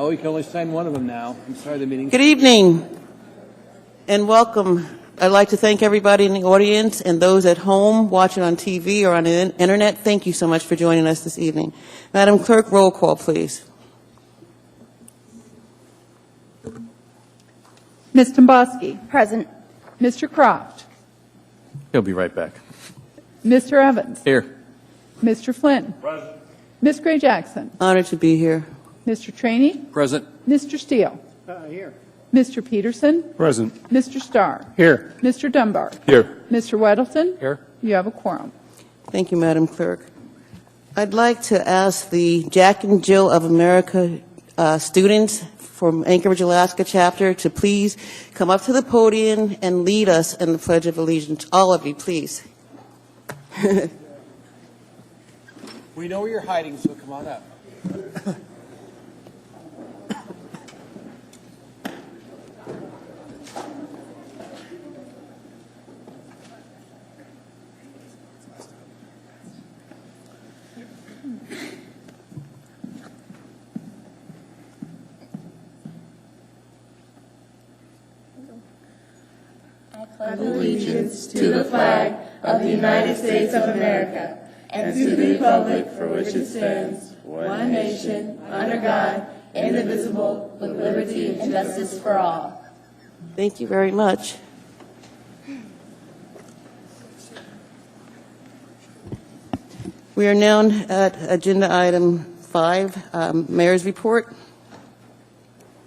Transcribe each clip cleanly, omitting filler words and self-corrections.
Oh, you can only sign one of them now. I'm sorry, the meeting's... Good evening and welcome. I'd like to thank everybody in the audience and those at home watching on TV or on the internet. Thank you so much for joining us this evening. Madam Clerk, roll call, please. Ms. Tomboski. Present. Mr. Croft. He'll be right back. Mr. Evans. Here. Mr. Flynn. Present. Ms. Gray Jackson. Honored to be here. Mr. Traney. Present. Mr. Steele. Here. Mr. Peterson. Present. Mr. Starr. Here. Mr. Dunbar. Here. Mr. Weddleton. Here. You have a quorum. Thank you, Madam Clerk. I'd like to ask the Jack and Jill of America students from Anchorage, Alaska chapter to please come up to the podium and lead us in the Pledge of Allegiance. All of you, please. We know where you're hiding, so come on up. I pledge allegiance to the flag of the United States of America and to the republic for which it stands, one nation, under God, indivisible, with liberty and justice for all. Thank you very much. We are now at agenda item 5, Mayor's Report.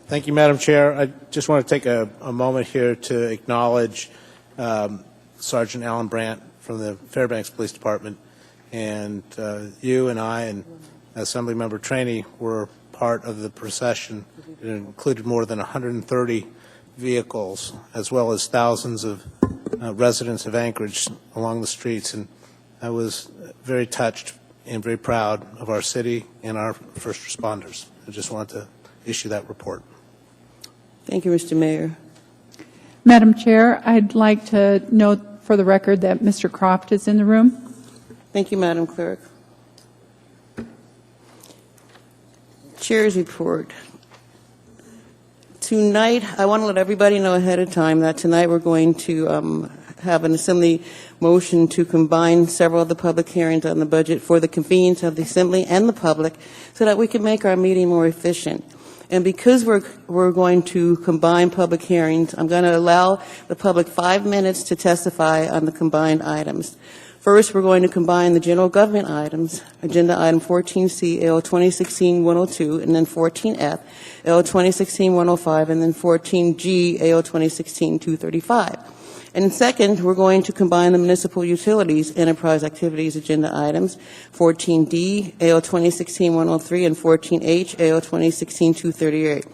Thank you, Madam Chair. I just want to take a moment here to acknowledge Sergeant Alan Brandt from the Fairbanks Police Department. And you and I and Assemblymember Traney were part of the procession. It included more than 130 vehicles, as well as thousands of residents of Anchorage along the streets. And I was very touched and very proud of our city and our first responders. I just wanted to issue that report. Thank you, Mr. Mayor. Madam Chair, I'd like to note for the record that Mr. Croft is in the room. Thank you, Madam Clerk. Chair's report. Tonight, I want to let everybody know ahead of time that tonight we're going to have an Assembly motion to combine several of the public hearings on the budget for the convenience of the Assembly and the public so that we can make our meeting more efficient. And because we're going to combine public hearings, I'm going to allow the public 5 minutes to testify on the combined items. First, we're going to combine the general government items, agenda item 14C, L 2016-102, and then 14F, L 2016-105, and then 14G, L 2016-235. And second, we're going to combine the municipal utilities enterprise activities agenda items, 14D, AL 2016-103, and 14H, AL 2016-238.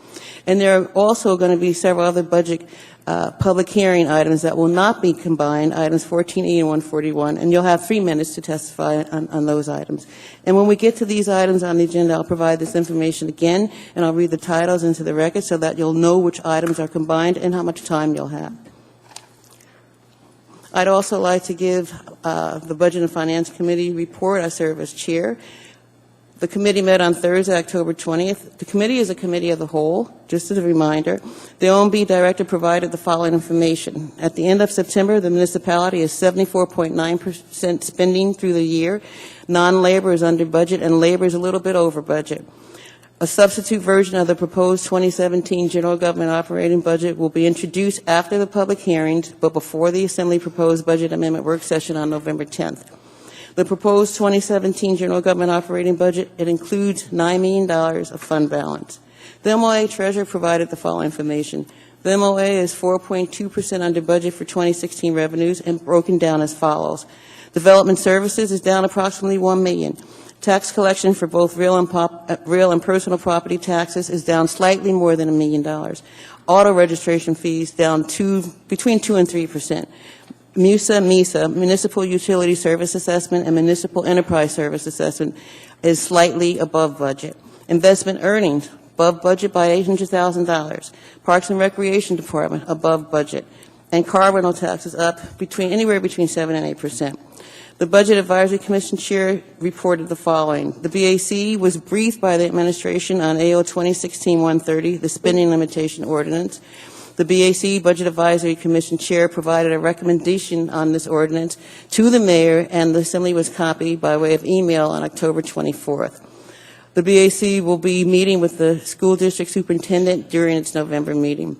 And there are also going to be several other budget public hearing items that will not be combined, items 14E and 141, and you'll have 3 minutes to testify on those items. And when we get to these items on the agenda, I'll provide this information again, and I'll read the titles into the record so that you'll know which items are combined and how much time you'll have. I'd also like to give the Budget and Finance Committee report. I serve as chair. The committee met on Thursday, October 20th. The committee is a committee of the whole, just as a reminder. The OMB director provided the following information. At the end of September, the municipality is 74.9% spending through the year. Non-labor is under budget, and labor is a little bit over budget. A substitute version of the proposed 2017 general government operating budget will be introduced after the public hearings, but before the Assembly proposed budget amendment work session on November 10th. The proposed 2017 general government operating budget, it includes $9 million of fund balance. The MOA treasurer provided the following information. The MOA is 4.2% under budget for 2016 revenues and broken down as follows. Development services is down approximately $1 million. Tax collection for both real and personal property taxes is down slightly more than $1 million. Auto registration fees down between 2 and 3%. MISA, Municipal Utility Service Assessment, and Municipal Enterprise Service Assessment is slightly above budget. Investment earnings, above budget by $800,000. Parks and Recreation Department, above budget. And car rental taxes up anywhere between 7 and 8%. The Budget Advisory Commission Chair reported the following. The BAC was briefed by the administration on AO 2016-130, the spending limitation ordinance. The BAC Budget Advisory Commission Chair provided a recommendation on this ordinance to the mayor, and the assembly was copied by way of email on October 24th. The BAC will be meeting with the school district superintendent during its November meeting.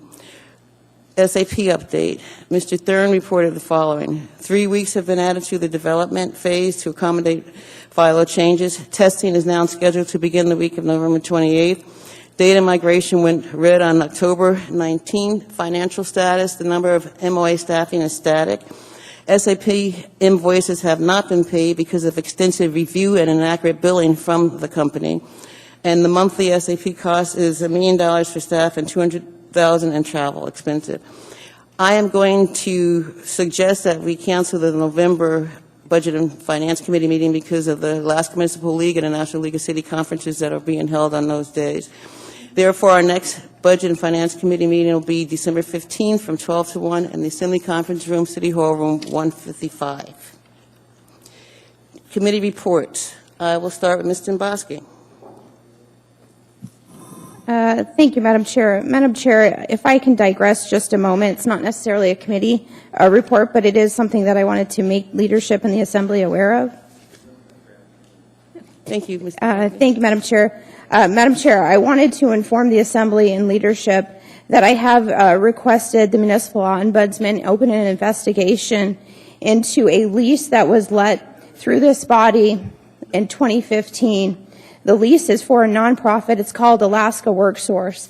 SAP update. Mr. Thurn reported the following. 3 weeks have been added to the development phase to accommodate FILO changes. Testing is now scheduled to begin the week of November 28th. Data migration went red on October 19th. Financial status, the number of MOA staffing is static. SAP invoices have not been paid because of extensive review and inaccurate billing from the company. And the monthly SAP cost is $1 million for staff and $200,000 in travel expensive. I am going to suggest that we cancel the November Budget and Finance Committee meeting because of the Alaska Municipal League and the National League of City Conferences that are being held on those days. Therefore, our next Budget and Finance Committee meeting will be December 15th from 12 to 1 in the Assembly Conference Room, City Hall Room 155. Committee reports. I will start with Ms. Dombrowski. Thank you, Madam Chair. Madam Chair, if I can digress just a moment, it's not necessarily a committee report, but it is something that I wanted to make leadership in the Assembly aware of. Thank you, Ms. Thank you, Madam Chair. Madam Chair, I wanted to inform the Assembly and leadership that I have requested the Municipal Ombudsman open an investigation into a lease that was let through this body in 2015. The lease is for a nonprofit. It's called Alaska WorkSource.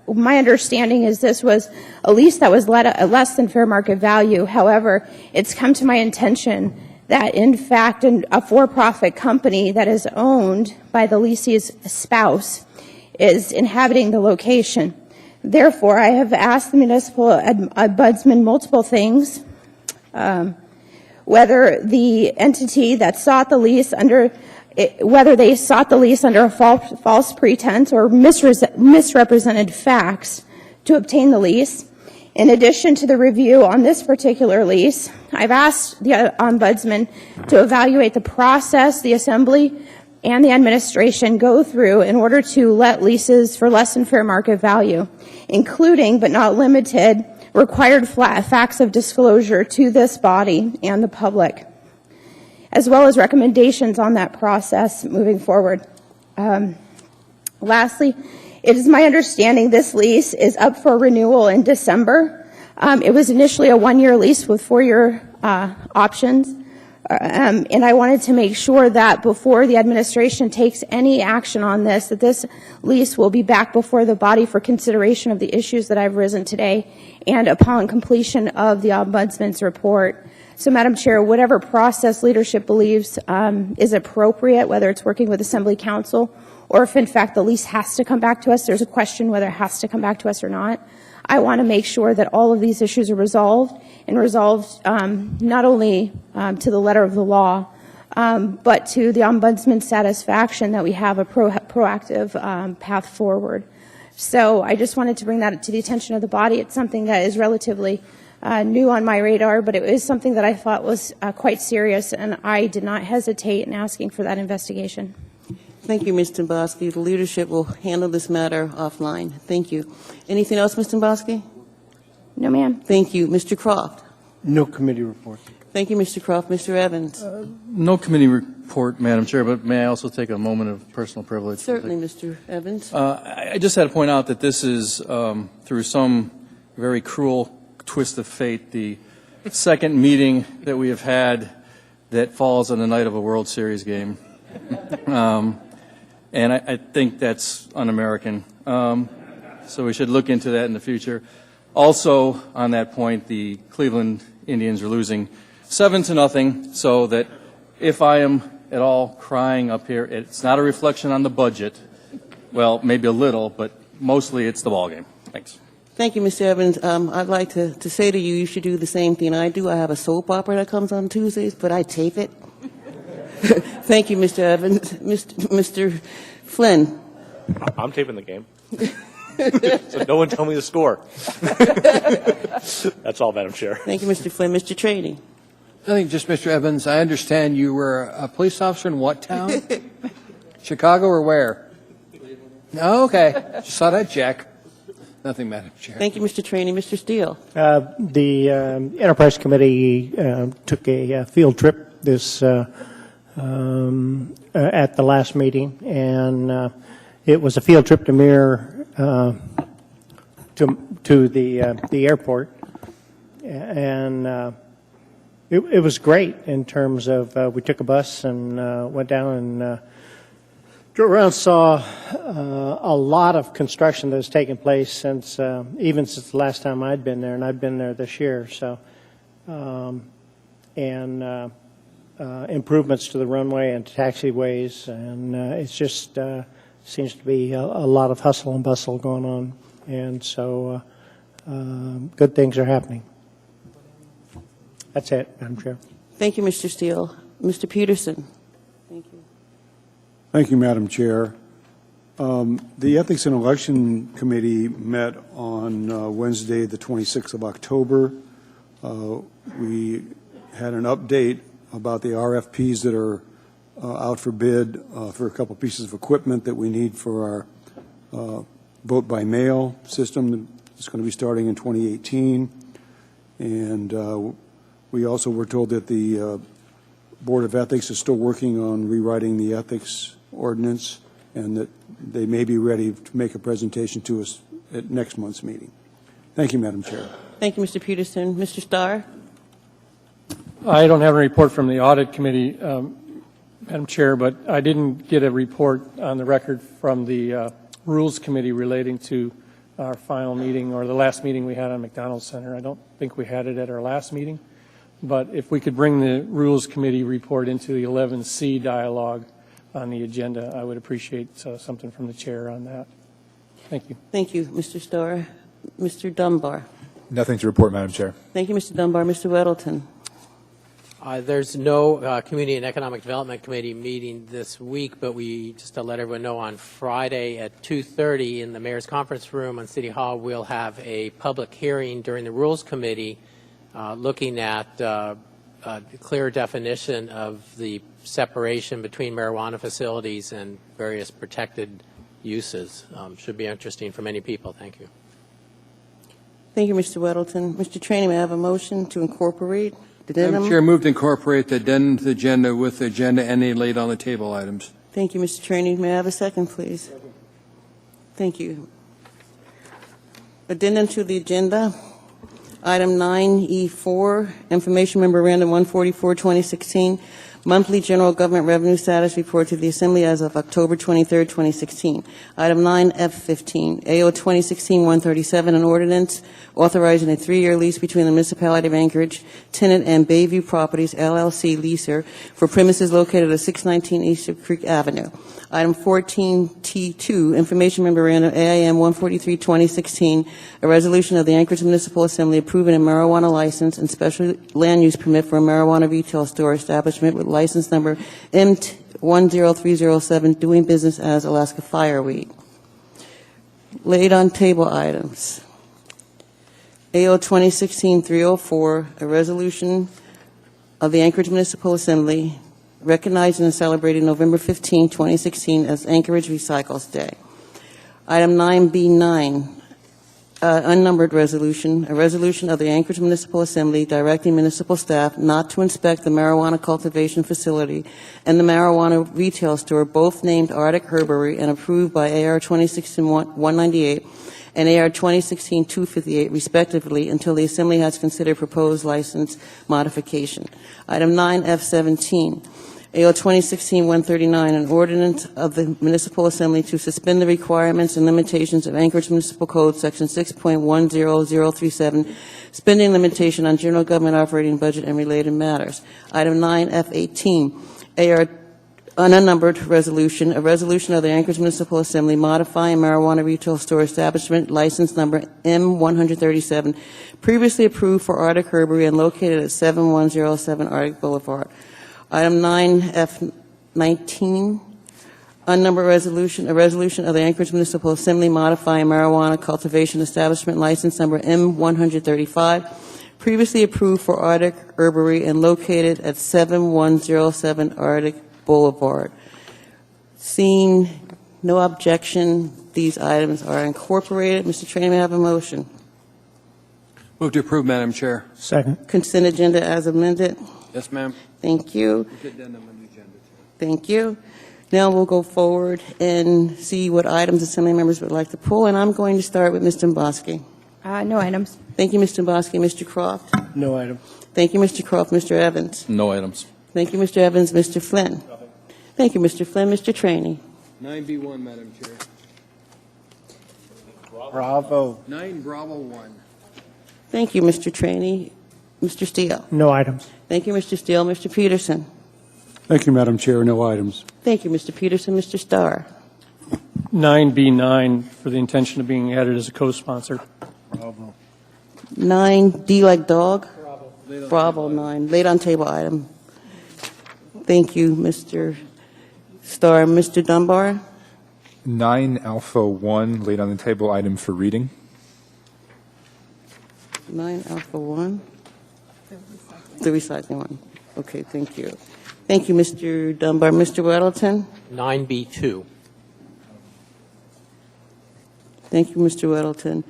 My understanding is this was a lease that was let at less than fair market value. However, it's come to my attention that, in fact, a for-profit company that is owned by the leasee's spouse is inhabiting the location. Therefore, I have asked the Municipal Ombudsman multiple things, whether the entity that sought the lease whether they sought the lease under a false pretense or misrepresented facts to obtain the lease. In addition to the review on this particular lease, I've asked the Ombudsman to evaluate the process the Assembly and the administration go through in order to let leases for less than fair market value, including but not limited required facts of disclosure to this body and the public, as well as recommendations on that process moving forward. Lastly, it is my understanding this lease is up for renewal in December. It was initially a one-year lease with 4-year options, and I wanted to make sure that before the administration takes any action on this, that this lease will be back before the body for consideration of the issues that I've risen today and upon completion of the Ombudsman's report. So, Madam Chair, whatever process leadership believes is appropriate, whether it's working with Assembly Council or if, in fact, the lease has to come back to us, there's a question whether it has to come back to us or not. I want to make sure that all of these issues are resolved, and resolved not only to the letter of the law, but to the Ombudsman's satisfaction that we have a proactive path forward. So I just wanted to bring that to the attention of the body. It's something that is relatively new on my radar, but it is something that I thought was quite serious, and I did not hesitate in asking for that investigation. Thank you, Ms. Dombrowski. The leadership will handle this matter offline. Thank you. Anything else, Ms. Dombrowski? No, ma'am. Thank you. Mr. Croft? No committee report. Thank you, Mr. Croft. Mr. Evans? No committee report, Madam Chair, but may I also take a moment of personal privilege? Certainly, Mr. Evans. I just had to point out that this is, through some very cruel twist of fate, the second meeting that we have had that falls on the night of a World Series game. And I think that's un-American. So we should look into that in the future. Also, on that point, the Cleveland Indians are losing 7-0, so that if I am at all crying up here, it's not a reflection on the budget. Well, maybe a little, but mostly it's the ball game. Thanks. Thank you, Mr. Evans. I'd like to say to you, you should do the same thing I do. I have a soap opera that comes on Tuesdays, but I tape it. Thank you, Mr. Evans. Mr. Flynn. I'm taping the game. So no one tell me the score. That's all, Madam Chair. Thank you, Mr. Flynn. Mr. Traney. I think just Mr. Evans, I understand you were a police officer in what town? Chicago or where? Oh, okay. Just thought I'd check. Nothing, Madam Chair. Thank you, Mr. Trainee. Mr. Steele. The Enterprise Committee took a field trip this at the last meeting, and it was a field trip to Mir to the airport, and it was great in terms of we took a bus and went down and drove around, saw a lot of construction that has taken place since even since the last time I'd been there, and I've been there this year. So, and improvements to the runway and taxiways, and it's just seems to be a lot of hustle and bustle going on, and so good things are happening. That's it, Madam Chair. Thank you, Mr. Steele. Mr. Peterson. Thank you. Thank you, Madam Chair. The Ethics and Election Committee met on Wednesday, the 26th of October. We had an update about the RFPs that are out for bid for a couple pieces of equipment that we need for our vote-by-mail system that's going to be starting in 2018. And we also were told that the Board of Ethics is still working on rewriting the ethics ordinance, and that they may be ready to make a presentation to us at next month's meeting. Thank you, Madam Chair. Thank you, Mr. Peterson. Mr. Starr. I don't have a report from the Audit Committee, Madam Chair, but I didn't get a report on the record from the Rules Committee relating to our final meeting or the last meeting we had on McDonald Center. I don't think we had it at our last meeting, but if we could bring the Rules Committee report into the 11C dialogue on the agenda, I would appreciate something from the chair on that. Thank you. Thank you, Mr. Starr. Mr. Dunbar. Nothing to report, Madam Chair. Thank you, Mr. Dunbar. Mr. Weddleton. There's no Community and Economic Development Committee meeting this week, but just to let everyone know, on Friday at 2:30 in the Mayor's Conference Room on City Hall, we'll have a public hearing during the Rules Committee looking at a clear definition of the separation between marijuana facilities and various protected uses. Should be interesting for many people. Thank you. Thank you, Mr. Weddleton. Mr. Trainee, may I have a motion to incorporate the Madam addendum? Chair, move to incorporate the addendum to the agenda with the agenda and any laid on the table items. Thank you, Mr. Trainee. May I have a second, please? Thank you. Addendum to the agenda. Item 9E4, Information Memorandum 144, 2016, Monthly General Government Revenue Status Report to the Assembly as of October 23, 2016. Item 9F15, AO 2016-137, an ordinance authorizing a 3-year lease between the Municipality of Anchorage, tenant, and Bayview Properties, LLC, leaser, for premises located at 619 East Creek Avenue. Item 14T2, Information Memorandum AIM 143, 2016, a resolution of the Anchorage Municipal Assembly approving a marijuana license and special land use permit for a marijuana retail store establishment with license number M10307, doing business as Alaska Fireweed. Laid on table items. AO 2016-304, a resolution of the Anchorage Municipal Assembly recognizing and celebrating November 15, 2016 as Anchorage Recycles Day. Item 9B9, unnumbered resolution, a resolution of the Anchorage Municipal Assembly directing municipal staff not to inspect the marijuana cultivation facility and the marijuana retail store, both named Arctic Herbery and approved by AR 2016-198 and AR 2016-258, respectively, until the Assembly has considered proposed license modification. Item 9F17, AO 2016-139, an ordinance of the Municipal Assembly to suspend the requirements and limitations of Anchorage Municipal Code, Section 6.10037, spending limitation on general government operating budget and related matters. Item 9F18, AR an unnumbered resolution, a resolution of the Anchorage Municipal Assembly modifying marijuana retail store establishment license number M137, previously approved for Arctic Herbery and located at 7107 Arctic Boulevard. Item 9F19, unnumbered resolution, a resolution of the Anchorage Municipal Assembly modifying marijuana cultivation establishment license number M135, previously approved for Arctic Herbery and located at 7107 Arctic Boulevard. Seeing no objection, these items are incorporated. Mr. Trainee, may I have a motion? Move to approve, Madam Chair. Second. Consent agenda as amended. Yes, ma'am. Thank you. Addendum on the agenda, too. Thank you. Now we'll go forward and see what items Assembly members would like to pull, and I'm going to start with Mr. Mbosky. No items. Thank you, Mr. Mbosky. Mr. Croft? No item. Thank you, Mr. Croft. Mr. Evans? No items. Thank you, Mr. Evans. Mr. Flynn? Thank you, Mr. Flynn. Mr. Trainee? 9B1, Madam Chair. Bravo. 9 Bravo 1. Thank you, Mr. Trainee. Mr. Steele? No items. Thank you, Mr. Steele. Mr. Peterson? Thank you, Madam Chair. No items. Thank you, Mr. Peterson. Mr. Starr? 9B9 for the intention of being added as a co-sponsor. 9, D like dog? Bravo 9, laid on table item. Thank you, Mr. Starr. Mr. Dunbar? 9 Alpha 1 laid on the table item for reading. 9 Alpha 1? The recycling one. Okay, thank you. Thank you, Mr. Dunbar. Mr. Weddleton? 9B2. Thank you, Mr. Weddleton.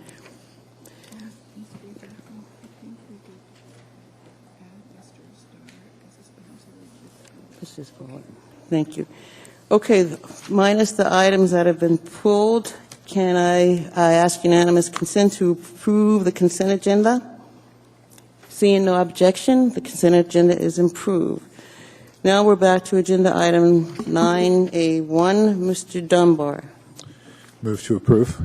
This is forward. Thank you. Okay, minus the items that have been pulled, can I ask unanimous consent to approve the consent agenda? Seeing no objection, the consent agenda is approved. Now we're back to agenda item 9A1. Mr. Dunbar. Move to approve.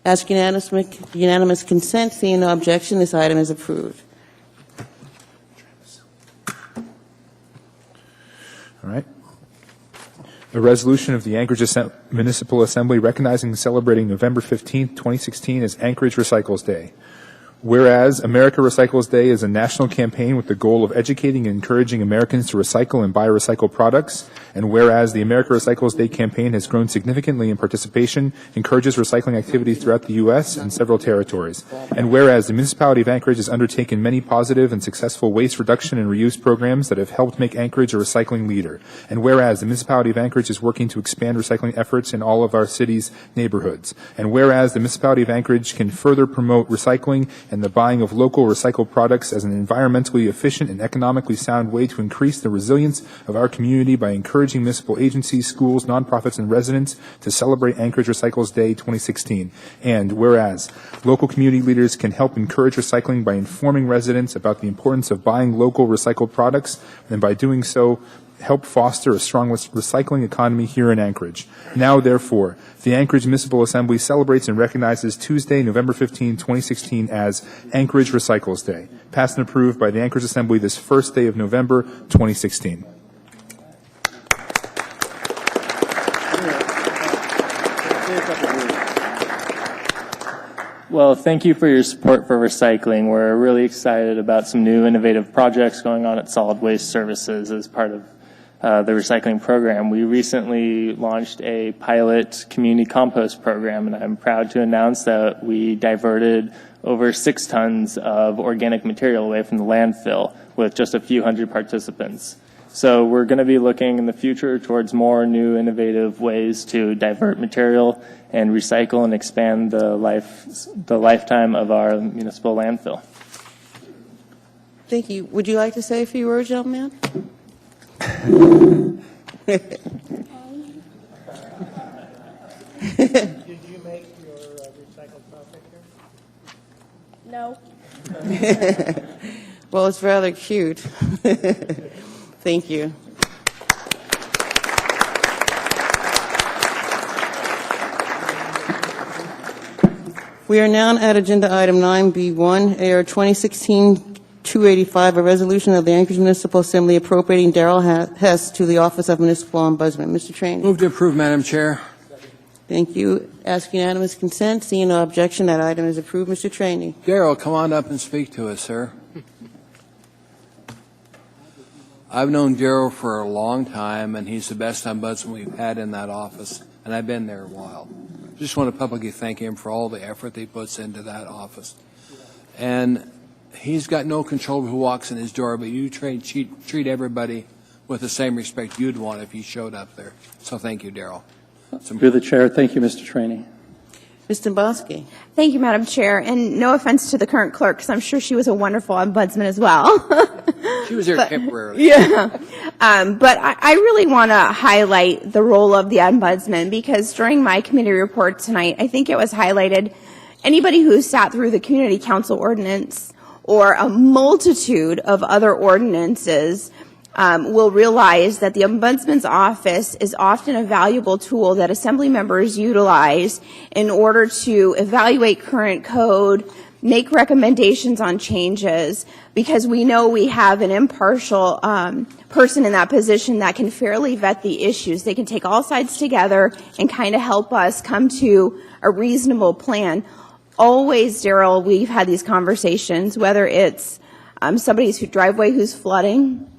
Ask unanimous consent. Seeing no objection, this item is approved. All right. A resolution of the Anchorage Municipal Assembly recognizing and celebrating November 15th, 2016 as Anchorage Recycles Day. Whereas America Recycles Day is a national campaign with the goal of educating and encouraging Americans to recycle and buy recycled products, and whereas the America Recycles Day campaign has grown significantly in participation, encourages recycling activities throughout the U.S. and several territories, and whereas the municipality of Anchorage has undertaken many positive and successful waste reduction and reuse programs that have helped make Anchorage a recycling leader, and whereas the municipality of Anchorage is working to expand recycling efforts in all of our city's neighborhoods, and whereas the municipality of Anchorage can further promote recycling and the buying of local recycled products as an environmentally efficient and economically sound way to increase the resilience of our community by encouraging municipal agencies, schools, nonprofits, and residents to celebrate Anchorage Recycles Day 2016. And whereas local community leaders can help encourage recycling by informing residents about the importance of buying local recycled products, and by doing so, help foster a strong recycling economy here in Anchorage. Now, therefore, the Anchorage Municipal Assembly celebrates and recognizes Tuesday, November 15, 2016 as Anchorage Recycles Day, passed and approved by the Anchorage Assembly this first day of November 2016. Well, thank you for your support for recycling. We're really excited about some new innovative projects going on at Solid Waste Services as part of the recycling program. We recently launched a pilot community compost program, and I'm proud to announce that we diverted over 6 tons of organic material away from the landfill with just a few hundred participants. So we're going to be looking in the future towards more new innovative ways to divert material and recycle and expand the lifetime of our municipal landfill. Thank you. Would you like to say a few words, young man? Did you make your recycled plastic here? No. Well, it's rather cute. Thank you. We are now at agenda item 9B1, AR 2016-285, a resolution of the Anchorage Municipal Assembly appropriating Darrell Hess to the Office of Municipal Ombudsman. Mr. Trainee. Move to approve, Madam Chair. Thank you. Ask unanimous consent. Seeing no objection, that item is approved. Mr. Trainee. Darrell, come on up and speak to us, sir. I've known Darrell for a long time, and he's the best ombudsman we've had in that office, and I've been there a while. Just want to publicly thank him for all the effort that he puts into that office. And he's got no control of who walks in his door, but you treat everybody with the same respect you'd want if you showed up there. So thank you, Daryl. Through the chair, thank you, Mr. Trainee. Ms. Dombrowski. Thank you, Madam Chair, and no offense to the current clerk, because I'm sure she was a wonderful ombudsman as well. She was there temporarily. Yeah. But I really want to highlight the role of the ombudsman, because during my committee report tonight, I think it was highlighted, anybody who sat through the community council ordinance or a multitude of other ordinances will realize that the Ombudsman's office is often a valuable tool that Assembly members utilize in order to evaluate current code, make recommendations on changes, because we know we have an impartial person in that position that can fairly vet the issues. They can take all sides together and kind of help us come to a reasonable plan. Always, Daryl, we've had these conversations, whether it's somebody's driveway who's flooding,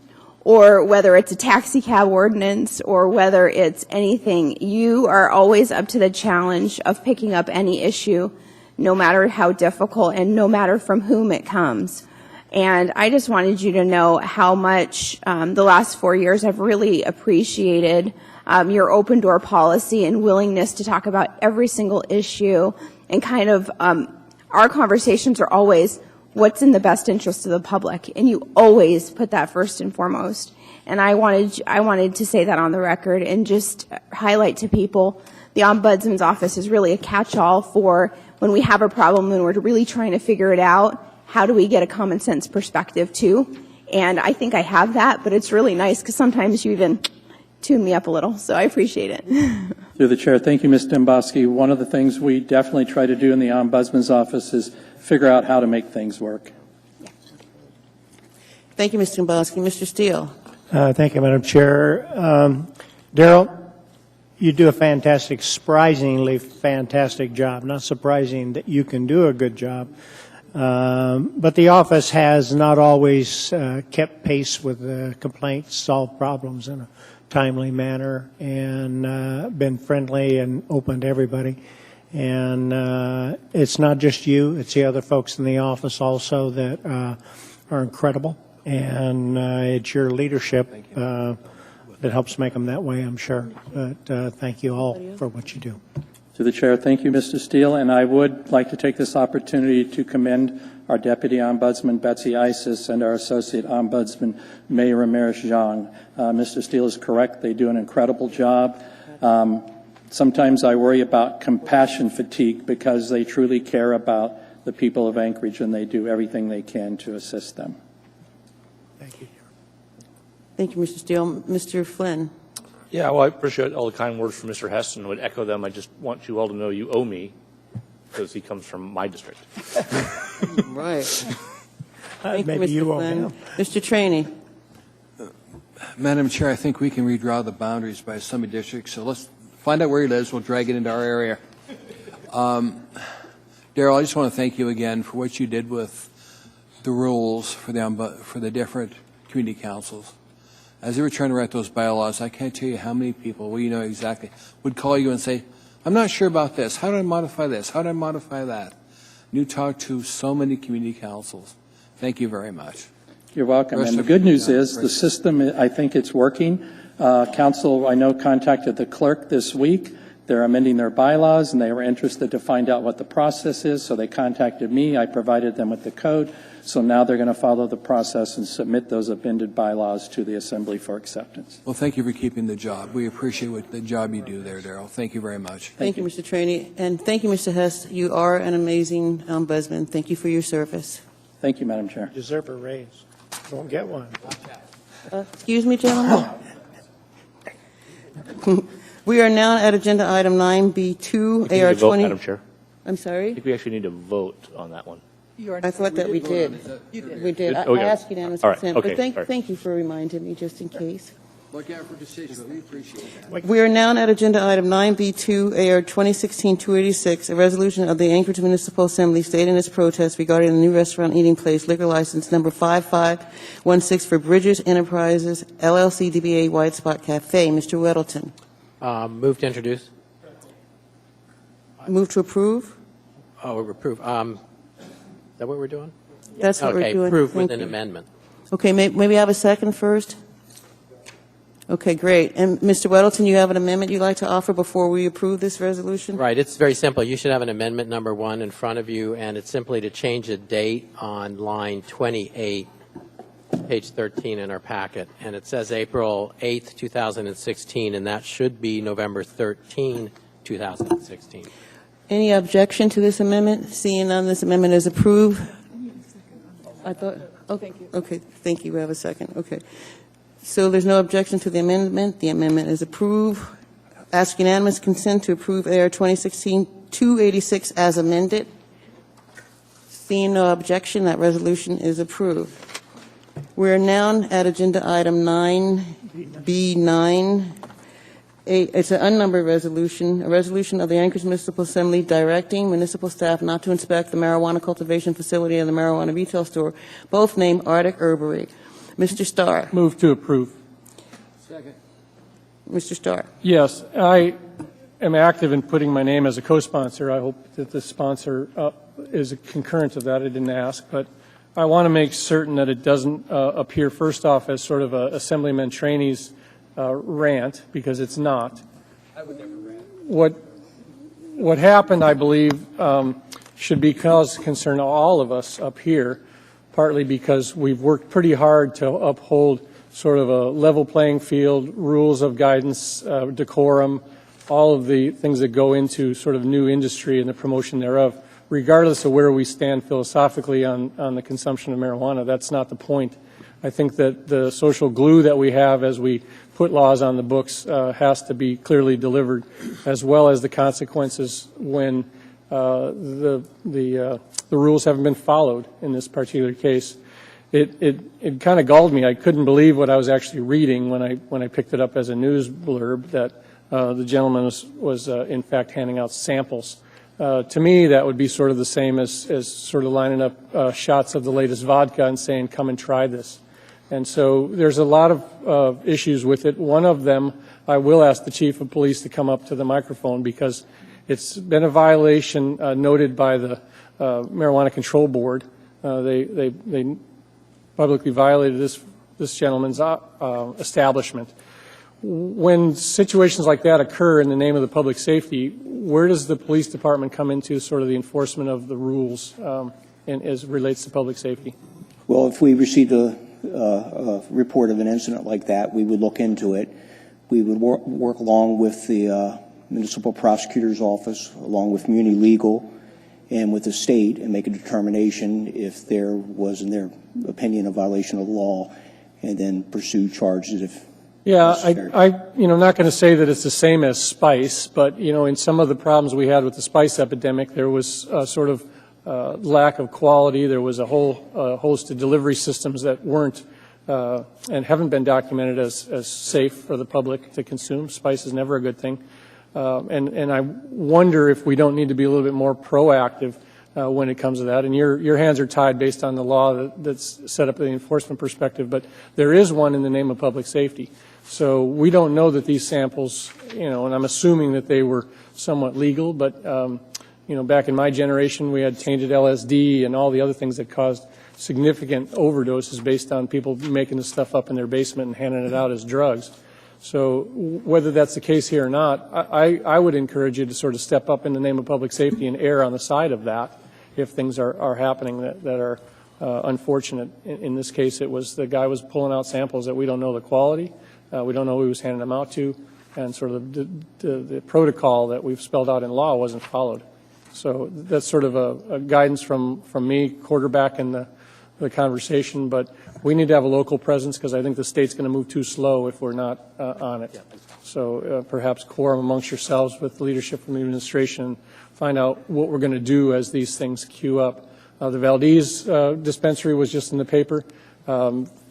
or whether it's a taxi cab ordinance, or whether it's anything. You are always up to the challenge of picking up any issue, no matter how difficult and no matter from whom it comes. And I just wanted you to know how much the last 4 years I've really appreciated your open door policy and willingness to talk about every single issue, and kind of our conversations are always what's in the best interest of the public, and you always put that first and foremost. And I wanted to say that on the record and just highlight to people the Ombudsman's office is really a catch-all for when we have a problem and we're really trying to figure it out. How do we get a common sense perspective too? And I think I have that, but it's really nice because sometimes you even tune me up a little, so I appreciate it. Through the chair, thank you, Ms. Dombrowski. One of the things we definitely try to do in the Ombudsman's office is figure out how to make things work. Thank you, Mr. Dombrowski. Mr. Steele. Thank you, Madam Chair. Daryl, you do a fantastic, surprisingly fantastic job. Not surprising that you can do a good job. But the office has not always kept pace with the complaints, solved problems in a timely manner, and been friendly and open to everybody. And it's not just you, it's the other folks in the office also that are incredible. And it's your leadership that helps make them that way, I'm sure. But thank you all for what you do. To the chair, thank you, Mr. Steele. And I would like to take this opportunity to commend our Deputy Ombudsman, Betsy Isis, and our Associate Ombudsman, May Ramirez-Zhang. Mr. Steele is correct. They do an incredible job. Sometimes I worry about compassion fatigue because they truly care about the people of Anchorage, and they do everything they can to assist them. Thank you. Thank you, Mr. Steele. Mr. Flynn. Yeah, well, I appreciate all the kind words from Mr. Heston. I would echo them. I just want you all to know you owe me because he comes from my district. Right. Thank Maybe you, you Mr. owe Flynn. him. Mr. Trainee. Madam Chair, I think we can redraw the boundaries by Assembly District, so let's find out where he lives. We'll drag it into our area. Daryl, I just want to thank you again for what you did with the rules for the different community councils. As you were trying to write those bylaws, I can't tell you how many people, well, you know exactly, would call you and say, I'm not sure about this. How do I modify this? How do I modify that? You talk to so many community councils. Thank you very much. You're welcome. And the good news is the system, I think it's working. Council, I know, contacted the clerk this week. They're amending their bylaws, and they were interested to find out what the process is, so they contacted me. I provided them with the code. So now they're going to follow the process and submit those amended bylaws to the Assembly for acceptance. Well, thank you for keeping the job. We appreciate the job you do there, Daryl. Thank you very much. Thank you, Mr. Trainee. And thank you, Mr. Hess. You are an amazing ombudsman. Thank you for your service. Thank you, Madam Chair. You deserve a raise. Don't get one. Excuse me, gentlemen. We are now at agenda item 9B2 We need to vote, Madam Chair. I'm I sorry? think we actually need to vote on that one. I thought that we did. We did. I Oh, yeah. asked unanimous All right. consent, Okay. but Sorry. thank you for reminding me, just in case. Look out for decisions. We appreciate that. We are now at agenda item 9B2, AR 2016-286, a resolution of the Anchorage Municipal Assembly stating its protest regarding the new restaurant eating place liquor license number 5516 for Bridges Enterprises, LLC, DBA White Spot Cafe. Mr. Weddleton. Move to introduce. Move to approve? Oh, approve. Is that what we're doing? That's what we're Okay, doing. approve with Thank an you. amendment. Okay, maybe I have a second first? Okay, great. And Mr. Weddleton, you have an amendment you'd like to offer before we approve this resolution? Right, it's very simple. You should have an amendment number 1 in front of you, and it's simply to change the date on line 28, page 13 in our packet. And it says April 8th, 2016, and that should be November 13, 2016. Any objection to this amendment? Seeing none, this amendment is approved. I thought, okay, thank you. We have a second. Okay. So there's no objection to the amendment. The amendment is approved. Ask unanimous consent to approve AR 2016-286 as amended. Seeing no objection, that resolution is approved. We're now at agenda item 9B9. It's an unnumbered resolution, a resolution of the Anchorage Municipal Assembly directing municipal staff not to inspect the marijuana cultivation facility and the marijuana retail store, both named Arctic Herbery. Mr. Starr. Move to approve. Second. Mr. Starr. Yes, I am active in putting my name as a co-sponsor. I hope that the sponsor is concurrent of that. I didn't ask, but I want to make certain that it doesn't appear first off as sort of a Assemblyman Trainee's rant, because it's not. I would never rant. What happened, I believe, should be cause concern to all of us up here, partly because we've worked pretty hard to uphold sort of a level playing field, rules of guidance, decorum, all of the things that go into sort of new industry and the promotion thereof, regardless of where we stand philosophically on the consumption of marijuana. That's not the point. I think that the social glue that we have as we put laws on the books has to be clearly delivered, as well as the consequences when the rules haven't been followed in this particular case. It kind of galled me. I couldn't believe what I was actually reading when I picked it up as a news blurb that the gentleman was in fact handing out samples. To me, that would be sort of the same as sort of lining up shots of the latest vodka and saying, come and try this. And so there's a lot of issues with it. One of them, I will ask the chief of police to come up to the microphone, because it's been a violation noted by the Marijuana Control Board. They publicly violated this gentleman's establishment. When situations like that occur in the name of the public safety, where does the police department come into sort of the enforcement of the rules as it relates to public safety? Well, if we received a report of an incident like that, we would look into it. We would work along with the municipal prosecutor's office, along with Muni Legal, and with the state, and make a determination if there was, in their opinion, a violation of the law, and then pursue charges if necessary. I'm not going to say that it's the same as spice, but, in some of the problems we had with the spice epidemic, there was sort of lack of quality. There was a whole host of delivery systems that weren't and haven't been documented as safe for the public to consume. Spice is never a good thing. And I wonder if we don't need to be a little bit more proactive when it comes to that. And your hands are tied based on the law that's set up in the enforcement perspective, but there is one in the name of public safety. So we don't know that these samples, and I'm assuming that they were somewhat legal, but, back in my generation, we had tainted LSD and all the other things that caused significant overdoses based on people making the stuff up in their basement and handing it out as drugs. So whether that's the case here or not, I would encourage you to sort of step up in the name of public safety and err on the side of that if things are happening that are unfortunate. In this case, it was the guy was pulling out samples that we don't know the quality, we don't know who he was handing them out to, and sort of the protocol that we've spelled out in law wasn't followed. So that's sort of a guidance from me, quarterbacking the conversation, but we need to have a local presence because I think the state's going to move too slow if we're not on it. So perhaps quorum amongst yourselves with leadership from the administration, find out what we're going to do as these things queue up. The Valdez dispensary was just in the paper.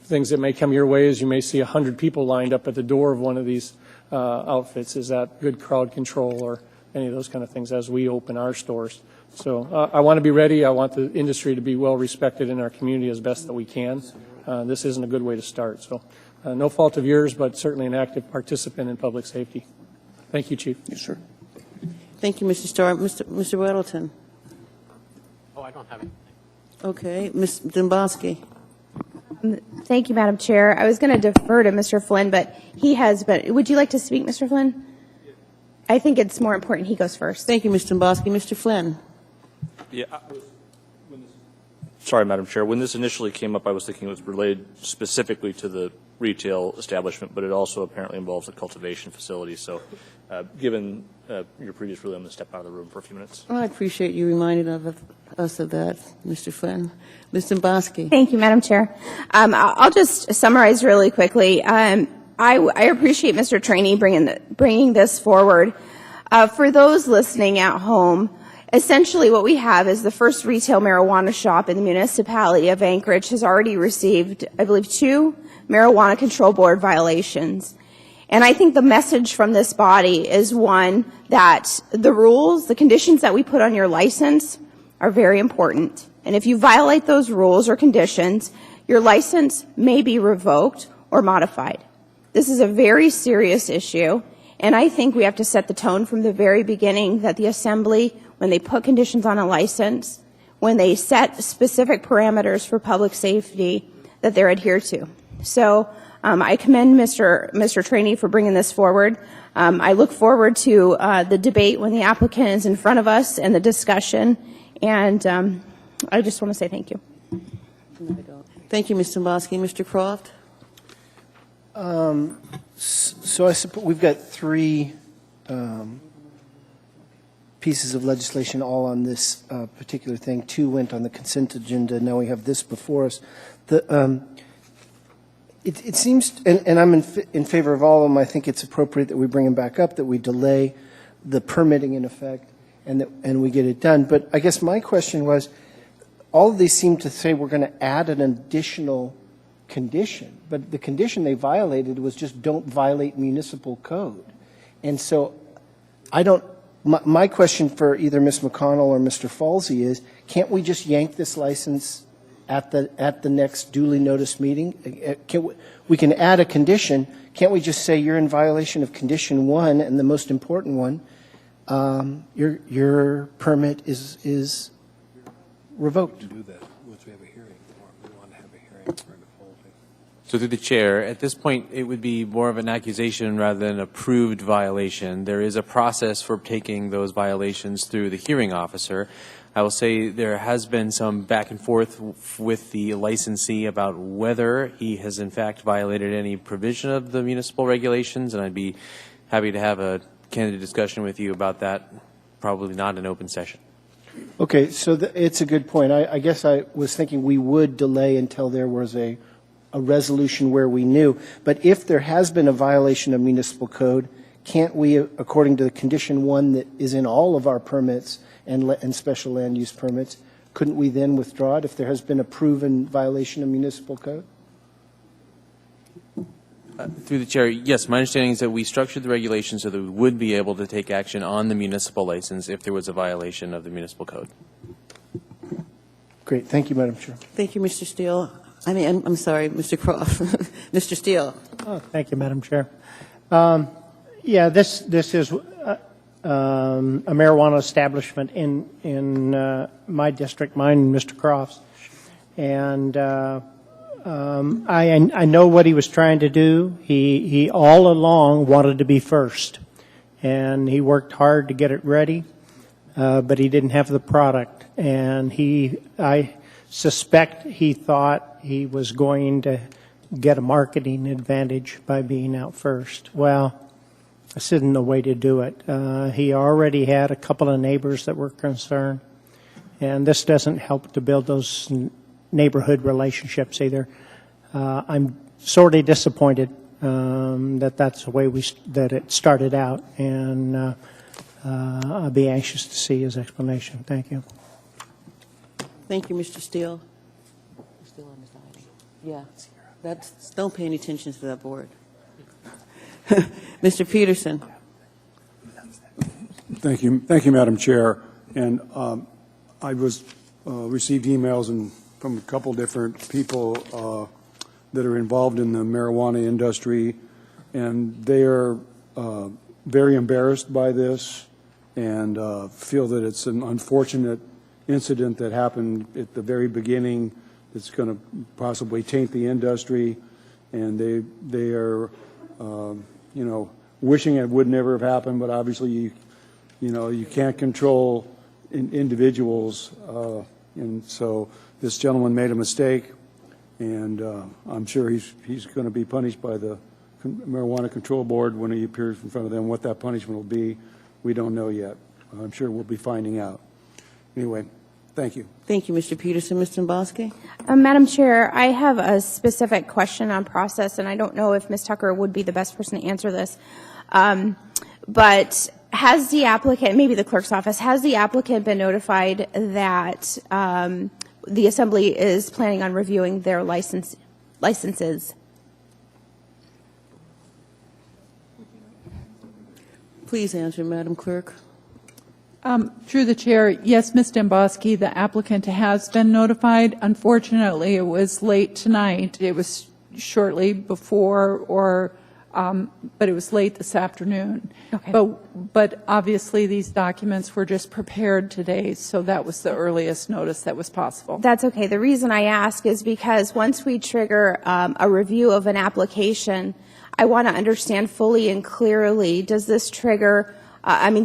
Things that may come your way is you may see 100 people lined up at the door of one of these outfits. Is that good crowd control or any of those kind of things as we open our stores? So I want to be ready. I want the industry to be well respected in our community as best that we can. This isn't a good way to start. So no fault of yours, but certainly an active participant in public safety. Thank you, Chief. Yes, sir. Thank you, Mr. Starr. Mr. Weddleton. Oh, I don't have anything. Okay, Ms. Dombrowski. Thank you, Madam Chair. I was going to defer to Mr. Flynn, but he has been. Would you like to speak, Mr. Flynn? I think it's more important he goes first. Thank you, Ms. Dombrowski. Mr. Flynn. Yeah. Sorry, Madam Chair. When this initially came up, I was thinking it was related specifically to the retail establishment, but it also apparently involves a cultivation facility. So given your previous ruling, I'm going to step out of the room for a few minutes. I appreciate you reminding us of that, Mr. Flynn. Ms. Dombrowski. Thank you, Madam Chair. I'll just summarize really quickly. I appreciate Mr. Trainee bringing this forward. For those listening at home, essentially what we have is the first retail marijuana shop in the municipality of Anchorage has already received, I believe, 2 Marijuana Control Board violations. And I think the message from this body is one, that the rules, the conditions that we put on your license are very important. And if you violate those rules or conditions, your license may be revoked or modified. This is a very serious issue, and I think we have to set the tone from the very beginning that the Assembly, when they put conditions on a license, when they set specific parameters for public safety, that they're adhered to. So I commend Mr. Trainee for bringing this forward. I look forward to the debate when the applicant is in front of us and the discussion, and I just want to say thank you. Thank you, Ms. Dombrowski. Mr. Croft? So I suppose we've got 3 pieces of legislation all on this particular thing. 2 went on the consent agenda. Now we have this before us. It seems, and I'm in favor of all of them. I think it's appropriate that we bring them back up, that we delay the permitting in effect, and we get it done. But I guess my question was, all of these seem to say we're going to add an additional condition, but the condition they violated was just don't violate municipal code. And so I don't, my question for either Ms. McConnell or Mr. Falsey is, can't we just yank this license at the next duly noticed meeting? We can add a condition. Can't we just say you're in violation of condition 1, and the most important one, your permit is revoked? Do that once we have a hearing. We want to have a hearing for the whole thing. So through the chair, at this point, it would be more of an accusation rather than an approved violation. There is a process for taking those violations through the hearing officer. I will say there has been some back and forth with the licensee about whether he has in fact violated any provision of the municipal regulations, and I'd be happy to have a candid discussion with you about that, probably not in open session. Okay, so it's a good point. I guess I was thinking we would delay until there was a resolution where we knew. But if there has been a violation of municipal code, can't we, according to the condition 1 that is in all of our permits and special land use permits, couldn't we then withdraw it if there has been a proven violation of municipal code? Through the chair, yes, my understanding is that we structured the regulations so that we would be able to take action on the municipal license if there was a violation of the municipal code. Great. Thank you, Madam Chair. Thank you, Mr. Steele. I'm sorry, Mr. Croft. Mr. Steele. Oh, thank you, Madam Chair. Yeah, this is a marijuana establishment in my district, mine, Mr. Croft's, and I know what he was trying to do. He all along wanted to be first, and he worked hard to get it ready, but he didn't have the product, and I suspect he thought he was going to get a marketing advantage by being out first. Well, this isn't the way to do it. He already had a couple of neighbors that were concerned, and this doesn't help to build those neighborhood relationships either. I'm sorely disappointed that that's the way that it started out, and I'll be anxious to see his explanation. Thank you. Thank you, Mr. Steele. Still on the side. Yeah, don't pay any attention to that board. Mr. Peterson. Thank you, Madam Chair. And I received emails from a couple different people that are involved in the marijuana industry, and they are very embarrassed by this and feel that it's an unfortunate incident that happened at the very beginning that's going to possibly taint the industry, and they are, wishing it would never have happened, but obviously you can't control individuals, and so this gentleman made a mistake, and I'm sure he's going to be punished by the Marijuana Control Board when he appears in front of them. What that punishment will be, we don't know yet. I'm sure we'll be finding out. Anyway, thank you. Thank you, Mr. Peterson. Mr. Mbosky? Madam Chair, I have a specific question on process, and I don't know if Ms. Tucker would be the best person to answer this. But has the applicant, maybe the clerk's office, has the applicant been notified that the Assembly is planning on reviewing their licenses? Please answer, Madam Clerk. Through the chair, yes, Ms. Dembowski, the applicant has been notified. Unfortunately, it was late tonight. It was shortly before, but it was late this afternoon. Okay. But obviously, these documents were just prepared today, so that was the earliest notice that was possible. That's okay. The reason I ask is because once we trigger a review of an application, I want to understand fully and clearly, does this trigger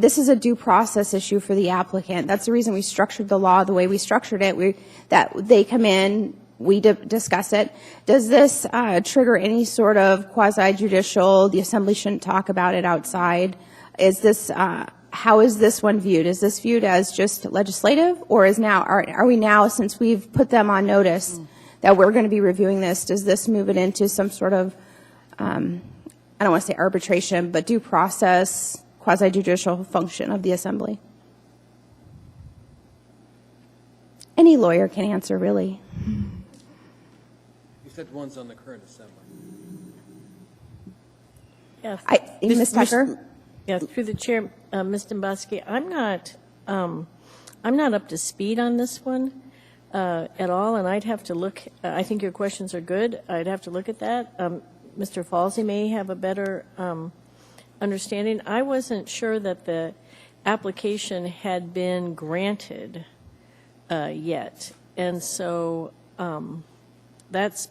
this is a due process issue for the applicant. That's the reason we structured the law the way we structured it, that they come in, we discuss it. Does this trigger any sort of quasi-judicial, the Assembly shouldn't talk about it outside? Is this, how is this one viewed? Is this viewed as just legislative, or are we now, since we've put them on notice that we're going to be reviewing this, does this move it into some sort of, I don't want to say arbitration, but due process, quasi-judicial function of the Assembly? Any lawyer can answer, really. You said one's on the current Assembly. Yes. Ms. Tucker? Yes, through the chair, Ms. Dembowski, I'm not up to speed on this one at all, and I'd have to look. I think your questions are good. I'd have to look at that. Mr. Falsey may have a better understanding. I wasn't sure that the application had been granted yet, and so that's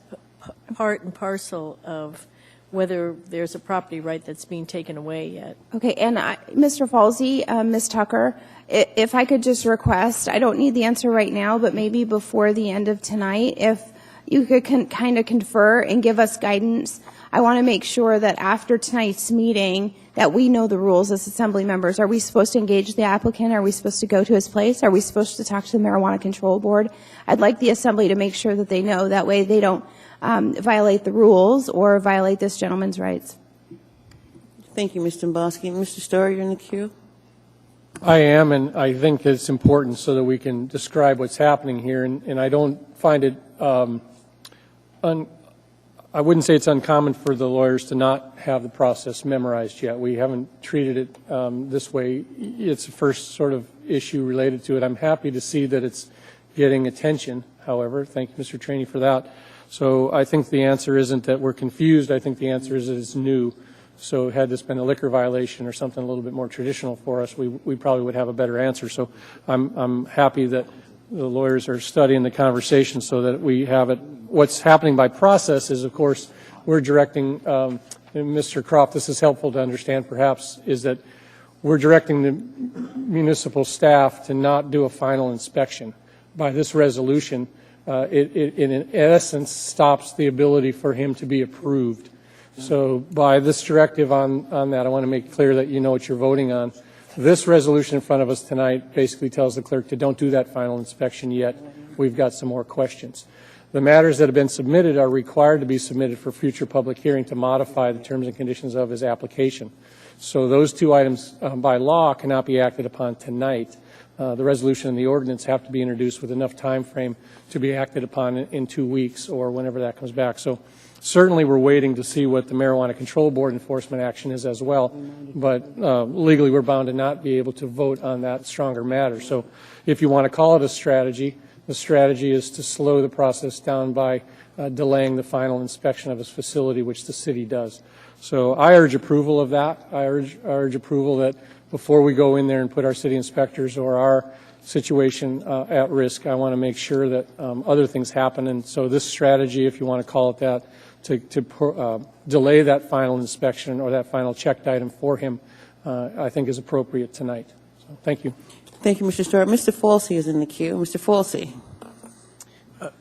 part and parcel of whether there's a property right that's being taken away yet. Okay, and Mr. Falsey, Ms. Tucker, if I could just request, I don't need the answer right now, but maybe before the end of tonight, if you could kind of confer and give us guidance. I want to make sure that after tonight's meeting that we know the rules as Assembly members. Are we supposed to engage the applicant? Are we supposed to go to his place? Are we supposed to talk to the Marijuana Control Board? I'd like the Assembly to make sure that they know. That way they don't violate the rules or violate this gentleman's rights. Thank you, Mr. Mbosky. Mr. Starr, you're in the queue. I am, and I think it's important so that we can describe what's happening here, and I don't find it I wouldn't say it's uncommon for the lawyers to not have the process memorized yet. We haven't treated it this way. It's the first sort of issue related to it. I'm happy to see that it's getting attention, however. Thank you, Mr. Traney, for that. So I think the answer isn't that we're confused. I think the answer is that it's new. So had this been a liquor violation or something a little bit more traditional for us, we probably would have a better answer. So I'm happy that the lawyers are studying the conversation so that we have it. What's happening by process is, of course, we're directing, Mr. Croft, this is helpful to understand perhaps, is that we're directing the municipal staff to not do a final inspection. By this resolution, it in essence stops the ability for him to be approved. So by this directive on that, I want to make clear that you know what you're voting on. This resolution in front of us tonight basically tells the clerk to don't do that final inspection yet. We've got some more questions. The matters that have been submitted are required to be submitted for future public hearing to modify the terms and conditions of his application. So those two items by law cannot be acted upon tonight. The resolution and the ordinance have to be introduced with enough time frame to be acted upon in 2 weeks or whenever that comes back. So certainly we're waiting to see what the Marijuana Control Board enforcement action is as well, but legally we're bound to not be able to vote on that stronger matter. So if you want to call it a strategy, the strategy is to slow the process down by delaying the final inspection of his facility, which the city does. So I urge approval of that. I urge approval that before we go in there and put our city inspectors or our situation at risk. I want to make sure that other things happen. And so this strategy, if you want to call it that, to delay that final inspection or that final checked item for him, I think is appropriate tonight. So, thank you. Thank you, Mr. Stewart. Mr. Falsey is in the queue. Mr. Falsey.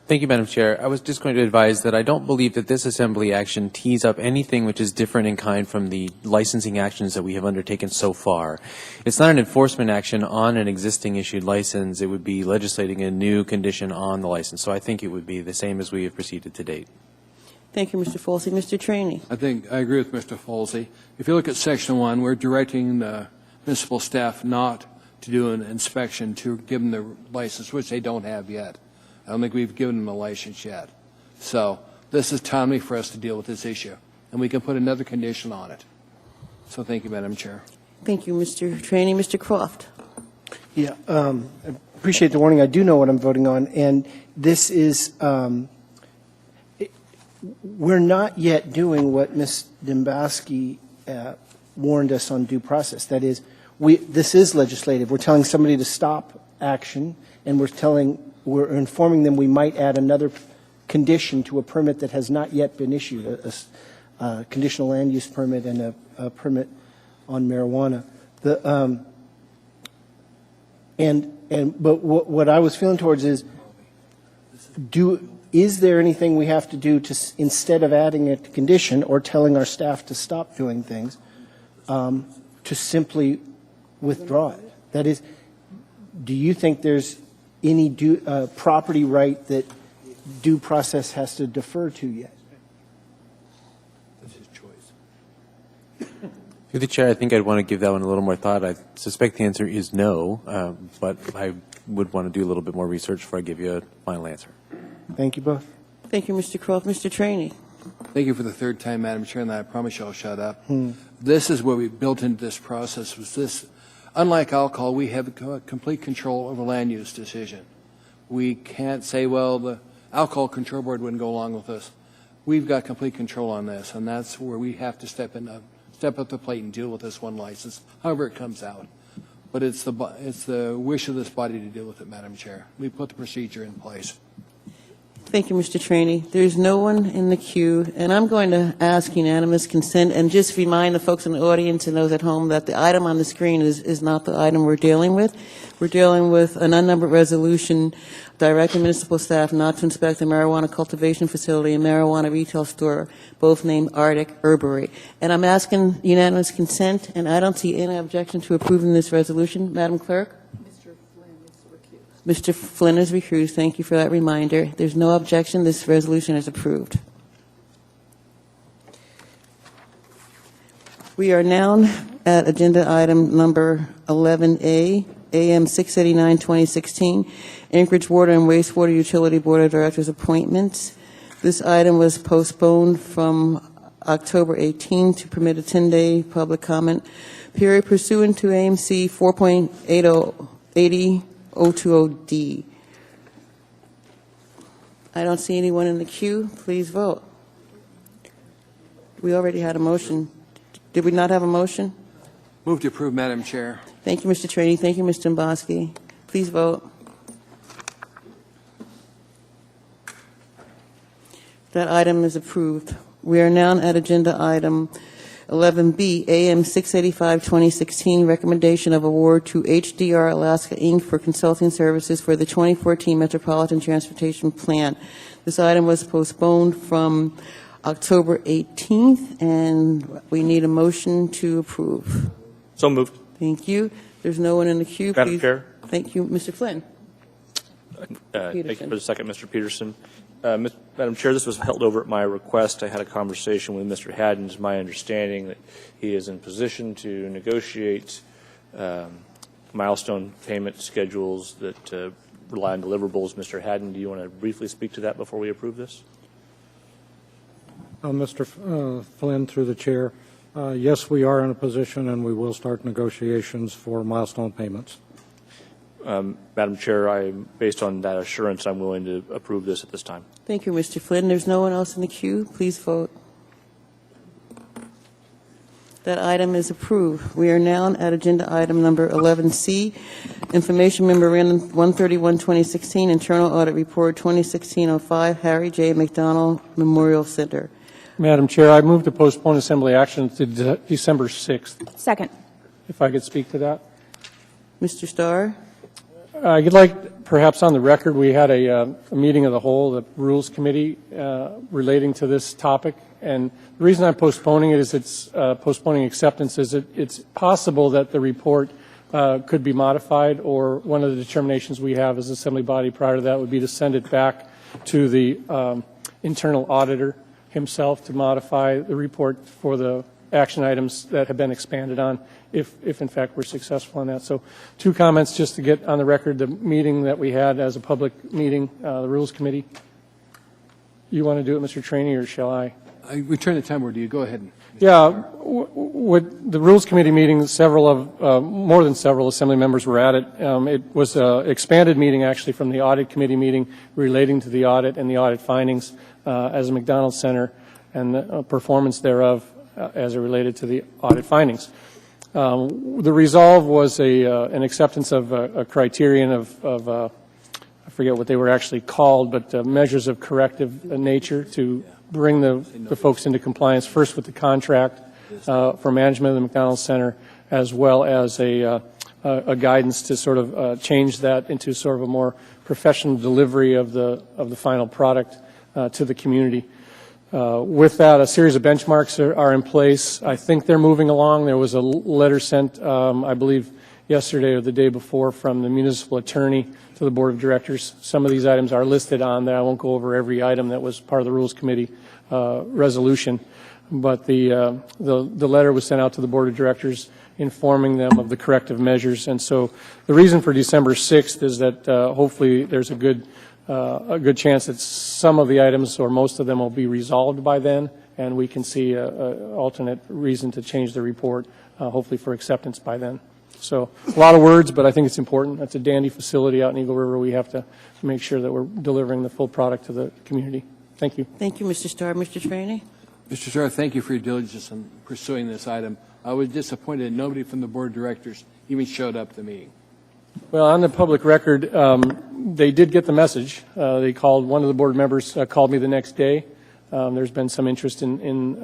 Thank you, Madam Chair. I was just going to advise that I don't believe that this assembly action tees up anything which is different in kind from the licensing actions that we have undertaken so far. It's not an enforcement action on an existing issued license. It would be legislating a new condition on the license. So I think it would be the same as we have proceeded to date. Thank you, Mr. Falsey. Mr. Trainee. I think I agree with Mr. Falsey. If you look at Section 1, we're directing the municipal staff not to do an inspection to give them the license, which they don't have yet. I don't think we've given them a license yet. So this is timely for us to deal with this issue, and we can put another condition on it. So thank you, Madam Chair. Thank you, Mr. Trainee. Mr. Croft. Yeah, I appreciate the warning. I do know what I'm voting on, and this is, we're not yet doing what Ms. Demboski warned us on due process. That is, this is legislative. We're telling somebody to stop action, and we're informing them we might add another condition to a permit that has not yet been issued, a conditional land use permit and a permit on marijuana. But what I was feeling towards is there anything we have to do to, instead of adding a condition or telling our staff to stop doing things, to simply withdraw it? That is, do you think there's any property right that due process has to defer to yet? That's his choice. Through the Chair, I think I'd want to give that one a little more thought. I suspect the answer is no, but I would want to do a little bit more research before I give you a final answer. Thank you both. Thank you, Mr. Croft. Mr. Trainee. Thank you for the third time, Madam Chair, and I promise you I'll shut up. This is what we built into this process. Was this, unlike alcohol, we have complete control over land use decision. We can't say, well, the Alcohol Control Board wouldn't go along with us. We've got complete control on this, and that's where we have to step up the plate and deal with this one license, however it comes out. But it's the wish of this body to deal with it, Madam Chair. We put the procedure in place. Thank you, Mr. Trainee. There's no one in the queue, and I'm going to ask unanimous consent and just remind the folks in the audience and those at home that the item on the screen is not the item we're dealing with. We're dealing with an unnumbered resolution directing municipal staff not to inspect the marijuana cultivation facility and marijuana retail store, both named Arctic Herbery. And I'm asking unanimous consent, and I don't see any objection to approving this resolution. Madam Clerk? Mr. Flynn is recused. Thank you for that reminder. There's no objection. This resolution is approved. We are now at agenda item number 11A, AM 689, 2016, Anchorage Water and Wastewater Utility Board of Directors appointments. This item was postponed from October 18 to permit a 10-day public comment period pursuant to AMC 4.80 020D. I don't see anyone in the queue. Please vote. We already had a motion. Did we not have a motion? Move to approve, Madam Chair. Thank you, Mr. Trainee. Thank you, Mr. Demboski. Please vote. That item is approved. We are now at agenda item 11B, AM 685, 2016, recommendation of award to HDR Alaska, Inc. for consulting services for the 2014 Metropolitan Transportation Plan. This item was postponed from October 18th, and we need a motion to approve. So moved. Thank you. There's no one in the queue. Madam Please. Chair. Thank you. Mr. Flynn. Thank you for the second, Mr. Peterson. Madam Chair, this was held over at my request. I had a conversation with Mr. Haddon. It's my understanding that he is in position to negotiate milestone payment schedules that rely on deliverables. Mr. Haddon, do you want to briefly speak to that before we approve this? Mr. Flynn, through the chair, yes, we are in a position and we will start negotiations for milestone payments. Madam Chair, based on that assurance, I'm willing to approve this at this time. Thank you, Mr. Flynn. There's no one else in the queue. Please vote. That item is approved. We are now at agenda item number 11C, Information Memorandum 131-2016, Internal Audit Report 2016-05, Harry J. McDonald Memorial Center. Madam Chair, I move to postpone assembly action to December 6th. Second. If I could speak to that. Mr. Starr? I'd like, perhaps on the record, we had a meeting of the whole, the Rules Committee, relating to this topic. And the reason I'm postponing it is it's postponing acceptance is it's possible that the report could be modified, or one of the determinations we have as Assembly body prior to that would be to send it back to the internal auditor himself to modify the report for the action items that have been expanded on, if in fact we're successful in that. So 2 comments just to get on the record, the meeting that we had as a public meeting, the Rules Committee. You want to do it, Mr. Trainee, or shall I? We turn the time over to you. Go ahead. Yeah, with the Rules Committee meeting, more than several Assembly members were at it. It was an expanded meeting, actually, from the Audit Committee meeting relating to the audit and the audit findings as a McDonald Center and the performance thereof as it related to the audit findings. The resolve was an acceptance of a criterion of I forget what they were actually called, but measures of corrective nature to bring the folks into compliance, first with the contract for management of the McDonald Center, as well as a guidance to sort of change that into sort of a more professional delivery of the final product to the community. With that, a series of benchmarks are in place. I think they're moving along. There was a letter sent, I believe, yesterday or the day before from the municipal attorney to the board of directors. Some of these items are listed on there. I won't go over every item that was part of the Rules Committee resolution, but the letter was sent out to the board of directors informing them of the corrective measures. And so the reason for December 6th is that hopefully there's a good chance that some of the items or most of them will be resolved by then, and we can see an alternate reason to change the report, hopefully for acceptance by then. So a lot of words, but I think it's important. That's a dandy facility out in Eagle River. We have to make sure that we're delivering the full product to the community. Thank you. Thank you, Mr. Starr. Mr. Trainee? Mr. Starr, thank you for your diligence in pursuing this item. I was disappointed that nobody from the board of directors even showed up at the meeting. Well, on the public record, they did get the message. They called, one of the board members called me the next day. There's been some interest in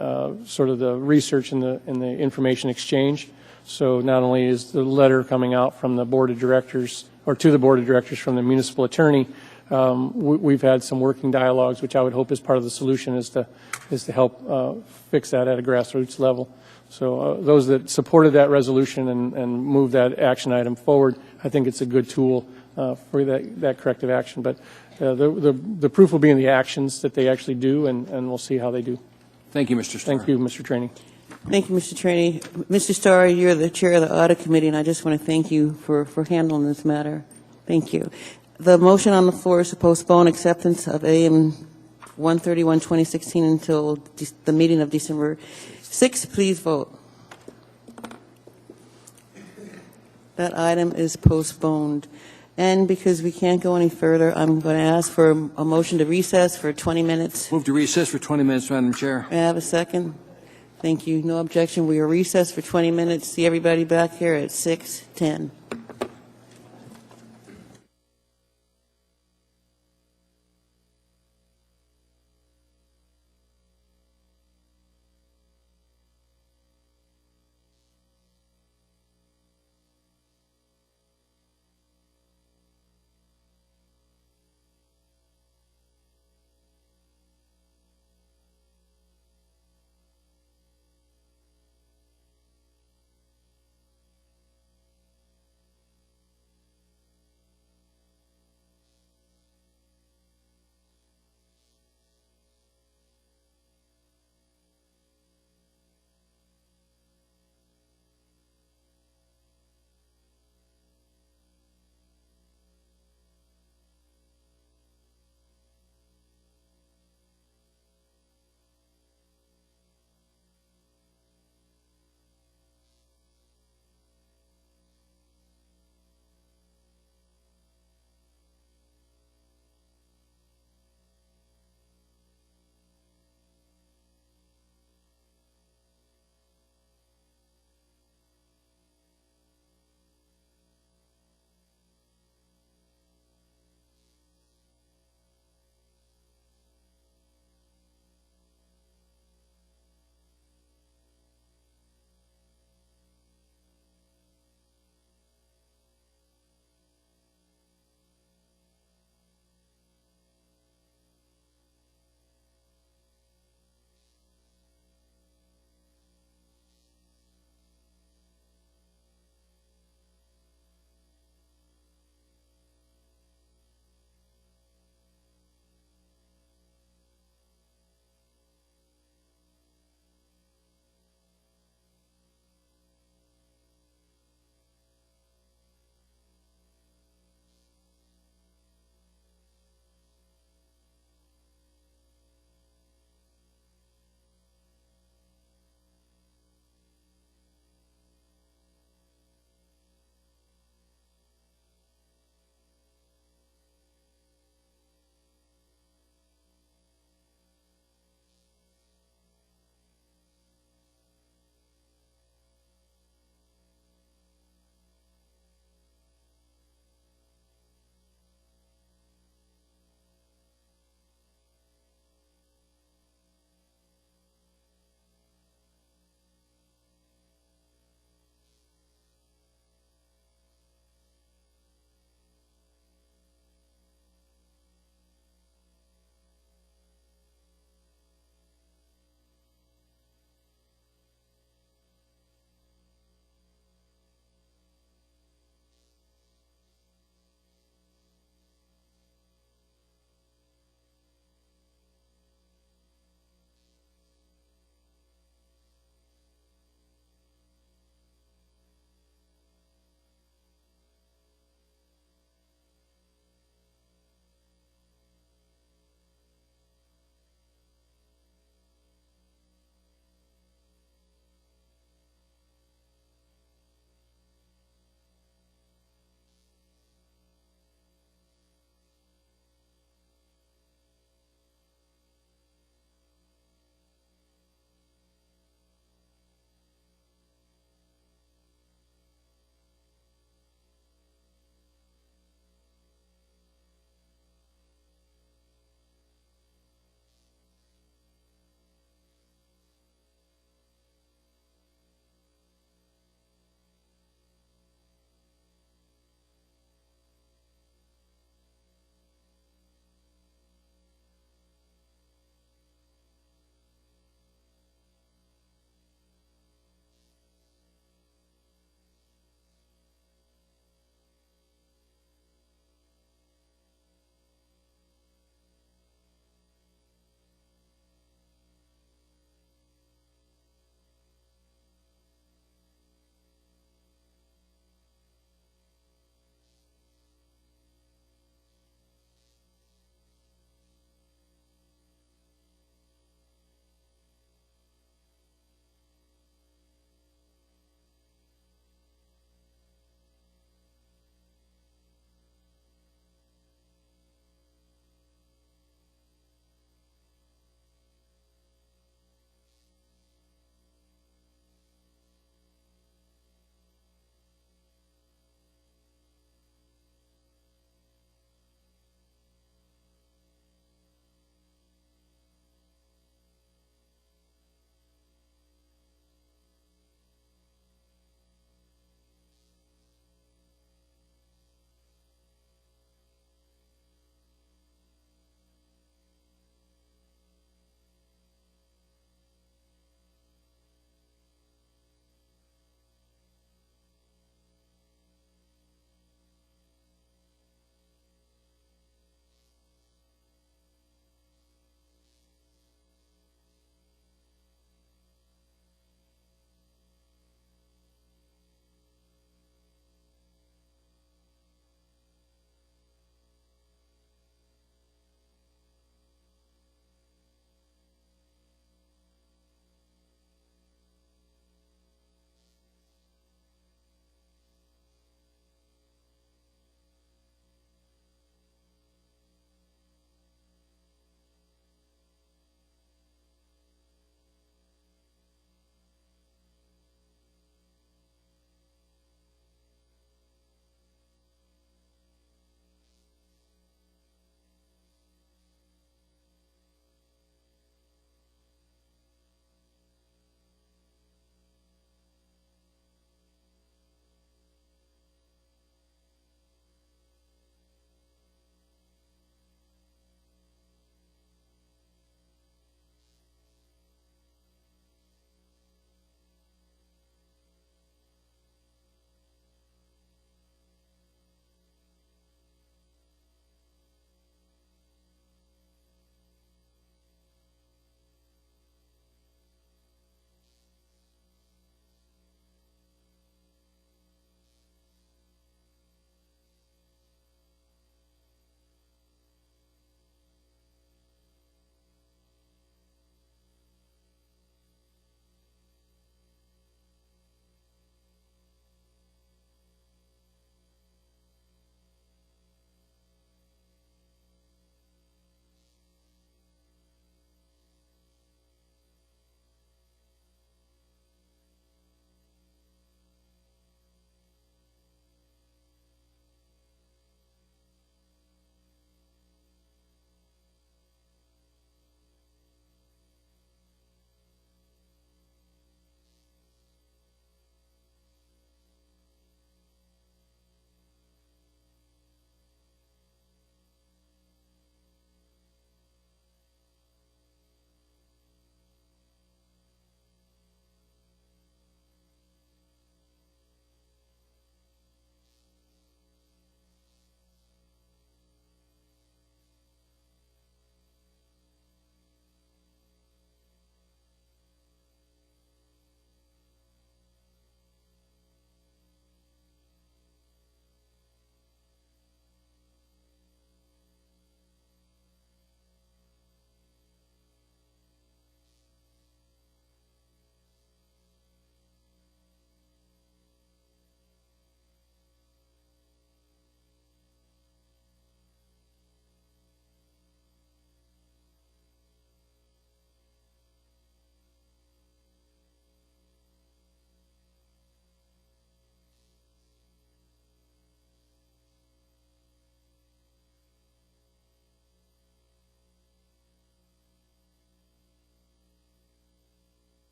sort of the research and the information exchange. So not only is the letter coming out from the board of directors, or to the board of directors from the municipal attorney, we've had some working dialogues, which I would hope is part of the solution, is to help fix that at a grassroots level. So those that supported that resolution and moved that action item forward, I think it's a good tool for that corrective action. But the proof will be in the actions that they actually do, and we'll see how they do. Thank you, Mr. Starr. Thank you, Mr. Trainee. Thank you, Mr. Trainee. Mr. Starr, you're the chair of the Audit Committee, and I just want to thank you for handling this matter. Thank you. The motion on the floor is to postpone acceptance of AM 131-2016 until the meeting of December 6th. Please vote. That item is postponed. And because we can't go any further, I'm going to ask for a motion to recess for 20 minutes. Move to recess for 20 minutes, Madam Chair. May I have a second? Thank you. No objection. We are recessed for 20 minutes. See everybody back here at 6:10.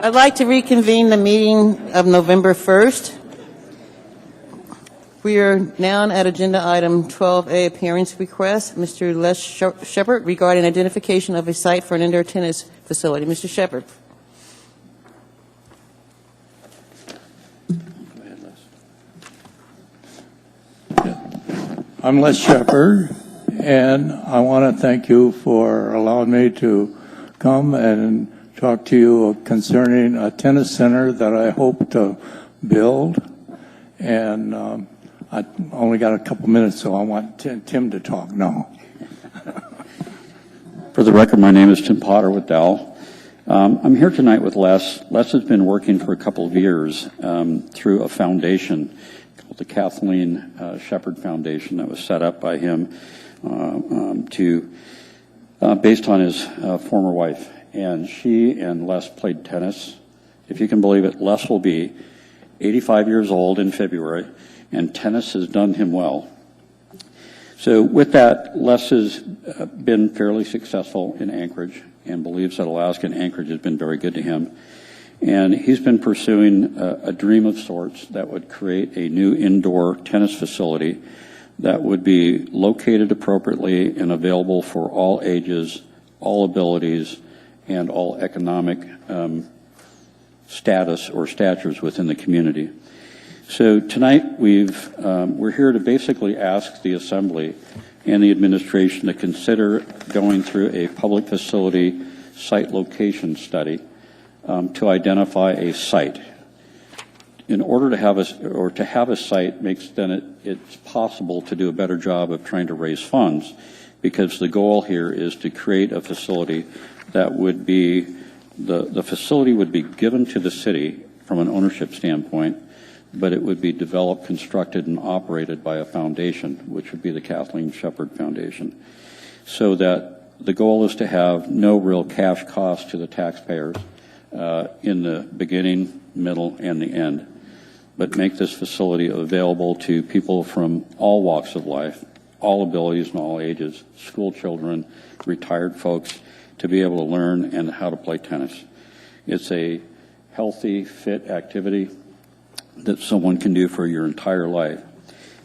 I'd like to reconvene the meeting of November 1st. We are now at agenda item 12A, appearance request. Mr. Les Shepard regarding identification of a site for an indoor tennis facility. Mr. Shepard. I'm Les Shepard, and I want to thank you for allowing me to come and talk to you concerning a tennis center that I hope to build. And I only got a couple minutes, so I want Tim to talk now. For the record, my name is Tim Potter with Dell. I'm here tonight with Les. Les has been working for a couple of years through a foundation called the Kathleen Shepard Foundation that was set up by him based on his former wife. And she and Les played tennis. If you can believe it, Les will be 85 years old in February, and tennis has done him well. So with that, Les has been fairly successful in Anchorage and believes that Alaska and Anchorage has been very good to him. And he's been pursuing a dream of sorts that would create a new indoor tennis facility that would be located appropriately and available for all ages, all abilities, and all economic status or statures within the community. So tonight we're here to basically ask the Assembly and the administration to consider going through a public facility site location study to identify a site. In order to have a site makes then it's possible to do a better job of trying to raise funds, because the goal here is to create a facility that would be the facility would be given to the city from an ownership standpoint, but it would be developed, constructed, and operated by a foundation, which would be the Kathleen Shepard Foundation, so that the goal is to have no real cash cost to the taxpayers in the beginning, middle, and the end, but make this facility available to people from all walks of life, all abilities and all ages, school children, retired folks, to be able to learn and how to play tennis. It's a healthy, fit activity that someone can do for your entire life.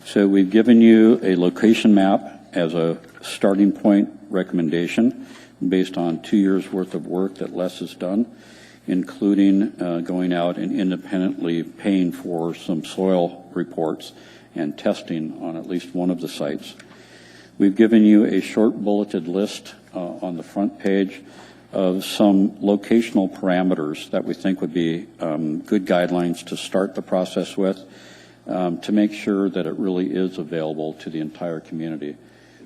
So we've given you a location map as a starting point recommendation based on 2 years worth of work that Les has done, including going out and independently paying for some soil reports and testing on at least one of the sites. We've given you a short bulleted list on the front page of some locational parameters that we think would be good guidelines to start the process with, to make sure that it really is available to the entire community.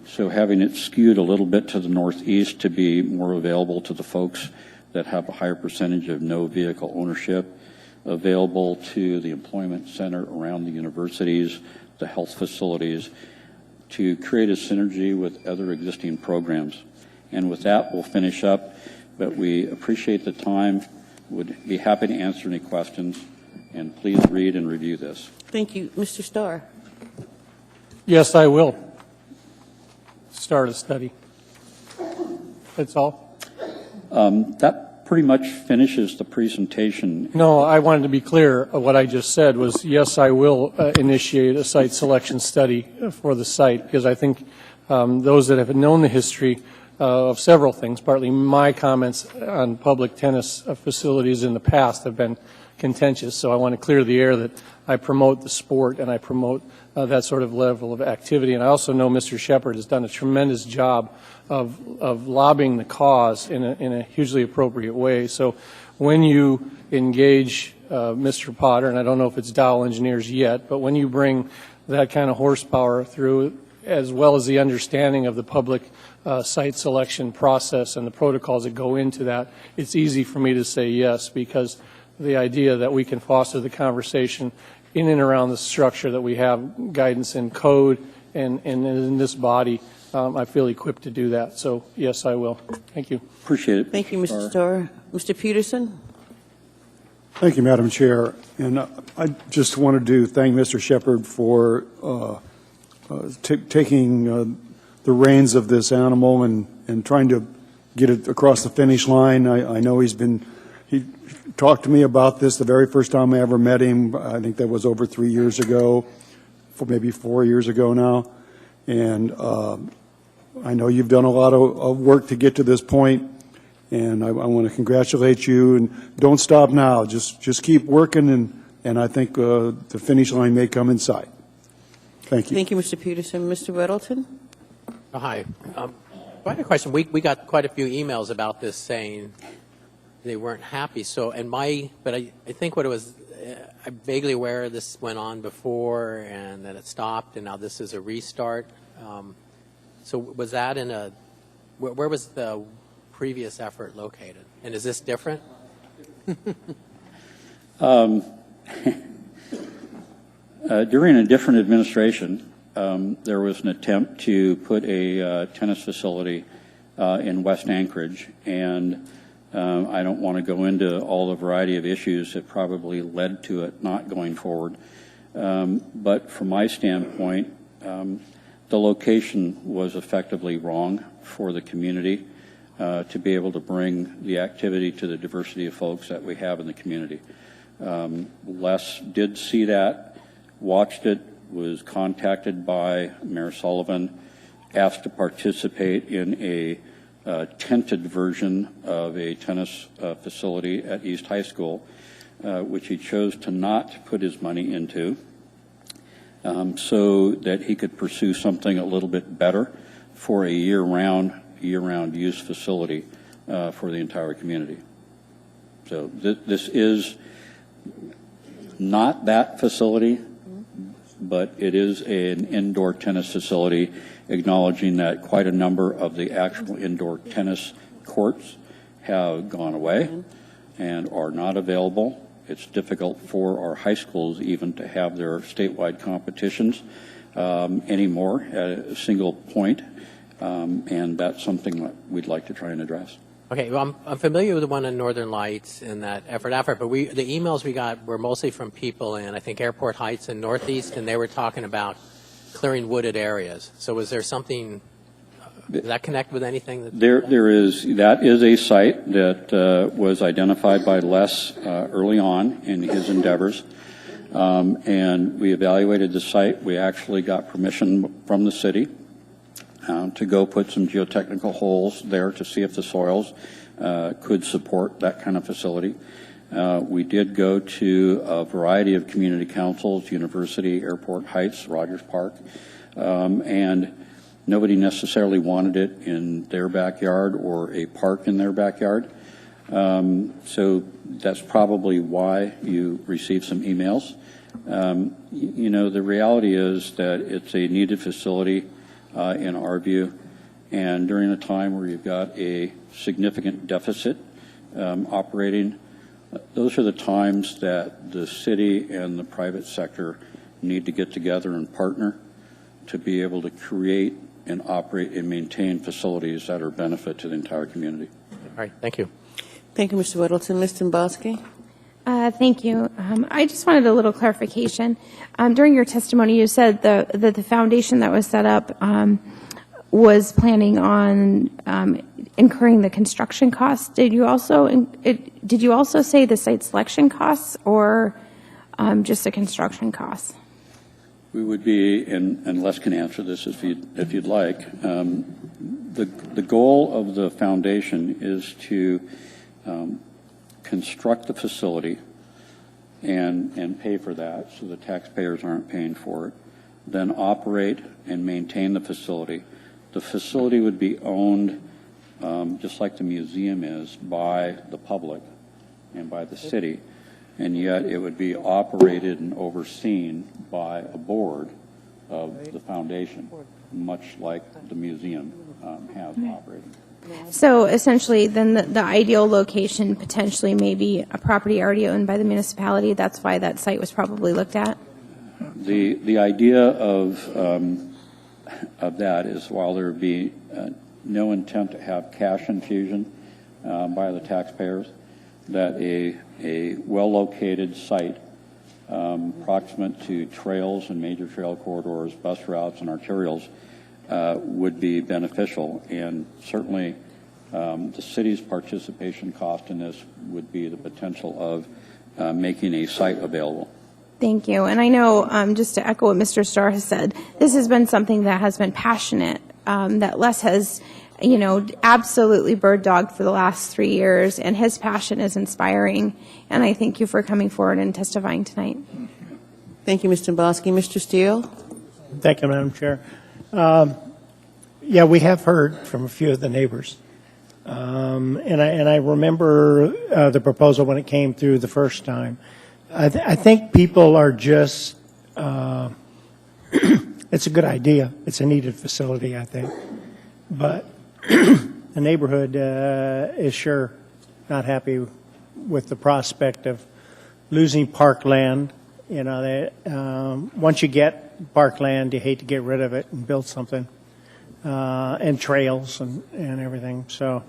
So having it skewed a little bit to the northeast to be more available to the folks that have a higher percentage of no vehicle ownership, available to the employment center around the universities, the health facilities, to create a synergy with other existing programs. And with that, we'll finish up, but we appreciate the time, would be happy to answer any questions, and please read and review this. Thank you. Mr. Starr. Yes, I will start a study. That's all. That pretty much finishes the presentation. No, I wanted to be clear. What I just said was, yes, I will initiate a site selection study for the site, because I think those that have known the history of several things, partly my comments on public tennis facilities in the past have been contentious, so I want to clear the air that I promote the sport and I promote that sort of level of activity. And I also know Mr. Shepard has done a tremendous job of lobbying the cause in a hugely appropriate way. So when you engage Mr. Potter, and I don't know if it's Dow Engineers yet, but when you bring that kind of horsepower through, as well as the understanding of the public site selection process and the protocols that go into that, it's easy for me to say yes, because the idea that we can foster the conversation in and around the structure that we have guidance in code and in this body, I feel equipped to do that. So, yes, I will. Thank you. Appreciate it. Thank you, Mr. Starr. Mr. Peterson? Thank you, Madam Chair. And I just wanted to thank Mr. Shepard for taking the reins of this animal and trying to get it across the finish line. I know he talked to me about this the very first time I ever met him. I think that was over 3 years ago, maybe 4 years ago now. And I know you've done a lot of work to get to this point, and I want to congratulate you. And don't stop now. Just keep working, and I think the finish line may come in sight. Thank you. Thank you, Mr. Peterson. Mr. Weddleton? Oh, hi. I had a question. We got quite a few emails about this saying they weren't happy. So, but I think what it was, I'm vaguely aware this went on before and that it stopped, and now this is a restart. So was that where was the previous effort located? And is this different? During a different administration, there was an attempt to put a tennis facility in West Anchorage, and I don't want to go into all the variety of issues that probably led to it not going forward. But from my standpoint, the location was effectively wrong for the community to be able to bring the activity to the diversity of folks that we have in the community. Les did see that, watched it, was contacted by Mayor Sullivan, asked to participate in a tented version of a tennis facility at East High School, which he chose to not put his money into, so that he could pursue something a little bit better for a year-round use facility for the entire community. So this is not that facility, but it is an indoor tennis facility, acknowledging that quite a number of the actual indoor tennis courts have gone away and are not available. It's difficult for our high schools even to have their statewide competitions anymore at a single point, and that's something that we'd like to try and address. Okay, well, I'm familiar with the one in Northern Lights and that effort, but the emails we got were mostly from people in, I think, Airport Heights and Northeast, and they were talking about clearing wooded areas. So was there something, does that connect with anything? That is a site that was identified by Les early on in his endeavors, and we evaluated the site. We actually got permission from the city to go put some geotechnical holes there to see if the soils could support that kind of facility. We did go to a variety of community councils, University, Airport Heights, Rogers Park, and nobody necessarily wanted it in their backyard or a park in their backyard. So that's probably why you received some emails. You know, the reality is that it's a needed facility in our view, and during a time where you've got a significant deficit operating, those are the times that the city and the private sector need to get together and partner to be able to create and operate and maintain facilities that are a benefit to the entire community. All right, thank you. Thank you, Mr. Weddleton. Ms. Dombowski? Thank you. I just wanted a little clarification. During your testimony, you said that the foundation that was set up was planning on incurring the construction costs. Did you also say the site selection costs, or just the construction costs? We would be, and Les can answer this if you'd like. The goal of the foundation is to construct the facility and pay for that, so the taxpayers aren't paying for it, then operate and maintain the facility. The facility would be owned, just like the museum is, by the public and by the city, and yet it would be operated and overseen by a board of the foundation, much like the museum has operated. So essentially, then the ideal location potentially may be a property already owned by the municipality. That's why that site was probably looked at. The idea of that is, while there would be no intent to have cash infusion by the taxpayers, that a well-located site proximate to trails and major trail corridors, bus routes, and arterials would be beneficial, and certainly The city's participation cost in this would be the potential of making a site available. Thank you. And I know, just to echo what Mr. Starr has said, this has been something that has been passionate, that Les has, absolutely bird dogged for the last 3 years, and his passion is inspiring. And I thank you for coming forward and testifying tonight. Thank you, Mr. Bosky. Mr. Steele? Thank you, Madam Chair. Yeah, we have heard from a few of the neighbors. And I remember the proposal when it came through the first time. I think people are just, it's a good idea. It's a needed facility, I think. But the neighborhood is sure not happy with the prospect of losing parkland. Once you get parkland, you hate to get rid of it and build something, and trails and everything. So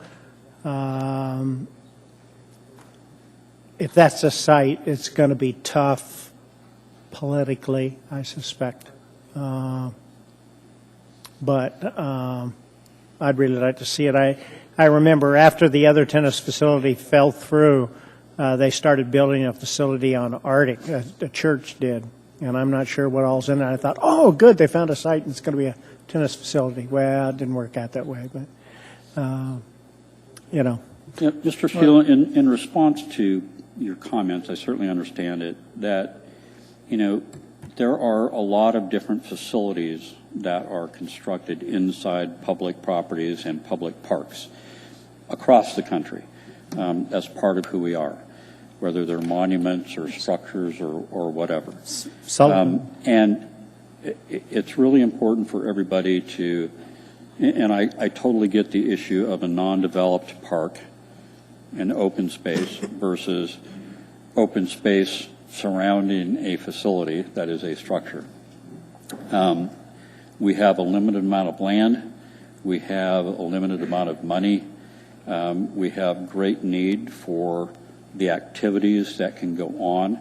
if that's the site, it's going to be tough politically, I suspect. But I'd really like to see it. I remember after the other tennis facility fell through, they started building a facility on Arctic. The church did, and I'm not sure what all's in it. I thought, oh, good, they found a site and it's going to be a tennis facility. Well, it didn't work out that way, but Yeah, Mr. Steele, in response to your comments, I certainly understand it, that, there are a lot of different facilities that are constructed inside public properties and public parks across the country as part of who we are, whether they're monuments or structures or whatever. And it's really important for everybody to, and I totally get the issue of a non-developed park and open space versus open space surrounding a facility that is a structure. We have a limited amount of land. We have a limited amount of money. We have great need for the activities that can go on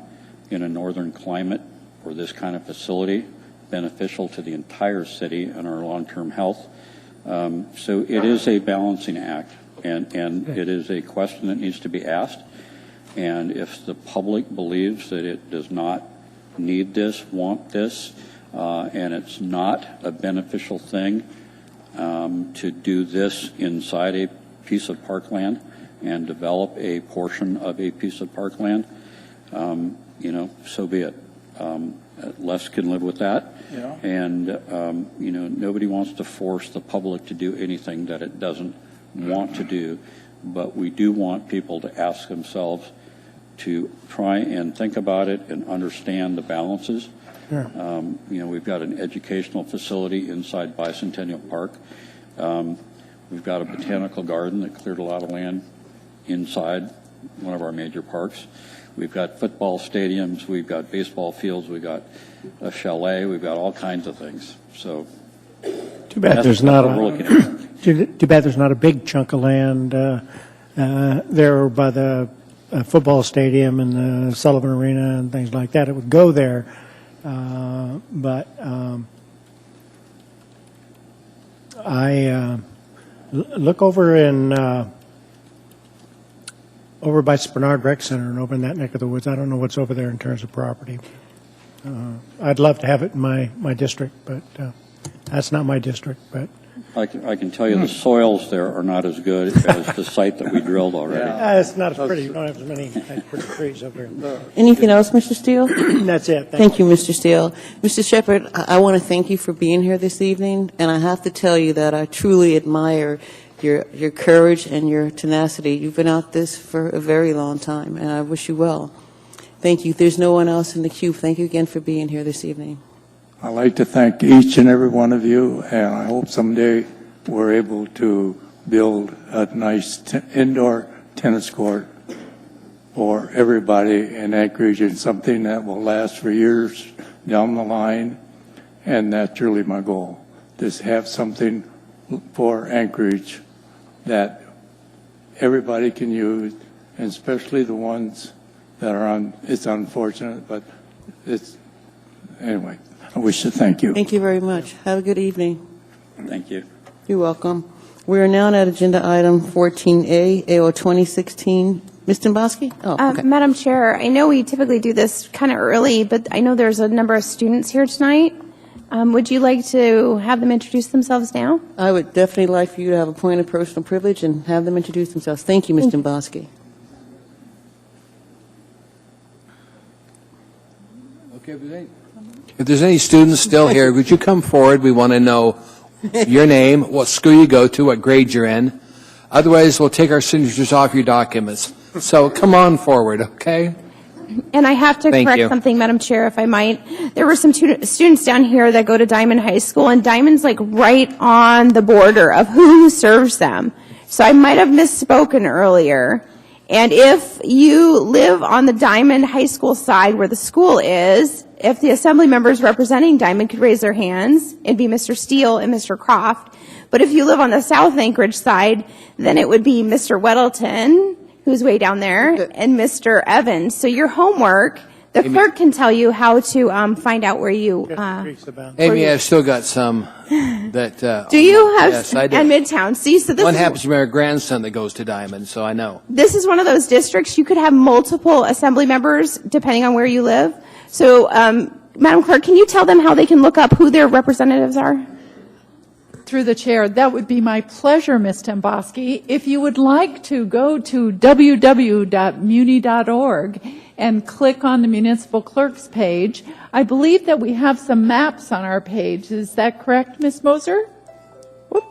in a northern climate for this kind of facility, beneficial to the entire city and our long-term health. So it is a balancing act, and it is a question that needs to be asked. And if the public believes that it does not need this, want this, and it's not a beneficial thing to do this inside a piece of parkland and develop a portion of a piece of parkland, so be it. Les can live with that. Yeah. And, nobody wants to force the public to do anything that it doesn't want to do, but we do want people to ask themselves to try and think about it and understand the balances. Sure. We've got an educational facility inside Bicentennial Park. We've got a botanical garden that cleared a lot of land inside one of our major parks. We've got football stadiums. We've got baseball fields. We've got a chalet. We've got all kinds of things. So too bad there's not a big chunk of land there by the football stadium and the Sullivan Arena and things like that. It would go there, but I look over over by Bernard Rec Center and over in that neck of the woods. I don't know what's over there in terms of property. I'd love to have it in my district, but that's not my district. But I can tell you the soils there are not as good as the site that we drilled already. It's not as pretty. You don't have as many pretty trees over here. Anything else, Mr. Steele? That's it. Thank you, Mr. Steele. Mr. Shepherd, I want to thank you for being here this evening, and I have to tell you that I truly admire your courage and your tenacity. You've been out this for a very long time, and I wish you well. Thank you. If there's no one else in the queue, thank you again for being here this evening. I'd like to thank each and every one of you, and I hope someday we're able to build a nice indoor tennis court for everybody in Anchorage, and something that will last for years down the line, and that's really my goal, to have something for Anchorage that everybody can use, and especially the ones that are on. It's unfortunate, but it's, anyway, I wish to thank you. Thank you very much. Have a good evening. Thank you. You're welcome. We are now at agenda item 14A, AO 2016. Ms. Dombrowski? Oh, okay. Madam Chair, I know we typically do this kind of early, but I know there's a number of students here tonight. Would you like to have them introduce themselves now? I would definitely like for you to have a point of personal privilege and have them introduce themselves. Thank you, Ms. Dombrowski. Okay, if there's any students still here, would you come forward? We want to know your name, what school you go to, what grade you're in. Otherwise, we'll take our signatures off your documents. So come on forward, okay? And I have to Thank correct you. something, Madam Chair, if I might. There were some students down here that go to Diamond High School, and Diamond's like right on the border of who serves them. So I might have misspoken earlier. And if you live on the Diamond High School side where the school is, if the assembly members representing Diamond could raise their hands, it'd be Mr. Steele and Mr. Croft. But if you live on the South Anchorage side, then it would be Mr. Weddleton, who's way down there, and Mr. Evans. So your homework, the clerk can tell you how to find out where you... Amy, I've still got some that... Do you have... Yes, I do. At Midtown. See, so this One is... happens to be our grandson that goes to Diamond, so I know. This is one of those districts, you could have multiple assembly members depending on where you live. So, Madam Clerk, can you tell them how they can look up who their representatives are? Through the chair, that would be my pleasure, Ms. Temboski. If you would like to go to www.muni.org and click on the municipal clerk's page, I believe that we have some maps on our page. Is that correct, Ms. Moser? Whoop.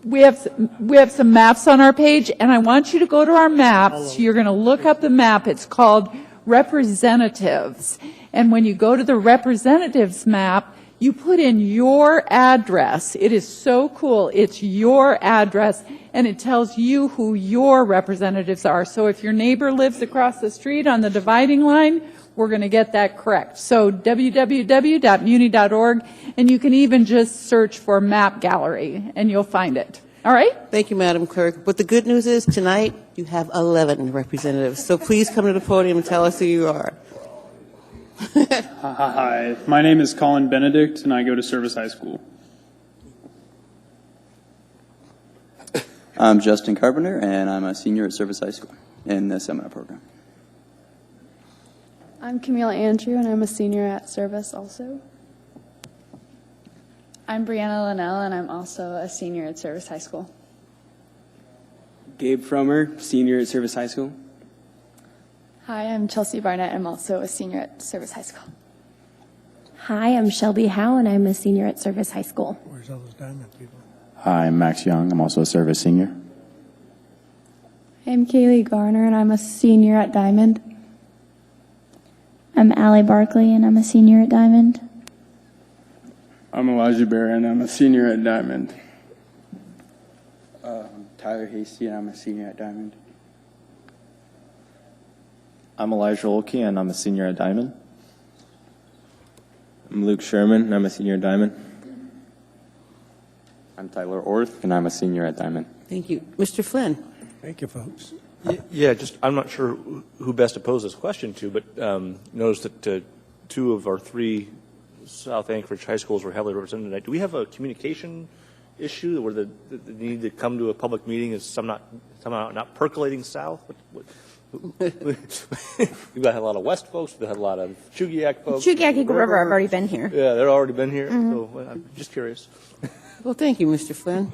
We have some maps on our page, and I want you to go to our maps. You're going to look up the map. It's called Representatives. And when you go to the Representatives map, you put in your address. It is so cool. It's your address, and it tells you who your representatives are. So if your neighbor lives across the street on the dividing line, we're going to get that correct. So www.muni.org, and you can even just search for Map Gallery, and you'll find it. All right? Thank you, Madam Clerk. But the good news is tonight you have 11 representatives. So please come to the podium and tell us who you are. Hi, my name is Colin Benedict, and I go to Service High School. I'm Justin Carpenter, and I'm a senior at Service High School in the seminar program. I'm Camila Andrew, and I'm a senior at Service also. I'm Brianna Linnell, and I'm also a senior at Service High School. Gabe Fromer, senior at Service High School. Hi, I'm Chelsea Barnett. I'm also a senior at Service High School. Hi, I'm Shelby Howe, and I'm a senior at Service High School. Where's all those Diamond people? Hi, I'm Max Young. I'm also a Service senior. I'm Kaylee Garner, and I'm a senior at Diamond. I'm Allie Barkley, and I'm a senior at Diamond. I'm Elijah Barron, I'm a senior at Diamond. I'm Tyler Hasty, and I'm a senior at Diamond. I'm Elijah Olkey, and I'm a senior at Diamond. I'm Luke Sherman, and I'm a senior at Diamond. I'm Tyler Orth, and I'm a senior at Diamond. Thank you. Mr. Flynn. Thank you, folks. Yeah, just I'm not sure who best to pose this question to, but notice that two of our three South Anchorage high schools were heavily represented tonight. Do we have a communication issue where the need to come to a public meeting is somehow not percolating south? We've got a lot of West folks. We've had a lot of Chugiak folks. Chugiak River have already been here. Yeah, they've already been here. Mhm. So I'm just curious. Well, thank you, Mr. Flynn.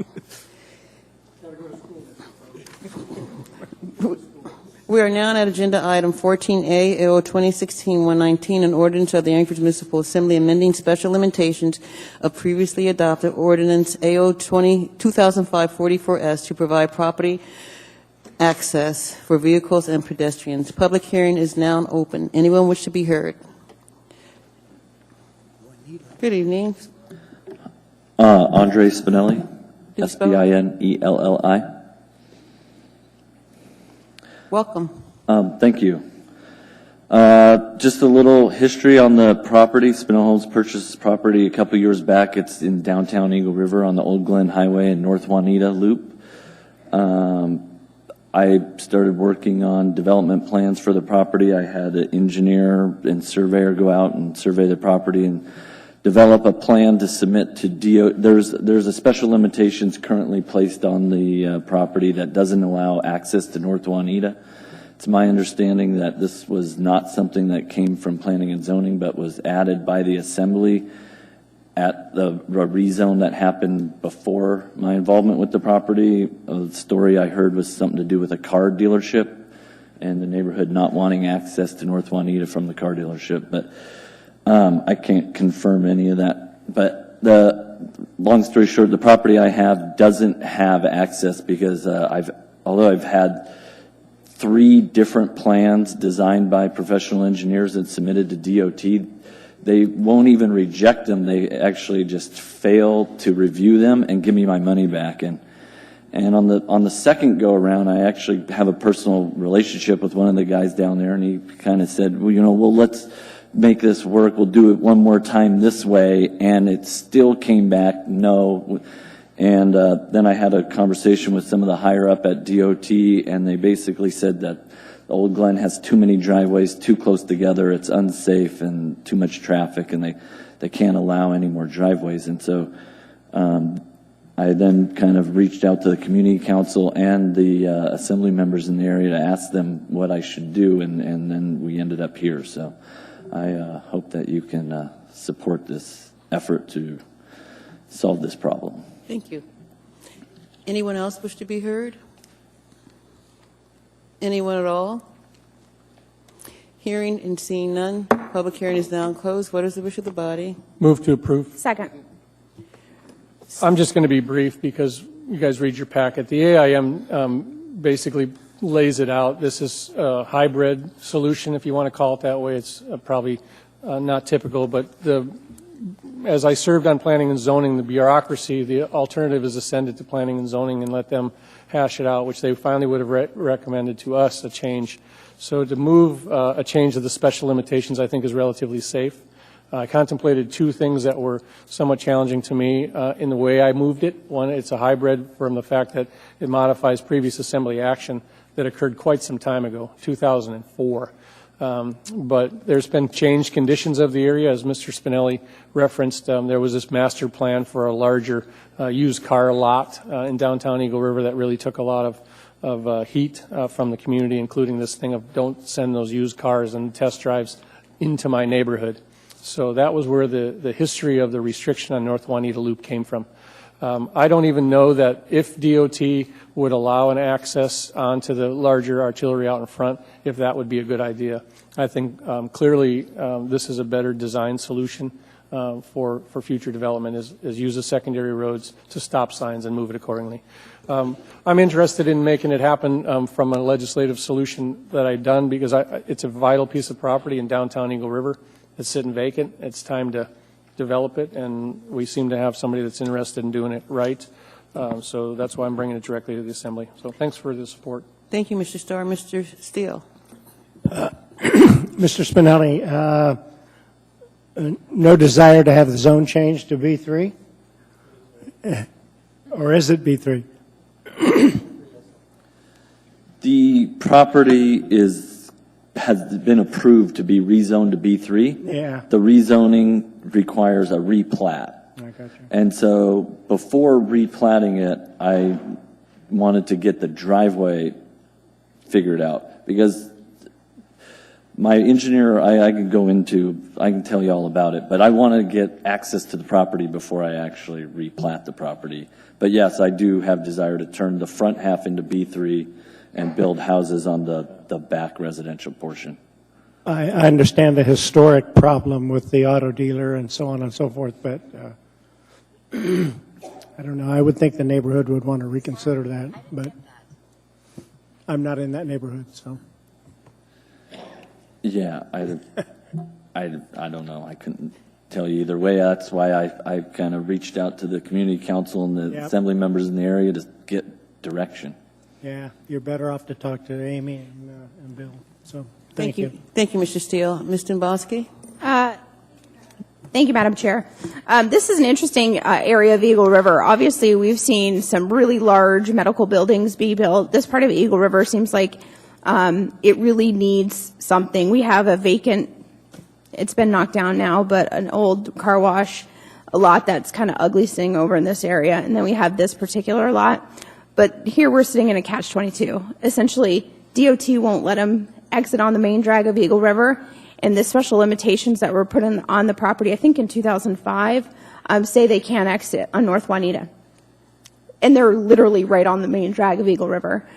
We are now at agenda item 14A, AO 2016-119, an ordinance of the Anchorage Municipal Assembly amending special limitations of previously adopted ordinance AO 2005-44S to provide property access for vehicles and pedestrians. Public hearing is now open. Anyone wish to be heard? Good evening. Andre Spinelli, Do you spell it? Spinelli. Welcome. Thank you. Just a little history on the property. Spinell Homes purchased this property a couple years back. It's in downtown Eagle River on the Old Glen Highway and North Juanita Loop. I started working on development plans for the property. I had an engineer and surveyor go out and survey the property and develop a plan to submit to there's a special limitations currently placed on the property that doesn't allow access to North Juanita. It's my understanding that this was not something that came from planning and zoning, but was added by the assembly at the rezone that happened before my involvement with the property. The story I heard was something to do with a car dealership and the neighborhood not wanting access to North Juanita from the car dealership. But I can't confirm any of that. But long story short, the property I have doesn't have access because although I've had 3 different plans designed by professional engineers and submitted to DOT, they won't even reject them. They actually just fail to review them and give me my money back. And on the second go around, I actually have a personal relationship with one of the guys down there, and he kind of said, well, let's make this work. We'll do it one more time this way. And it still came back no. And then I had a conversation with some of the higher up at DOT, and they basically said that Old Glen has too many driveways too close together. It's unsafe and too much traffic, and they can't allow any more driveways. And so I then kind of reached out to the community council and the assembly members in the area to ask them what I should do, and then we ended up here. So I hope that you can support this effort to solve this problem. Thank you. Anyone else wish to be heard? Anyone at all? Hearing and seeing none, public hearing is now closed. What is the wish of the body? Move to approve. Second. I'm just going to be brief because you guys read your packet. The AIM basically lays it out. This is a hybrid solution, if you want to call it that way. It's probably not typical, but as I served on planning and zoning, the bureaucracy, the alternative is ascended to planning and zoning and let them hash it out, which they finally would have recommended to us a change. So to move a change of the special limitations, I think is relatively safe. I contemplated 2 things that were somewhat challenging to me in the way I moved it. One, it's a hybrid from the fact that it modifies previous assembly action that occurred quite some time ago, 2004. But there's been changed conditions of the area. As Mr. Spinelli referenced, there was this master plan for a larger used car lot in downtown Eagle River that really took a lot of heat from the community, including this thing of don't send those used cars and test drives into my neighborhood. So that was where the history of the restriction on North Juanita Loop came from. I don't even know that if DOT would allow an access onto the larger artillery out in front, if that would be a good idea. I think clearly this is a better design solution for future development is use the secondary roads to stop signs and move it accordingly. I'm interested in making it happen from a legislative solution that I've done because it's a vital piece of property in downtown Eagle River. It's sitting vacant. It's time to develop it, and we seem to have somebody that's interested in doing it right. So that's why I'm bringing it directly to the Assembly. So thanks for the support. Thank you, Mr. Starr. Mr. Steele. Mr. Spinelli, no desire to have the zone changed to B3? Or is it B3? The property has been approved to be rezoned to B3. Yeah. The rezoning requires a replat. I got you. And so before replatting it, I wanted to get the driveway figured out because my engineer, I can tell you all about it, but I want to get access to the property before I actually replat the property. But yes, I do have desire to turn the front half into B3 and build houses on the back residential portion. I understand the historic problem with the auto dealer and so on and so forth, but I don't know. I would think the neighborhood would want to reconsider that, but I'm not in that neighborhood, so. Yeah, I don't know. I couldn't tell you either way. That's why I kind of reached out to the community council and the assembly members in the area to get direction. Yeah, you're better off to talk to Amy and Bill. So thank you. Thank you, Mr. Steele. Ms. Domboski? Thank you, Madam Chair. This is an interesting area of Eagle River. Obviously, we've seen some really large medical buildings be built. This part of Eagle River seems like it really needs something. We have a vacant It's been knocked down now, but an old car wash, a lot that's kind of ugly sitting over in this area. And then we have this particular lot. But here we're sitting in a catch-22. Essentially, DOT won't let them exit on the main drag of Eagle River. And the special limitations that were put in on the property, I think in 2005, say they can't exit on North Juanita. And they're literally right on the main drag of Eagle River.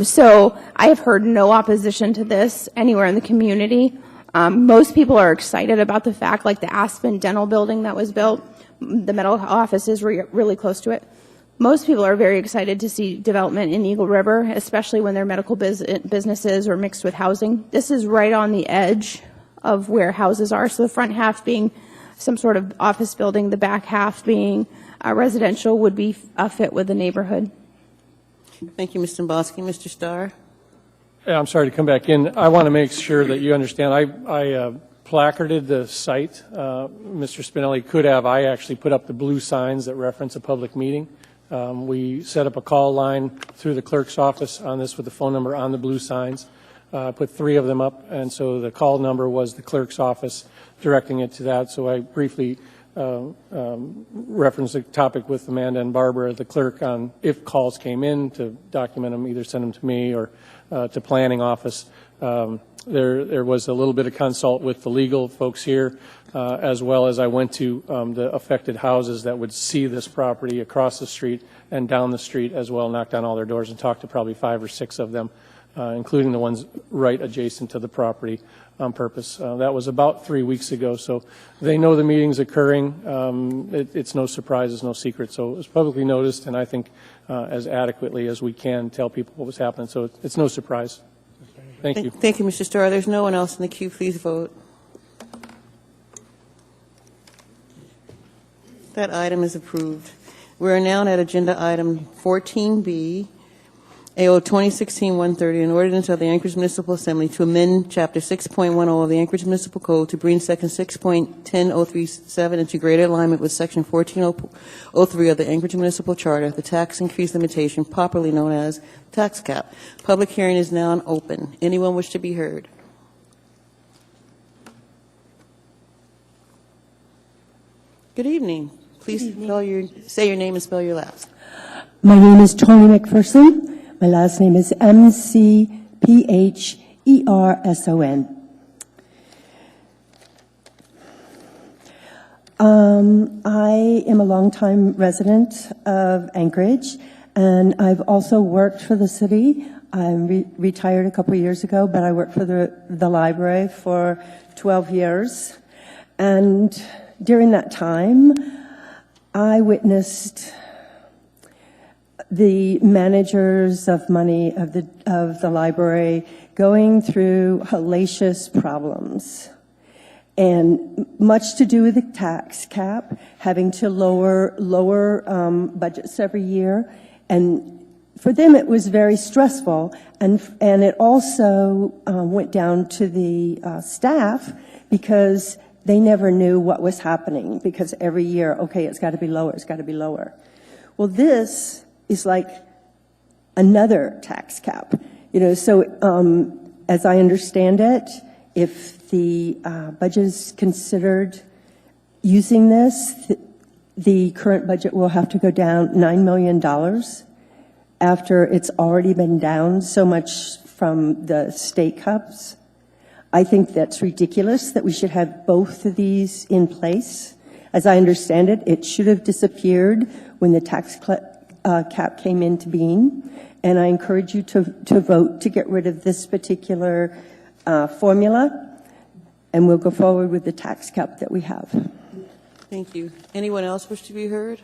So I have heard no opposition to this anywhere in the community. Most people are excited about the fact, like the Aspen Dental building that was built, the medical office is really close to it. Most people are very excited to see development in Eagle River, especially when they're medical businesses or mixed with housing. This is right on the edge of where houses are, so the front half being some sort of office building, the back half being residential would be a fit with the neighborhood. Thank you, Mr. Domboski. Mr. Starr? Yeah, I'm sorry to come back in. I want to make sure that you understand. I placarded the site. Mr. Spinelli could have. I actually put up the blue signs that reference a public meeting. We set up a call line through the clerk's office on this with the phone number on the blue signs. Put 3 of them up, and so the call number was the clerk's office directing it to that. So I briefly referenced the topic with Amanda and Barbara, the clerk, on if calls came in to document them, either send them to me or to planning office. There was a little bit of consult with the legal folks here, as well as I went to the affected houses that would see this property across the street and down the street as well, knocked on all their doors and talked to probably 5 or 6 of them, including the ones right adjacent to the property on purpose. That was about 3 weeks ago, so they know the meeting's occurring. It's no surprise, it's no secret, so it was publicly noticed, and I think as adequately as we can tell people what was happening, so it's no surprise. Thank you. Thank you, Mr. Starr. There's no one else in the queue. Please vote. That item is approved. We are now at agenda item 14B, AO 2016-130, an ordinance of the Anchorage Municipal Assembly to amend Chapter 6.10 of the Anchorage Municipal Code to bring Section 6.10037 into greater alignment with Section 1403 of the Anchorage Municipal Charter, the tax increase limitation, popularly known as tax cap. Public hearing is now open. Anyone wish to be heard? Good evening. Please say your name and spell your last. My name is Tony McPherson. My last name is McPherson. I am a longtime resident of Anchorage, and I've also worked for the city. I retired a couple of years ago, but I worked for the library for 12 years. And during that time, I witnessed the managers of money of the library going through hellacious problems, and much to do with the tax cap, having to lower budgets every year, and for them it was very stressful, and it also went down to the staff because they never knew what was happening, because every year, okay, it's got to be lower, it's got to be lower. Well, this is like another tax cap, so as I understand it, if the budget is considered using this, the current budget will have to go down $9 million after it's already been down so much from the state cuts. I think that's ridiculous that we should have both of these in place. As I understand it, it should have disappeared when the tax cap came into being, and I encourage you to vote to get rid of this particular formula, and we'll go forward with the tax cap that we have. Thank you. Anyone else wish to be heard?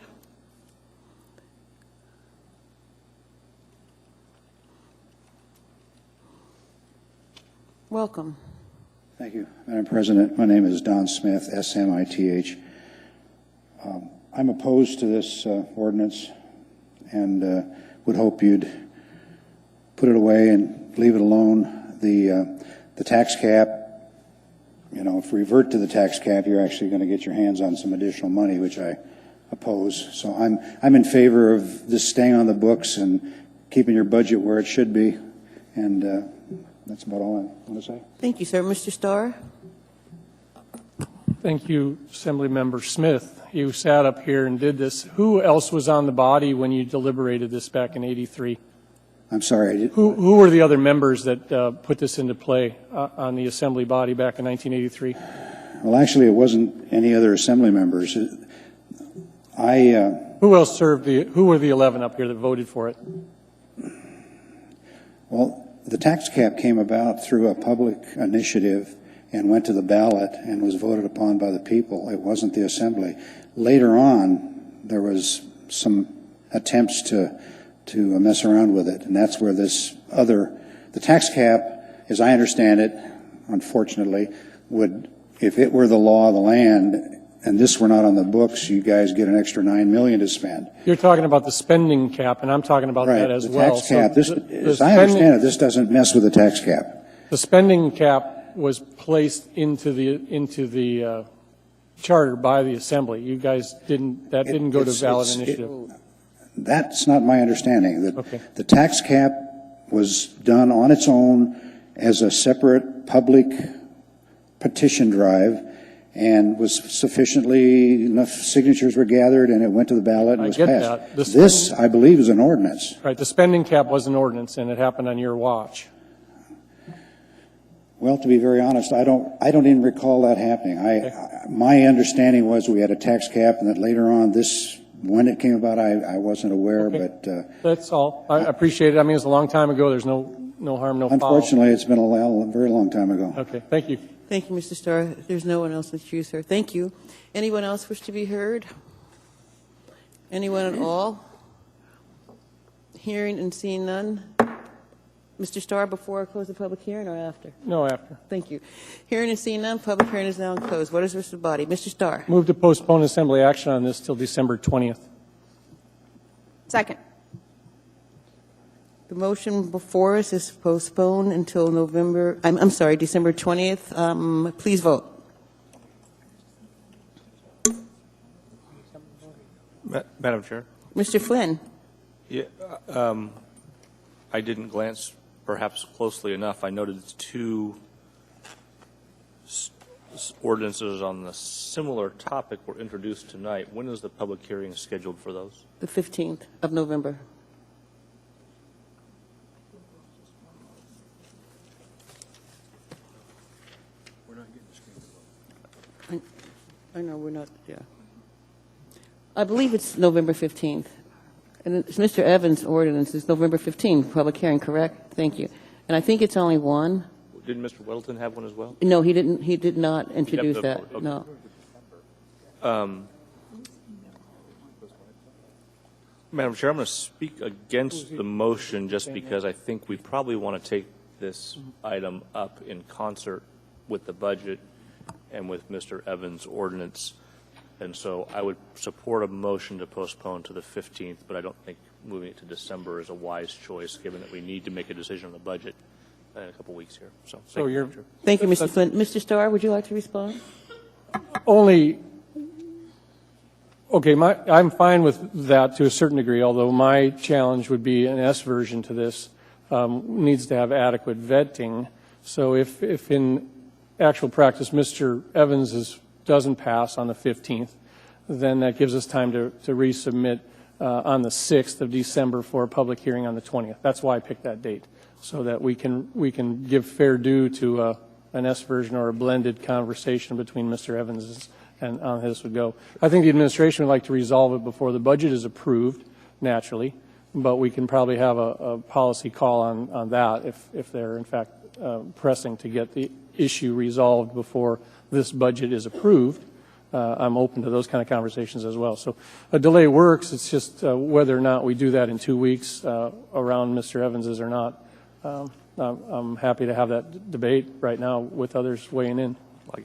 Welcome. Thank you, Madam President. My name is Don Smith, S-M-I-T-H. I'm opposed to this ordinance and would hope you'd put it away and leave it alone. The tax cap, if we revert to the tax cap, you're actually going to get your hands on some additional money, which I oppose. So I'm in favor of this staying on the books and keeping your budget where it should be, and that's about all I want to say. Thank you, sir. Mr. Starr? Thank you, Assemblymember Smith. You sat up here and did this. Who else was on the body when you deliberated this back in '83? I'm sorry. Who were the other members that put this into play on the Assembly body back in 1983? Well, actually, it wasn't any other Assembly members. Who else served who were the 11 up here that voted for it? Well, the tax cap came about through a public initiative and went to the ballot and was voted upon by the people. It wasn't the Assembly. Later on, there was some attempts to mess around with it, and that's where the tax cap, as I understand it, unfortunately, would, if it were the law of the land and this were not on the books, you guys get an extra $9 million to spend. You're talking about the spending cap, and I'm talking about that as well. The tax cap, as I understand it, this doesn't mess with the tax cap. The spending cap was placed into the charter by the Assembly. You guys didn't go to ballot initiative. That's not my understanding. Okay. The tax cap was done on its own as a separate public petition drive, and was sufficiently enough signatures were gathered, and it went to the ballot and was passed. This, I believe, is an ordinance. Right. The spending cap was an ordinance, and it happened on your watch. Well, to be very honest, I don't even recall that happening. My understanding was we had a tax cap, and that later on, when it came about, I wasn't aware. Okay. But that's all. I appreciate it. I mean, it was a long time ago. There's no harm, no foul. Unfortunately, it's been a very long time ago. Okay. Thank you. Thank you, Mr. Starr. There's no one else with you, sir. Thank you. Anyone else wish to be heard? Anyone at all? Hearing and seeing none. Mr. Starr, before I close the public hearing or after? No, after. Thank you. Hearing and seeing none, public hearing is now closed. What is the rest of the body? Mr. Starr. Move to postpone Assembly action on this till December 20th. Second. The motion before us is postponed until December 20th. Please vote. Madam Chair? Mr. Flynn. Yeah, I didn't glance perhaps closely enough. I noted two ordinances on the similar topic were introduced tonight. When is the public hearing scheduled for those? The 15th of November. I know we're not, yeah. I believe it's November 15th. And it's Mr. Evans' ordinance. It's November 15th, public hearing, correct? Thank you. And I think it's only one. Didn't Mr. Weddleton have one as well? No, he didn't. He did not introduce that. Okay. No. Madam Chair, I'm going to speak against the motion just because I think we probably want to take this item up in concert with the budget and with Mr. Evans' ordinance. And so I would support a motion to postpone to the 15th, but I don't think moving it to December is a wise choice, given that we need to make a decision on the budget in a couple weeks here. So Thank you, Mr. Flynn. Mr. Starr, would you like to respond? Okay, I'm fine with that to a certain degree, although my challenge would be an S version to this. Needs to have adequate vetting. So if in actual practice Mr. Evans doesn't pass on the 15th, then that gives us time to resubmit on the 6th of December for a public hearing on the 20th. That's why I picked that date, so that we can give fair due to an S version or a blended conversation between Mr. Evans and on his would go. I think the administration would like to resolve it before the budget is approved, naturally, but we can probably have a policy call on that if they're in fact pressing to get the issue resolved before this budget is approved. I'm open to those kind of conversations as well. So a delay works. It's just whether or not we do that in 2 weeks around Mr. Evans's or not. I'm happy to have that debate right now with others weighing in.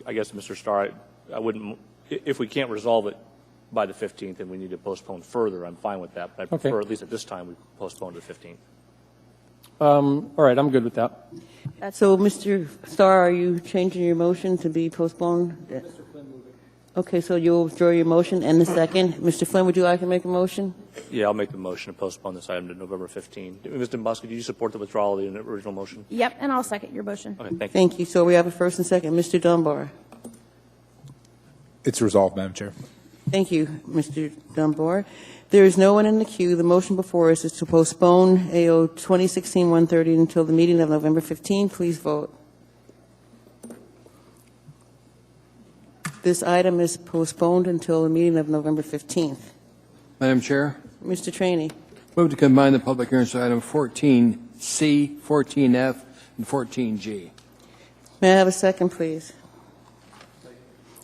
I guess, Mr. Starr, I wouldn't, if we can't resolve it by the 15th and we need to postpone further, I'm fine with that. But I prefer, at least at this time, we postpone to the 15th. All right, I'm good with that. So, Mr. Starr, are you changing your motion to be postponed? Mr. Flynn moved it. Okay, so you'll withdraw your motion and the second. Mr. Flynn, would you like to make a motion? Yeah, I'll make the motion to postpone this item to November 15. Ms. Domboski, do you support the withdrawal of the original motion? Yep, and I'll second your motion. Okay, thank you. Thank you. So we have a first and second. Mr. Dunbar. It's resolved, Madam Chair. Thank you, Mr. Dunbar. There is no one in the queue. The motion before us is to postpone AO 2016-130 until the meeting of November 15. Please vote. This item is postponed until the meeting of November 15th. Madam Chair, Mr. Trainee. move to combine the public hearings to item 14C, 14F, and 14G. May I have a second, please?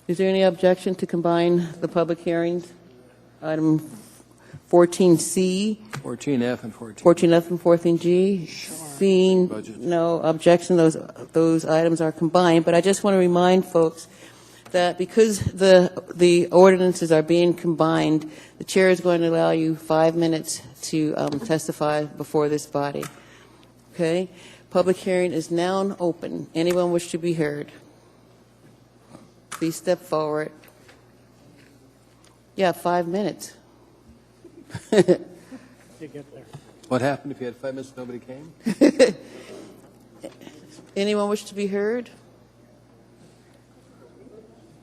Is there any objection to combine the public hearings? Item 14C, 14F, and 14. 14F, and 14G? Seeing no objection, those items are combined. But I just want to remind folks that because the ordinances are being combined, the chair is going to allow you 5 minutes to testify before this body. Okay? Public hearing is now open. Anyone wish to be heard? Please step forward. Yeah, 5 minutes. What happened if you had 5 minutes and nobody came? Anyone wish to be heard?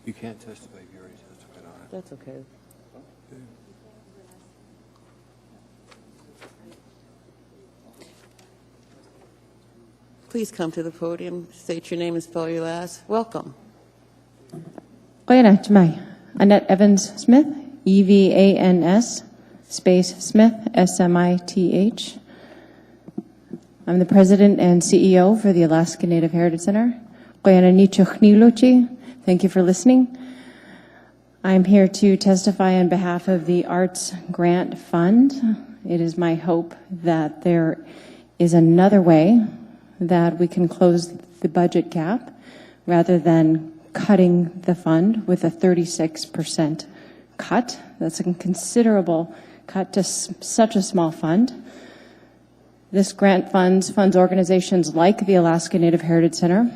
You can't testify if you already testified on it. That's okay. Please come to the podium, state your name and spell your last. Welcome. Oiana, Jamai. Annette Evans Smith, EVANS, space Smith, SMITH. I'm the president and CEO for the Alaska Native Heritage Center. Oiana Nichuchniluchi. Thank you for listening. I'm here to testify on behalf of the Arts Grant Fund. It is my hope that there is another way that we can close the budget gap rather than cutting the fund with a 36% cut. That's a considerable cut to such a small fund. This grant funds organizations like the Alaska Native Heritage Center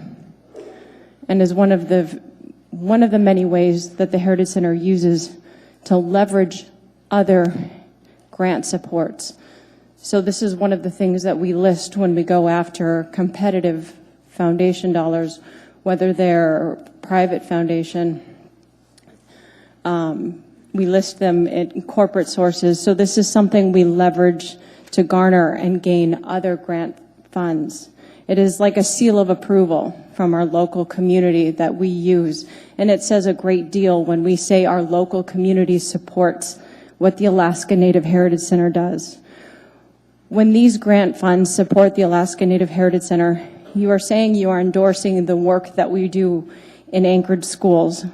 and is one of the many ways that the Heritage Center uses to leverage other grant supports. So this is one of the things that we list when we go after competitive foundation dollars, whether they're private foundation. We list them in corporate sources. So this is something we leverage to garner and gain other grant funds. It is like a seal of approval from our local community that we use. And it says a great deal when we say our local community supports what the Alaska Native Heritage Center does. When these grant funds support the Alaska Native Heritage Center, you are saying you are endorsing the work that we do in Anchorage schools.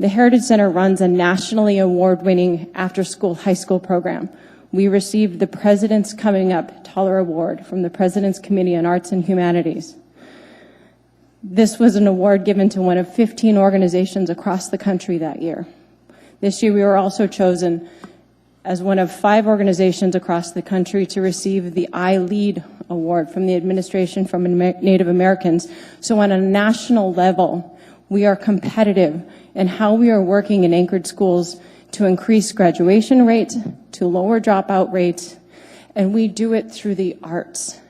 The Heritage Center runs a nationally award-winning after-school high school program. We received the President's Coming Up Taller Award from the President's Committee on Arts and Humanities. This was an award given to one of 15 organizations across the country that year. This year we were also chosen as one of 5 organizations across the country to receive the iLead Award from the Administration for Native Americans. So on a national level, we are competitive in how we are working in Anchorage schools to increase graduation rates, to lower dropout rates, and we do it through the arts.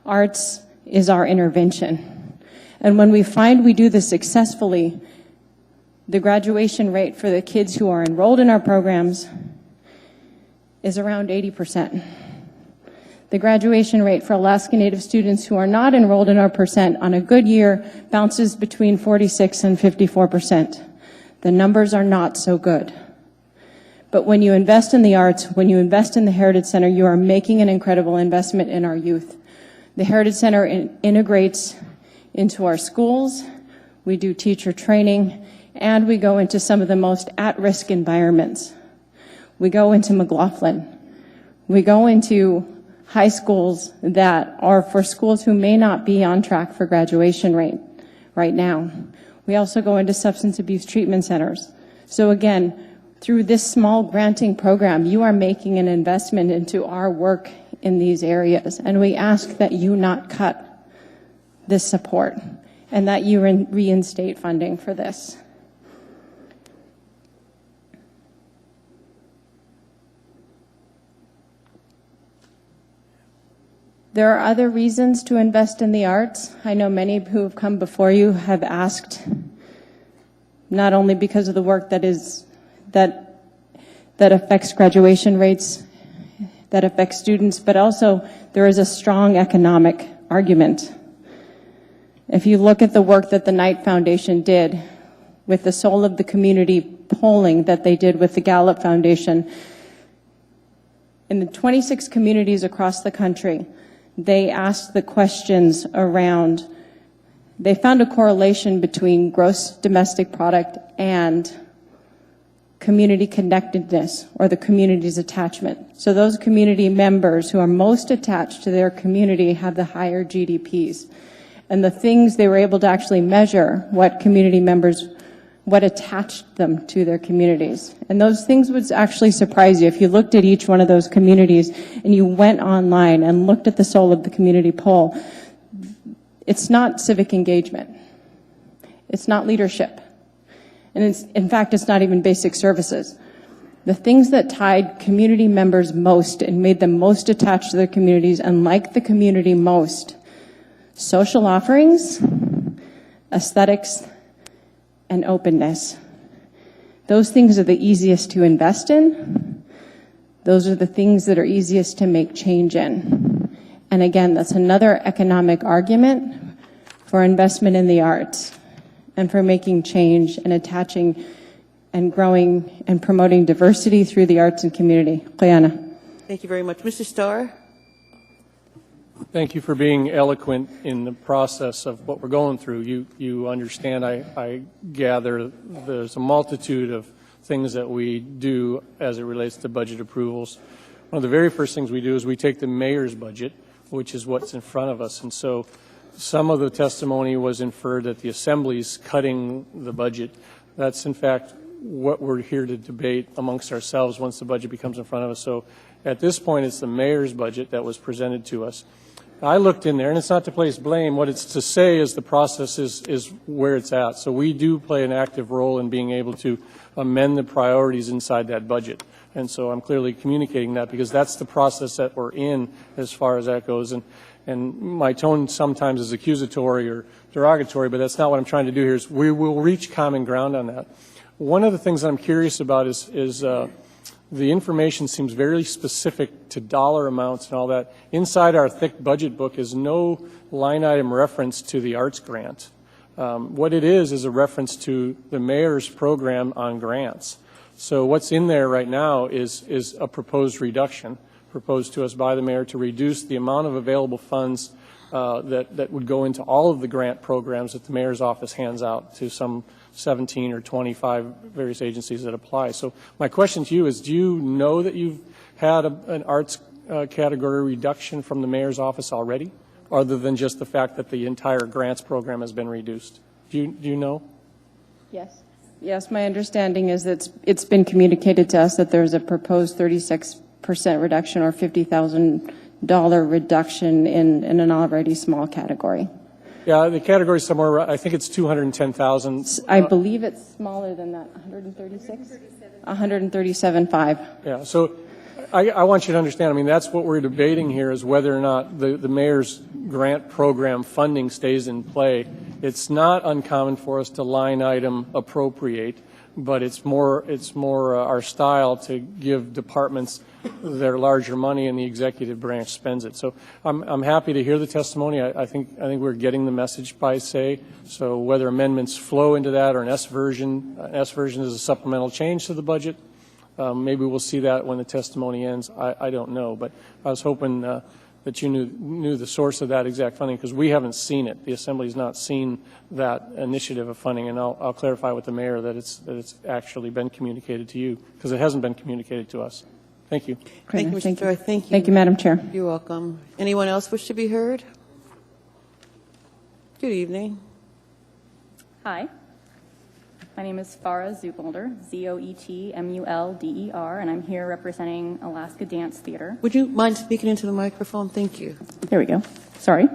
Arts is our intervention. And when we find we do this successfully, the graduation rate for the kids who are enrolled in our programs is around 80%. The graduation rate for Alaska Native students who are not enrolled in our percent on a good year bounces between 46 and 54%. The numbers are not so good. But when you invest in the arts, when you invest in the Heritage Center, you are making an incredible investment in our youth. The Heritage Center integrates into our schools, we do teacher training, and we go into some of the most at-risk environments. We go into McLaughlin. We go into high schools that are for schools who may not be on track for graduation rate right now. We also go into substance abuse treatment centers. So again, through this small granting program, you are making an investment into our work in these areas. And we ask that you not cut this support and that you reinstate funding for this. There are other reasons to invest in the arts. I know many who have come before you have asked not only because of the work that affects graduation rates, that affects students, but also there is a strong economic argument. If you look at the work that the Knight Foundation did with the Soul of the Community polling that they did with the Gallup Foundation, in the 26 communities across the country, they asked the questions around, they found a correlation between gross domestic product and community connectedness, or the community's attachment. So those community members who are most attached to their community have the higher GDPs. And the things they were able to actually measure, what community members, what attached them to their communities. And those things would actually surprise you. If you looked at each one of those communities and you went online and looked at the Soul of the Community poll, it's not civic engagement. It's not leadership. And in fact, it's not even basic services. The things that tied community members most and made them most attached to their communities and liked the community most: social offerings, aesthetics, and openness. Those things are the easiest to invest in. Those are the things that are easiest to make change in. And again, that's another economic argument for investment in the arts and for making change and attaching and growing and promoting diversity through the arts and community. Cleanna. Thank you very much. Mr. Starr? Thank you for being eloquent in the process of what we're going through. You understand, I gather, there's a multitude of things that we do as it relates to budget approvals. One of the very first things we do is we take the mayor's budget, which is what's in front of us. And so some of the testimony was inferred that the assembly's cutting the budget. That's, in fact, what we're here to debate amongst ourselves once the budget becomes in front of us. So at this point, it's the mayor's budget that was presented to us. I looked in there, and it's not to place blame. What it's to say is the process is where it's at. So we do play an active role in being able to amend the priorities inside that budget. And so I'm clearly communicating that because that's the process that we're in as far as that goes. And my tone sometimes is accusatory or derogatory, but that's not what I'm trying to do here. Is we will reach common ground on that. One of the things that I'm curious about is the information seems very specific to dollar amounts and all that. Inside our thick budget book is no line item reference to the arts grant. What it is a reference to the mayor's program on grants. So what's in there right now is a proposed reduction proposed to us by the mayor to reduce the amount of available funds that would go into all of the grant programs that the mayor's office hands out to some 17 or 25 various agencies that apply. So my question to you is, do you know that you've had an arts category reduction from the mayor's office already, other than just the fact that the entire grants program has been reduced? Do you know? Yes. Yes, my understanding is that it's been communicated to us that there's a proposed 36% reduction or $50,000 reduction in an already small category. Yeah, the category is somewhere, I think it's 210,000. I believe it's smaller than that, 136? 137.5. Yeah, so I want you to understand, I mean, that's what we're debating here is whether or not the mayor's grant program funding stays in play. It's not uncommon for us to line item appropriate, but it's more our style to give departments their larger money and the executive branch spends it. So I'm happy to hear the testimony. I think we're getting the message by say. So whether amendments flow into that or an S version is a supplemental change to the budget. Maybe we'll see that when the testimony ends. I don't know, but I was hoping that you knew the source of that exact funding, because we haven't seen it. The Assembly's not seen that initiative of funding, and I'll clarify with the mayor that it's actually been communicated to you, because it hasn't been communicated to us. Thank you. Thank you, Mr. Starr. Thank you. Thank you, Madam Chair. You're welcome. Anyone else wish to be heard? Good evening. Hi. My name is Farah Zoetmulder, Zoetmulder, and I'm here representing Alaska Dance Theater. Would you mind speaking into the microphone? Thank you. There we go. Sorry.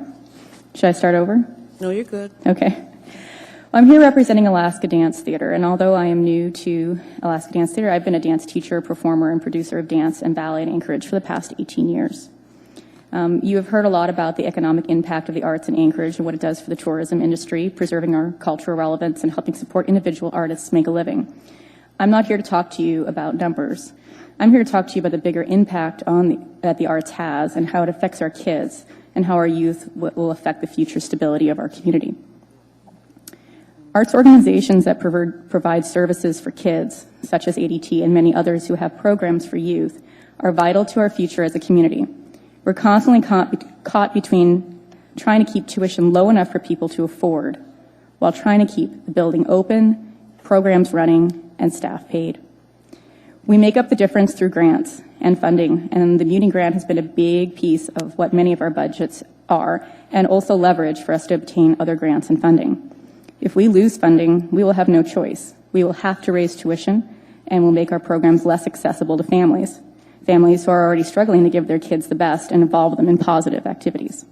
Should I start over? No, you're good. Okay. Well, I'm here representing Alaska Dance Theater, and although I am new to Alaska Dance Theater, I've been a dance teacher, performer, and producer of dance and ballet in Anchorage for the past 18 years. You have heard a lot about the economic impact of the arts in Anchorage and what it does for the tourism industry, preserving our cultural relevance and helping support individual artists make a living. I'm not here to talk to you about numbers. I'm here to talk to you about the bigger impact that the arts has and how it affects our kids and how our youth will affect the future stability of our community. Arts organizations that provide services for kids, such as ADT and many others who have programs for youth, are vital to our future as a community. We're constantly caught between trying to keep tuition low enough for people to afford, while trying to keep the building open, programs running, and staff paid. We make up the difference through grants and funding, and the Muni grant has been a big piece of what many of our budgets are, and also leverage for us to obtain other grants and funding. If we lose funding, we will have no choice. We will have to raise tuition, and will make our programs less accessible to families who are already struggling to give their kids the best and involve them in positive activities.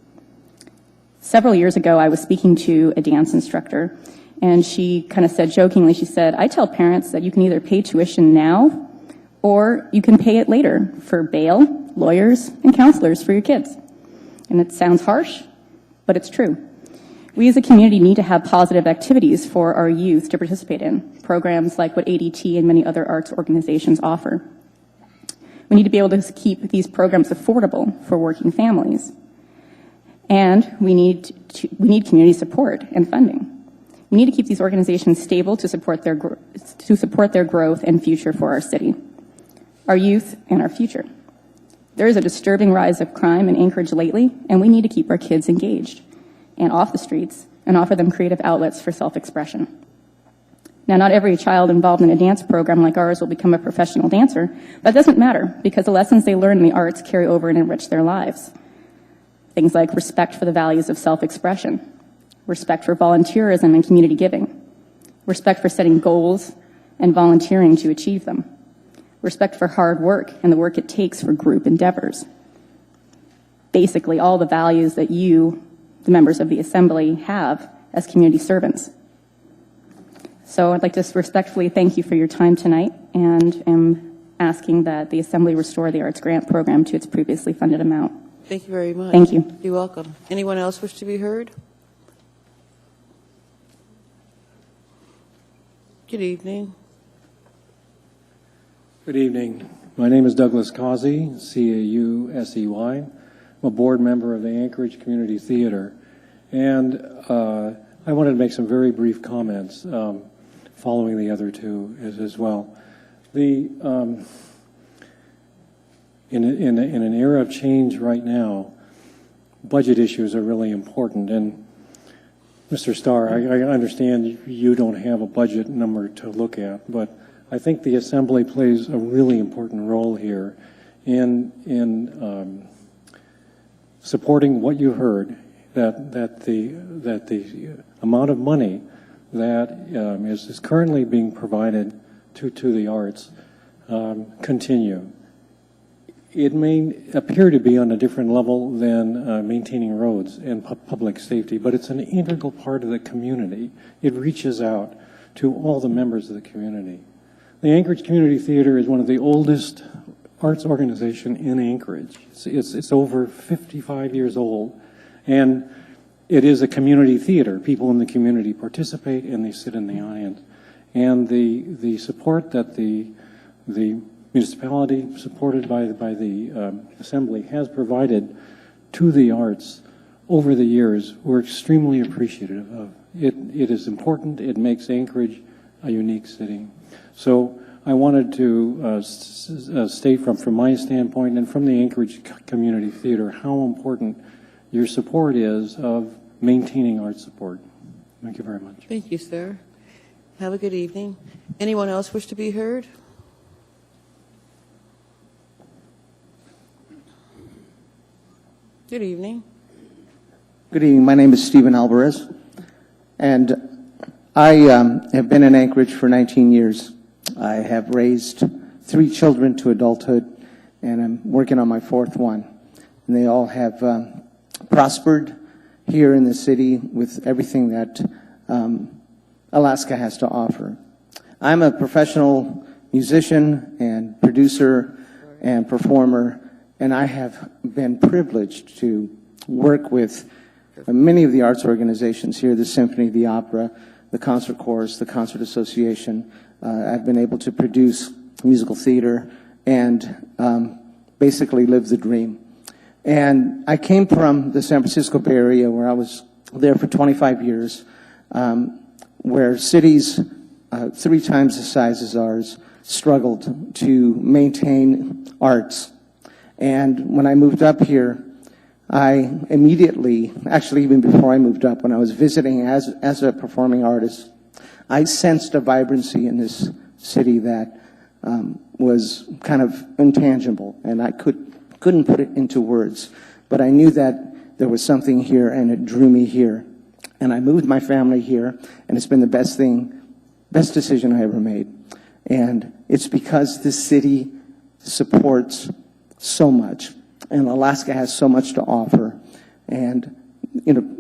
Several years ago, I was speaking to a dance instructor, and she kind of said jokingly, she said, I tell parents that you can either pay tuition now or you can pay it later for bail, lawyers, and counselors for your kids. And it sounds harsh, but it's true. We as a community need to have positive activities for our youth to participate in, programs like what ADT and many other arts organizations offer. We need to be able to keep these programs affordable for working families. And we need community support and funding. We need to keep these organizations stable to support their growth and future for our city, our youth, and our future. There is a disturbing rise of crime in Anchorage lately, and we need to keep our kids engaged and off the streets and offer them creative outlets for self-expression. Now, not every child involved in a dance program like ours will become a professional dancer, but it doesn't matter because the lessons they learn in the arts carry over and enrich their lives. Things like respect for the values of self-expression, respect for volunteerism and community giving, respect for setting goals and volunteering to achieve them, respect for hard work and the work it takes for group endeavors. Basically, all the values that you, the members of the Assembly, have as community servants. So I'd like to respectfully thank you for your time tonight and am asking that the Assembly restore the Arts Grant Program to its previously funded amount. Thank you very much. Thank you. You're welcome. Anyone else wish to be heard? Good evening. Good evening. My name is Douglas Causey, C-A-U-S-E-Y. I'm a board member of the Anchorage Community Theater. And I wanted to make some very brief comments following the other two as well. In an era of change right now, budget issues are really important. And Mr. Starr, I understand you don't have a budget number to look at, but I think the Assembly plays a really important role here in supporting what you heard, that the amount of money that is currently being provided to the arts continue. It may appear to be on a different level than maintaining roads and public safety, but it's an integral part of the community. It reaches out to all the members of the community. The Anchorage Community Theater is one of the oldest arts organizations in Anchorage. It's over 55 years old, and it is a community theater. People in the community participate and they sit in the audience. And the support that the municipality, supported by the Assembly, has provided to the arts over the years, we're extremely appreciative of. It is important. It makes Anchorage a unique city. So I wanted to state from my standpoint and from the Anchorage Community Theater how important your support is of maintaining art support. Thank you very much. Thank you, sir. Have a good evening. Anyone else wish to be heard? Good evening. Good evening. My name is Stephen Alvarez, and I have been in Anchorage for 19 years. I have raised 3 children to adulthood, and I'm working on my 4th one. And they all have prospered here in the city with everything that Alaska has to offer. I'm a professional musician and producer and performer, and I have been privileged to work with many of the arts organizations here, the symphony, the opera, the concert chorus, the concert association. I've been able to produce musical theater and basically live the dream. And I came from the San Francisco Bay Area, where I was there for 25 years, where cities 3 times the size as ours struggled to maintain arts. And when I moved up here, I immediately, actually even before I moved up, when I was visiting as a performing artist, I sensed a vibrancy in this city that was kind of intangible, and I couldn't put it into words. But I knew that there was something here, and it drew me here. And I moved my family here, and it's been the best decision I ever made. And it's because this city supports so much, and Alaska has so much to offer. And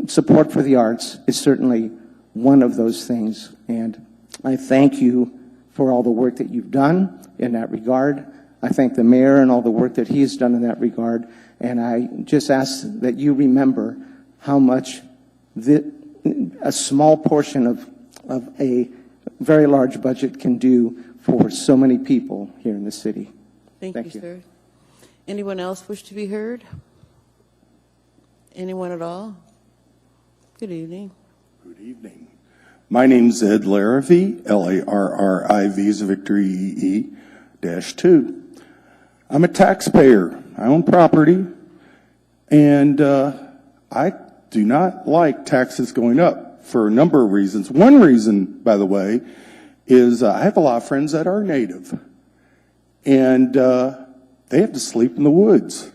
support for the arts is certainly one of those things. And I thank you for all the work that you've done in that regard. I thank the mayor and all the work that he has done in that regard. And I just ask that you remember how much a small portion of a very large budget can do for so many people here in the city. Thank you, sir. Anyone else wish to be heard? Anyone at all? Good evening. Good evening. My name's Ed Larrivee, Larriv, is Victory EE-2. I'm a taxpayer. I own property, and I do not like taxes going up for a number of reasons. One reason, by the way, is I have a lot of friends that are native, and they have to sleep in the woods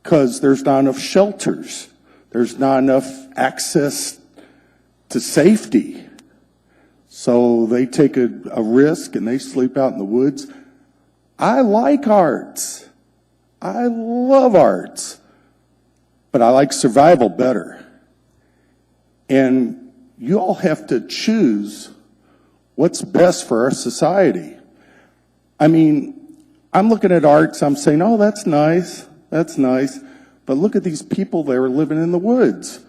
because there's not enough shelters. There's not enough access to safety. So they take a risk and they sleep out in the woods. I like arts. I love arts. But I like survival better. And you all have to choose what's best for our society. I mean, I'm looking at arts, I'm saying, oh, that's nice. But look at these people that are living in the woods.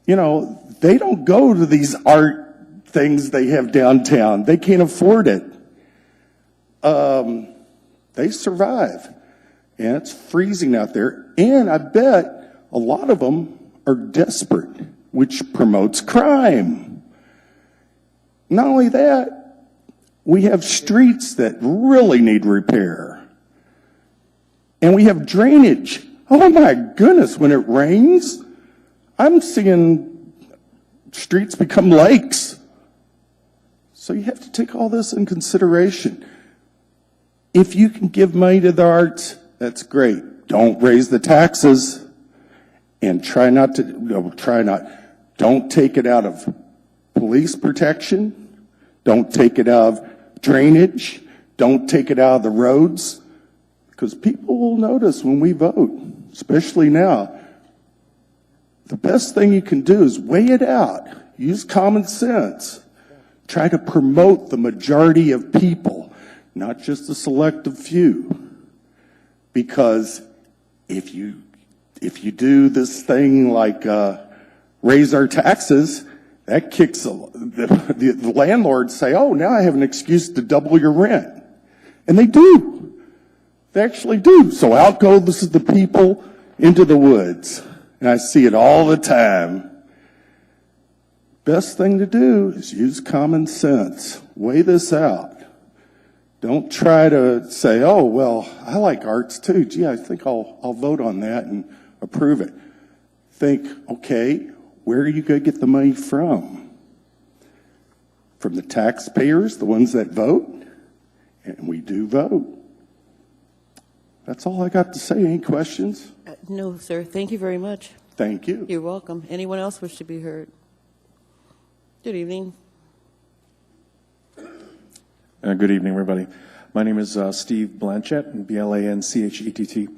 They don't go to these art things they have downtown. They can't afford it. They survive. And it's freezing out there. And I bet a lot of them are desperate, which promotes crime. Not only that, we have streets that really need repair. And we have drainage. Oh my goodness, when it rains, I'm seeing streets become lakes. So you have to take all this in consideration. If you can give money to the arts, that's great. Don't raise the taxes, and don't take it out of police protection. Don't take it out of drainage. Don't take it out of the roads, because people will notice when we vote, especially now. The best thing you can do is weigh it out. Use common sense. Try to promote the majority of people, not just the selective few. Because if you do this thing like raise our taxes, that kicks the landlords say, oh, now I have an excuse to double your rent. And they do. They actually do. So out go the people into the woods. And I see it all the time. Best thing to do is use common sense. Weigh this out. Don't try to say, oh, well, I like arts too. Gee, I think I'll vote on that and approve it. Think, okay, where are you going to get the money from? From the taxpayers, the ones that vote? And we do vote. That's all I got to say. Any questions? No, sir. Thank you very much. Thank you. You're welcome. Anyone else wish to be heard? Good evening. Good evening, everybody. My name is Steve Blanchett, B-L-A-N-C-H-E-T-T.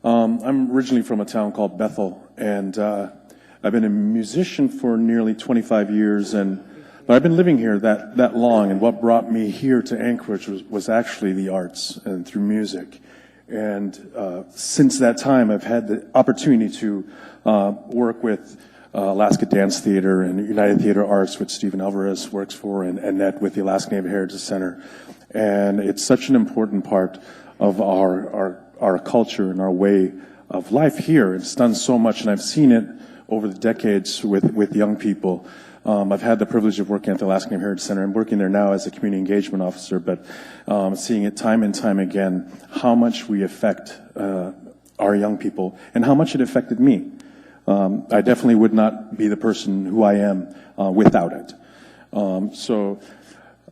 I'm originally from a town called Bethel, and I've been a musician for nearly 25 years, but I've been living here that long, and what brought me here to Anchorage was actually the arts and through music. And since that time, I've had the opportunity to work with Alaska Dance Theater and United Theater Arts, which Stephen Alvarez works for, and Annette with the Alaska Native Heritage Center. And it's such an important part of our culture and our way of life here. It's done so much, and I've seen it over the decades with young people. I've had the privilege of working at the Alaska Native Heritage Center. I'm working there now as a community engagement officer, but seeing it time and time again, how much we affect our young people and how much it affected me. I definitely would not be the person who I am without it. So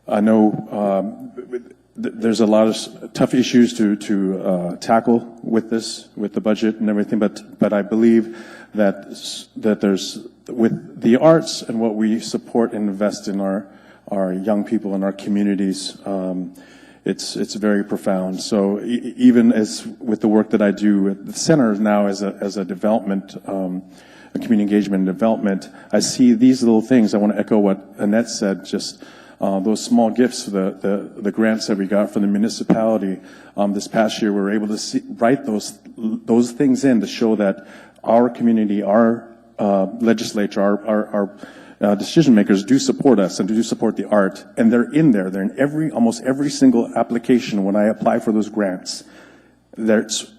I know there's a lot of tough issues to tackle with this, with the budget and everything, but I believe that there's, with the arts and what we support and invest in our young people and our communities, it's very profound. So even as with the work that I do at the center now as a development, a community engagement and development, I see these little things. I want to echo what Annette said, just those small gifts, the grants that we got from the municipality this past year. We were able to write those things in to show that our community, our legislature, our decision makers do support us and do support the art, and they're in there. They're in almost every single application. When I apply for those grants, that's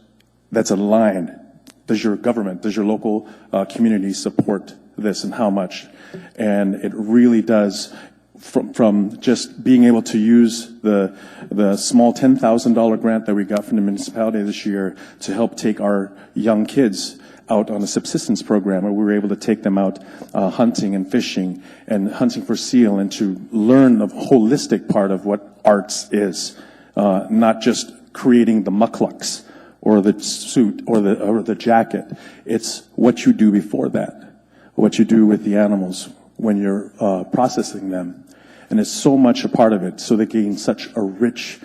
a line. Does your government, does your local community support this, and how much? And it really does. From just being able to use the small $10,000 grant that we got from the municipality this year to help take our young kids out on a subsistence program, where we were able to take them out hunting and fishing and hunting for seal, and to learn the holistic part of what arts is, not just creating the mucklucks or the suit or the jacket. It's what you do before that, what you do with the animals when you're processing them. And it's so much a part of it, so they gain such a rich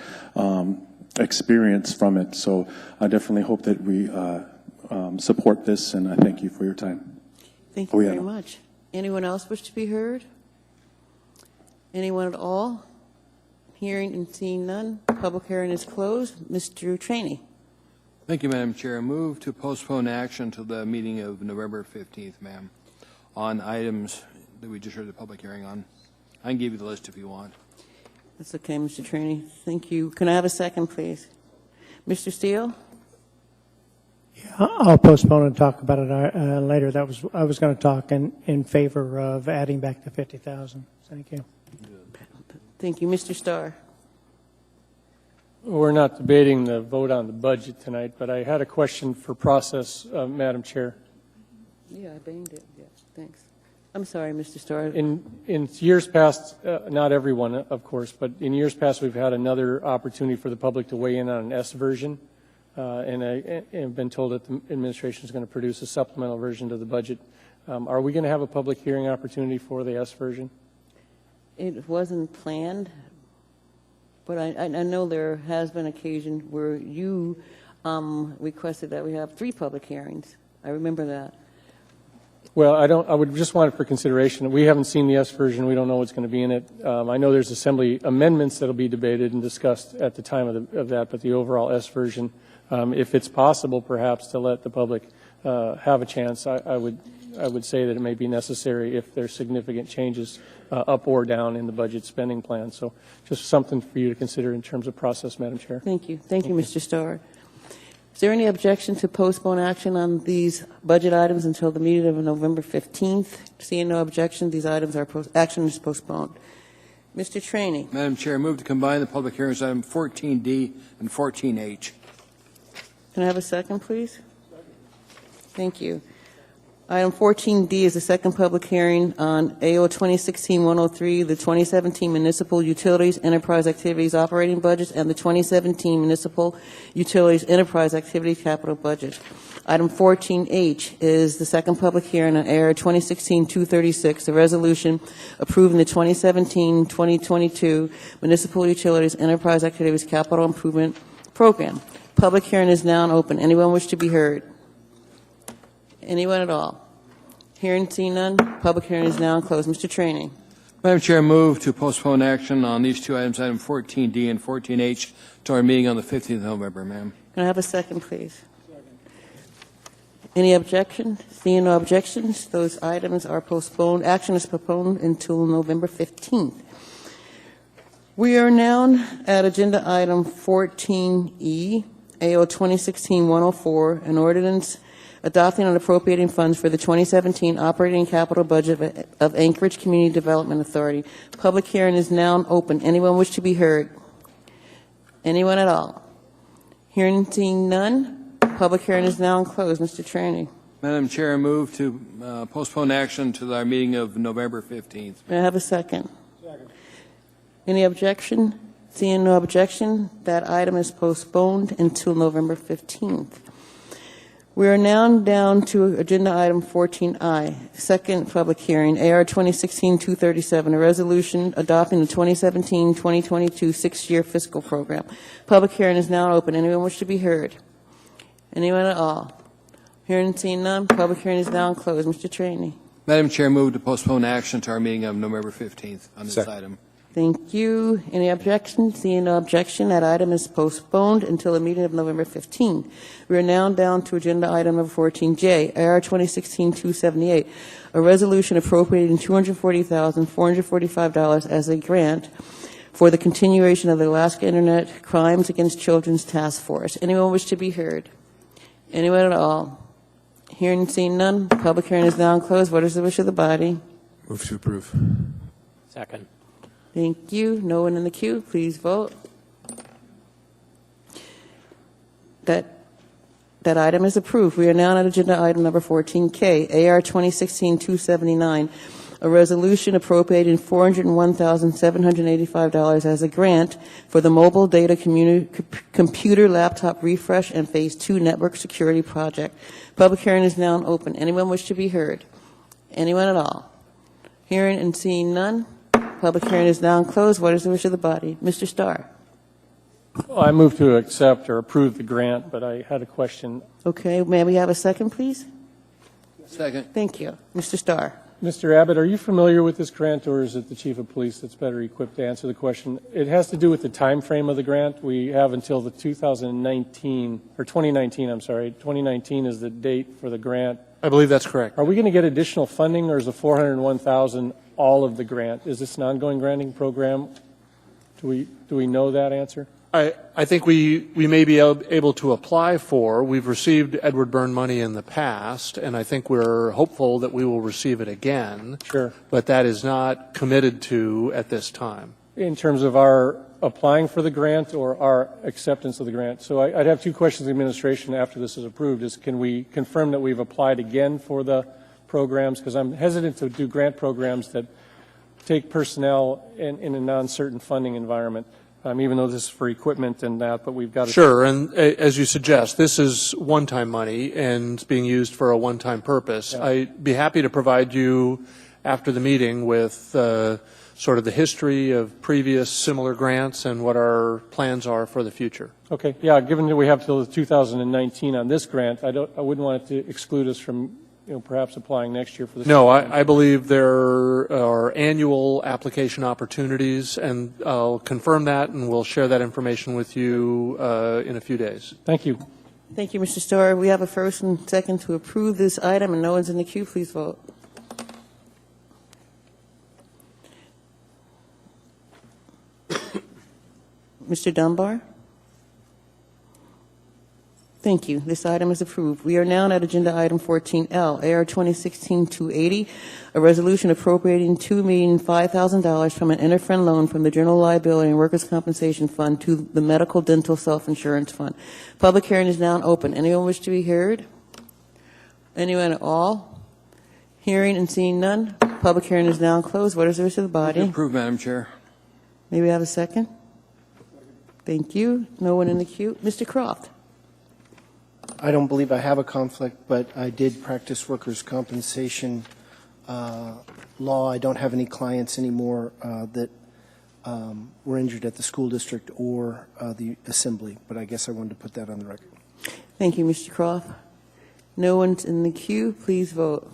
experience from it. So I definitely hope that we support this, and I thank you for your time. Thank you very much. Anyone else wish to be heard? Anyone at all? Hearing and seeing none, public hearing is closed. Mr. Trainee. Thank you, Madam Chair. I move to postpone action to the meeting of November 15th, ma'am, on items that we just heard the public hearing on. I can give you the list if you want. That's okay, Mr. Trainee. Thank you. Can I have a second, please? Mr. Steele? I'll postpone and talk about it later. I was going to talk in favor of adding back the 50,000. Thank you. Thank you. Mr. Starr? We're not debating the vote on the budget tonight, but I had a question for process, Madam Chair. Yeah, I banged it. Yeah, thanks. I'm sorry, Mr. Starr. In years past, not everyone, of course, but in years past, we've had another opportunity for the public to weigh in on an S version, and I've been told that the administration is going to produce a supplemental version to the budget. Are we going to have a public hearing opportunity for the S version? It wasn't planned, but I know there has been occasion where you requested that we have 3 public hearings. I remember that. Well, I would just want it for consideration. We haven't seen the S version. We don't know what's going to be in it. I know there's assembly amendments that will be debated and discussed at the time of that, but the overall S version, if it's possible perhaps to let the public have a chance, I would say that it may be necessary if there's significant changes up or down in the budget spending plan. So just something for you to consider in terms of process, Madam Chair. Thank you. Thank you, Mr. Starr. Is there any objection to postpone action on these budget items until the meeting of November 15th? Seeing no objection, these items are action is postponed. Mr. Trainee. Madam Chair, I move to combine the public hearings item 14D and 14H. Can I have a second, please? Thank you. Item 14D is the second public hearing on AO 2016-103, the 2017 Municipal Utilities Enterprise Activities Operating Budgets and the 2017 Municipal Utilities Enterprise Activities Capital Budget. Item 14H is the second public hearing on AR 2016-236, the resolution approving the 2017-2022 Municipal Utilities Enterprise Activities Capital Improvement Program. Public hearing is now open. Anyone wish to be heard? Anyone at all? Hearing, seeing none, public hearing is now closed. Mr. Trainee. Madam Chair, I move to postpone action on these 2 items, item 14D and 14H, to our meeting on the 15th of November, ma'am. Can Can I have a second, please? Any objection? Seeing no objections, those items are postponed. Action is postponed until November 15th. We are now at agenda item 14E, AO 2016-104, an ordinance adopting and appropriating funds for the 2017 operating capital budget of Anchorage Community Development Authority. Public hearing is now open. Anyone wish to be heard? Anyone at all? Hearing and seeing none, public hearing is now closed. Mr. Traney. Madam Chair, I move to postpone action to our meeting of November 15th. May I have a second? Second. Any objection? Seeing no objection, that item is postponed until November 15th. We are now down to agenda item 14I, second public hearing, AR 2016-237, a resolution adopting the 2017-2022 six-year fiscal program. Public hearing is now open. Anyone wish to be heard? Anyone at all? Hearing and seeing none, public hearing is now closed. Mr. Traney. Madam Chair, move to postpone action to our meeting of November 15th on this item. Thank you. Any objection? Seeing no objection, that item is postponed until the meeting of November 15. We are now down to agenda item number 14J, AR 2016-278, a resolution appropriating $240,445 as a grant for the continuation of the Alaska Internet Crimes Against Children's Task Force. Anyone wish to be heard? Anyone at all? Hearing and seeing none, public hearing is now closed. What is the wish of the body? Move to approve. Second. Thank you. No one in the queue. Please vote. That item is approved. We are now on agenda item number 14K, AR 2016-279, a resolution appropriating $401,785 as a grant for the mobile data computer laptop refresh and Phase 2 network security project. Public hearing is now open. Anyone wish to be heard? Anyone at all? Hearing and seeing none, public hearing is now closed. What is the wish of the body? Mr. Starr. I move to accept or approve the grant, but I had a question. Okay, may we have a second, please? Second. Thank you. Mr. Starr. Mr. Abbott, are you familiar with this grant, or is it the Chief of Police that's better equipped to answer the question? It has to do with the time frame of the grant. We have until the 2019, or 2019, I'm sorry. 2019 is the date for the grant. I believe that's correct. Are we going to get additional funding, or is the $401,000 all of the grant? Is this an ongoing granting program? Do we know that answer? I think we may be able to apply for. We've received Edward Byrne money in the past, and I think we're hopeful that we will receive it again. Sure. But that is not committed to at this time. In terms of our applying for the grant or our acceptance of the grant. So I'd have two questions to the administration after this is approved. Is can we confirm that we've applied again for the programs? Because I'm hesitant to do grant programs that take personnel in a non-certain funding environment. Even though this is for equipment and that, but we've got to... Sure, and as you suggest, this is one-time money and it's being used for a one-time purpose. Yeah. I'd be happy to provide you, after the meeting, with sort of the history of previous similar grants and what our plans are for the future. Okay, yeah, given that we have till 2019 on this grant, I wouldn't want it to exclude us from perhaps applying next year for this. No, I believe there are annual application opportunities, and I'll confirm that, and we'll share that information with you in a few days. Thank you. Thank you, Mr. Starr. We have a first and second to approve this item, and no one's in the queue. Please vote. Mr. Dunbar? Thank you. This item is approved. We are now at agenda item 14L, AR 2016-280, a resolution appropriating $2,005,000 from an interfund loan from the General Liability and Workers' Compensation Fund to the Medical Dental Self-Insurance Fund. Public hearing is now open. Anyone wish to be heard? Anyone at all? Hearing and seeing none, public hearing is now closed. What is the wish of the body? Approved, Madam Chair. May we have a second? Thank you. No one in the queue. Mr. Croft. I don't believe I have a conflict, but I did practice workers' compensation law. I don't have any clients anymore that were injured at the school district or the assembly, but I guess I wanted to put that on the record. Thank you, Mr. Croft. No one's in the queue. Please vote.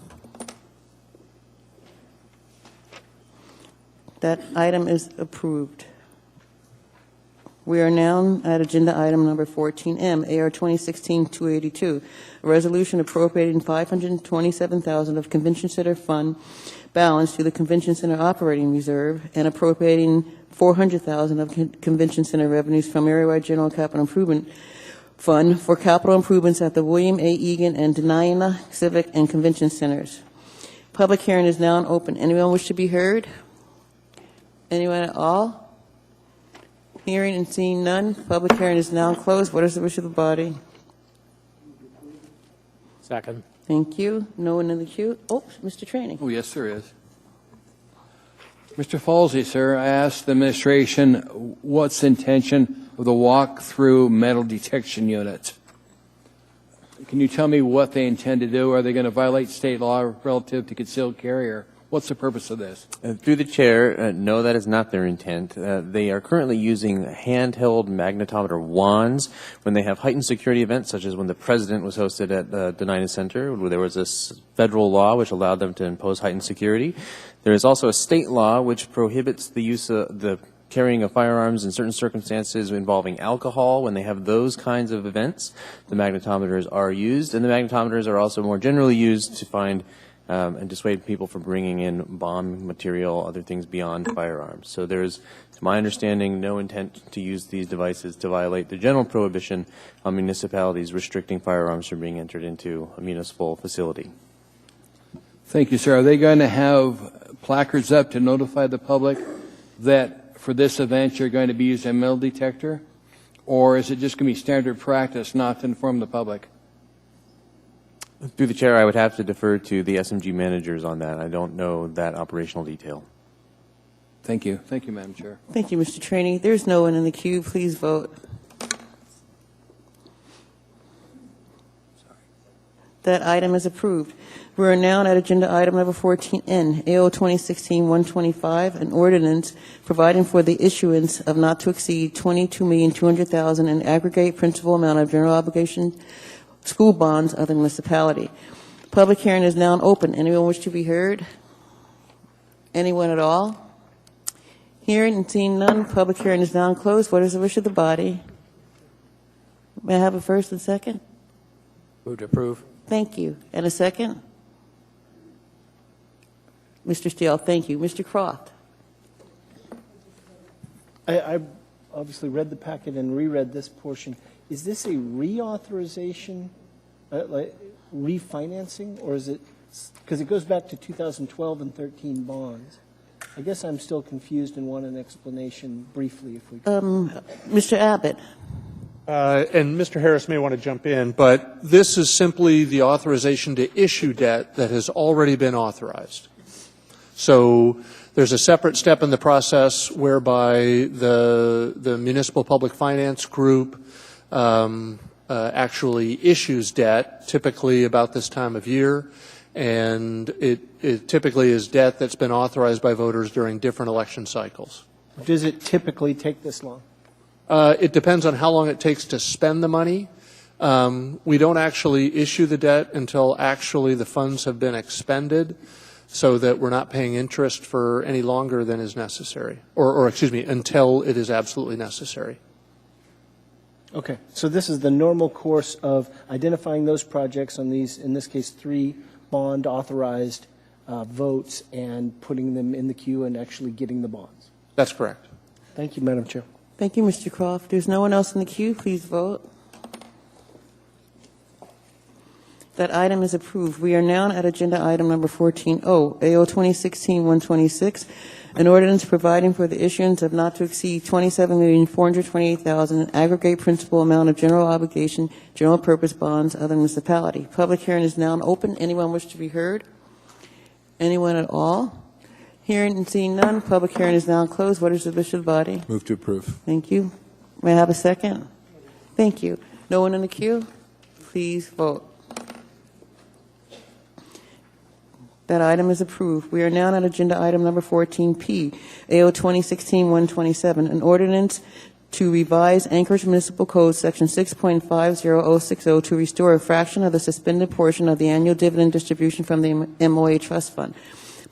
That item is approved. We are now at agenda item number 14M, AR 2016-282, a resolution appropriating $527,000 of Convention Center Fund balance to the Convention Center Operating Reserve and appropriating $400,000 of Convention Center revenues from Area-wide General Capital Improvement Fund for capital improvements at the William A. Egan and Dena'ina Civic and Convention Centers. Public hearing is now open. Anyone wish to be heard? Anyone at all? Hearing and seeing none, public hearing is now closed. What is the wish of the body? Second. Thank you. No one in the queue? Oh, Mr. Training. Oh, yes, there is. Mr. Falsey, sir, I asked the administration what's the intention of the walk-through metal detection unit. Can you tell me what they intend to do? Are they going to violate state law relative to concealed carry, or what's the purpose of this? Through the chair, no, that is not their intent. They are currently using handheld magnetometer wands when they have heightened security events, such as when the president was hosted at the Dena'ina Center, where there was this federal law which allowed them to impose heightened security. There is also a state law which prohibits the use of the carrying of firearms in certain circumstances involving alcohol. When they have those kinds of events, the magnetometers are used, and the magnetometers are also more generally used to find and dissuade people from bringing in bomb material, other things beyond firearms. So there's, to my understanding, no intent to use these devices to violate the general prohibition on municipalities restricting firearms from being entered into a municipal facility. Thank you, sir. Are they going to have placards up to notify the public that for this event you're going to be using a metal detector? Or is it just going to be standard practice not to inform the public? Through the chair, I would have to defer to the SMG managers on that. I don't know that operational detail. Thank you. Thank you, Madam Chair. Thank you, Mr. Trainee. There's no one in the queue. Please vote. That item is approved. We are now at agenda item number 14N, AO 2016-125, an ordinance providing for the issuance of not to exceed $22,200,000 in aggregate principal amount of general obligation school bonds of the municipality. Public hearing is now open. Anyone wish to be heard? Anyone at all? Hearing and seeing none, public hearing is now closed. What is the wish of the body? May I have a first and second? Move to approve. Thank you. And a second? Mr. Steele, thank you. Mr. Croft. I obviously read the packet and reread this portion. Is this a reauthorization, like refinancing, or is it, because it goes back to 2012 and 13 bonds? I guess I'm still confused and want an explanation briefly if we could. Mr. Abbott. And Mr. Harris may want to jump in, but this is simply the authorization to issue debt that has already been authorized. So there's a separate step in the process whereby the Municipal Public Finance Group actually issues debt, typically about this time of year, and it typically is debt that's been authorized by voters during different election cycles. Does it typically take this long? It depends on how long it takes to spend the money. We don't actually issue the debt until actually the funds have been expended, so that we're not paying interest for any longer than is necessary, or excuse me, until it is absolutely necessary. Okay, so this is the normal course of identifying those projects on these, in this case, 3 bond authorized votes and putting them in the queue and actually getting the bonds. That's correct. Thank you, Madam Chair. Thank you, Mr. Croft. There's no one else in the queue. Please vote. That item is approved. We are now at agenda item number 14O, AO 2016-126, an ordinance providing for the issuance of not to exceed $27,428,000 in aggregate principal amount of general obligation, general purpose bonds of the municipality. Public hearing is now open. Anyone wish to be heard? Anyone at all? Hearing and seeing none, public hearing is now closed. What is the wish of the body? Move to approve. Thank you. May I have a second? Thank you. No one in the queue? Please vote. That item is approved. We are now on agenda item number 14P, AO 2016-127, an ordinance to revise Anchorage Municipal Code Section 6.50060 to restore a fraction of the suspended portion of the annual dividend distribution from the MOA Trust Fund.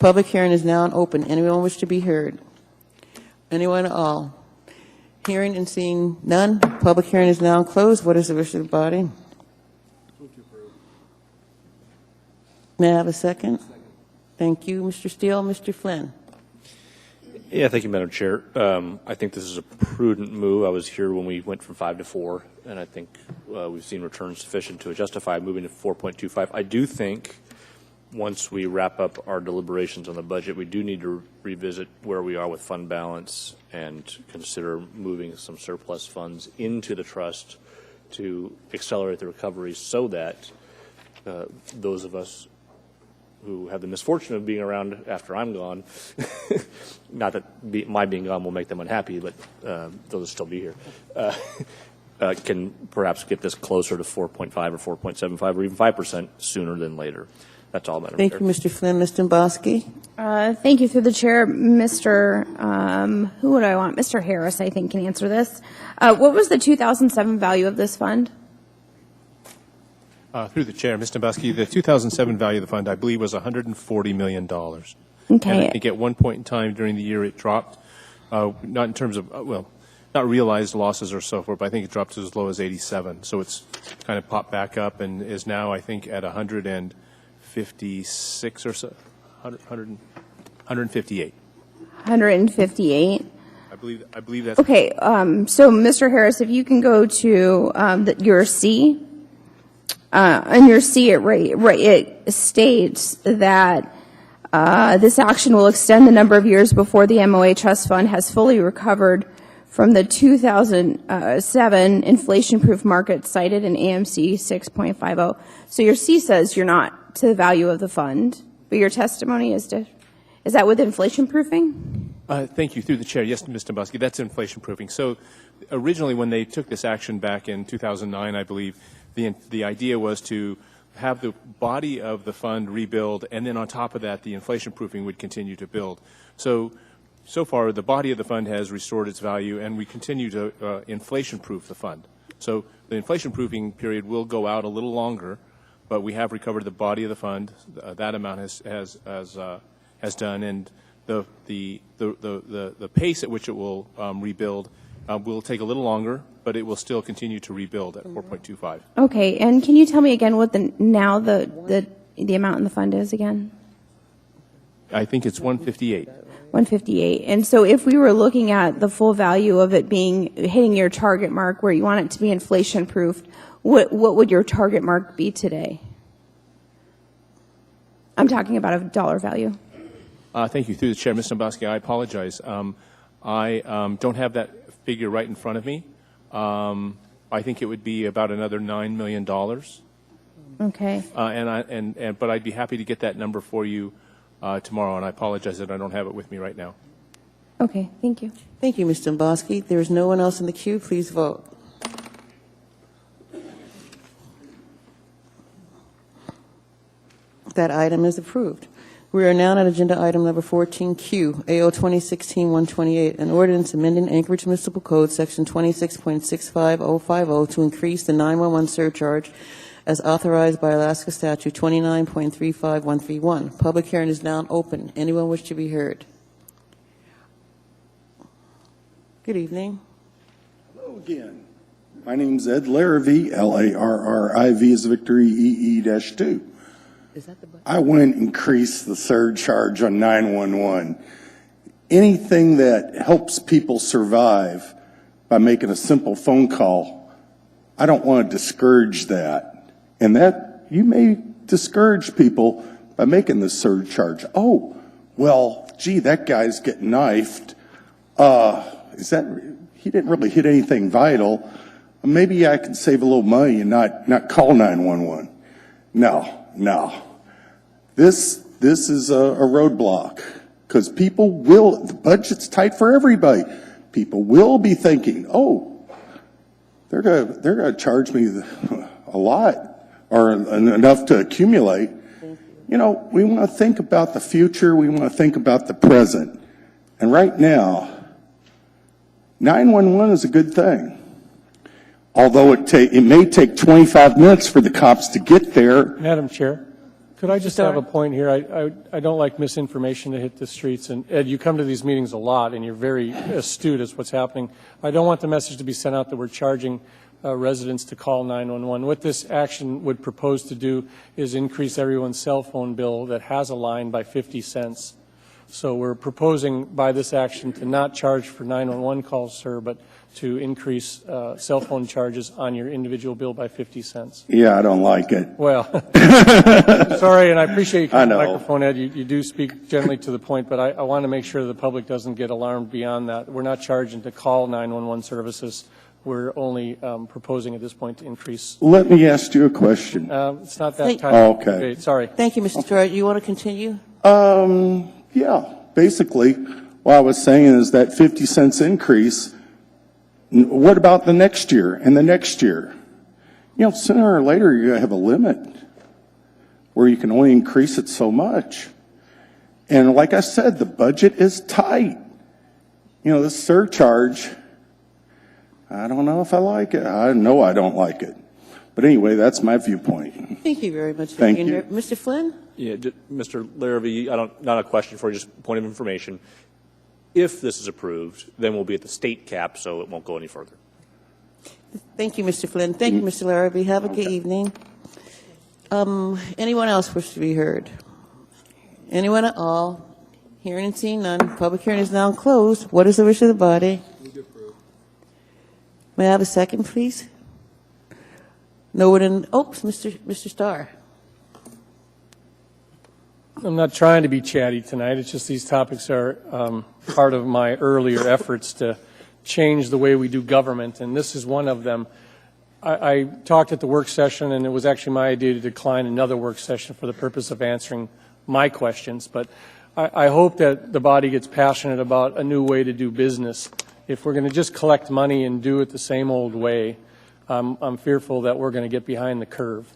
Public hearing is now open. Anyone wish to be heard? Anyone at all? Hearing and seeing none, public hearing is now closed. What is the wish of the body? May I have a second? Thank you, Mr. Steele. Mr. Flynn. Yeah, thank you, Madam Chair. I think this is a prudent move. I was here when we went from 5 to 4, and I think we've seen returns sufficient to justify moving to 4.25. I do think once we wrap up our deliberations on the budget, we do need to revisit where we are with fund balance and consider moving some surplus funds into the trust to accelerate the recovery so that those of us who have the misfortune of being around after I'm gone, not that my being gone will make them unhappy, but they'll still be here, can perhaps get this closer to 4.5 or 4.75 or even 5% sooner than later. That's all, Madam Chair. Thank you, Mr. Flynn. Mr. Dombrowski. Thank you through the chair. Mr. Who would I want? Mr. Harris, I think, can answer this. What was the 2007 value of this fund? Through the chair, Mr. Dombrowski, the 2007 value of the fund, I believe, was $140 million. Okay. And I think at one point in time during the year it dropped, not in terms of, not realized losses or so forth, but I think it dropped to as low as 87. So it's kind of popped back up and is now, I think, at 156 or so, 158. 158. I believe that's Okay. So, Mr. Harris, if you can go to your C. On your C, it states that this action will extend the number of years before the MOA Trust Fund has fully recovered from the 2007 inflation-proof market cited in AMC 6.50. So your C says you're not to the value of the fund, but your testimony is that with inflation-proofing? Thank you. Through the chair, yes, Mr. Dombrowski, that's inflation-proofing. So originally when they took this action back in 2009, I believe, the idea was to have the body of the fund rebuild, and then on top of that, the inflation proofing would continue to build. So far, the body of the fund has restored its value, and we continue to inflation proof the fund. So the inflation proofing period will go out a little longer, but we have recovered the body of the fund. That amount has done, and the pace at which it will rebuild will take a little longer, but it will still continue to rebuild at 4.25. Okay, and can you tell me again what the amount in the fund is again? I think it's 158. 158. And so if we were looking at the full value of it hitting your target mark where you want it to be inflation proofed, what would your target mark be today? I'm talking about a dollar value. Thank you. Through the chair, Mr. Dombrowski, I apologize. I don't have that figure right in front of me. I think it would be about another $9 million. Okay. But I'd be happy to get that number for you tomorrow, and I apologize that I don't have it with me right now. Okay, thank you. Thank you, Mr. Dombrowski. There is no one else in the queue. Please vote. That item is approved. We are now at agenda item number 14Q, AO 2016-128, an ordinance amending Anchorage Municipal Code, Section 26.65050, to increase the 911 surcharge as authorized by Alaska Statute 29.35131. Public hearing is now open. Anyone wish to be heard? Good evening. Hello again. My name's Ed Larrivee, L-A-R-R-I-V is Victory, EE-2. I wouldn't increase the surcharge on 911. Anything that helps people survive by making a simple phone call, I don't want to discourage that. And that, you may discourage people by making the surcharge. Oh, well, gee, that guy's getting knifed. He didn't really hit anything vital. Maybe I can save a little money and not call 911. No. This is a roadblock, because the budget's tight for everybody. People will be thinking, oh, they're gonna charge me a lot or enough to accumulate. You know, we want to think about the future. We want to think about the present. And right now, 911 is a good thing. Although it may take 25 minutes for the cops to get there. Madam Chair. Could I just have a point here? I don't like misinformation to hit the streets. And Ed, you come to these meetings a lot, and you're very astute as what's happening. I don't want the message to be sent out that we're charging residents to call 911. What this action would propose to do is increase everyone's cell phone bill that has a line by 50 cents. So we're proposing by this action to not charge for 911 calls, sir, but to increase cell phone charges on your individual bill by 50 cents. Yeah, I don't like it. Well, sorry, and I appreciate you coming to the microphone, Ed. You do speak generally to the point, but I want to make sure the public doesn't get alarmed beyond that. We're not charging to call 911 services. We're only proposing at this point to increase. Let me ask you a question. It's not that type of okay. debate. Sorry. Thank you, Mr. Stewart. You want to continue? Yeah, basically, what I was saying is that 50 cents increase, what about the next year and the next year? You know, sooner or later, you're going to have a limit where you can only increase it so much. And like I said, the budget is tight. You know, this surcharge, I don't know if I like it. I know I don't like it. But anyway, that's my viewpoint. Thank you very much. Thank you. Mr. Flynn? Yeah, Mr. Larrabee, not a question for you, just point of information. If this is approved, then we'll be at the state cap, so it won't go any further. Thank you, Mr. Flynn. Thank you, Mr. Larrabee. Have a good evening. Anyone else wish to be heard? Anyone at all? Hearing and seeing none. Public hearing is now closed. What is the wish of the body? May I have a second, please? No one in. Oops, Mr. Starr. I'm not trying to be chatty tonight. It's just these topics are part of my earlier efforts to change the way we do government, and this is one of them. I talked at the work session, and it was actually my idea to decline another work session for the purpose of answering my questions, but I hope that the body gets passionate about a new way to do business. If we're going to just collect money and do it the same old way, I'm fearful that we're going to get behind the curve.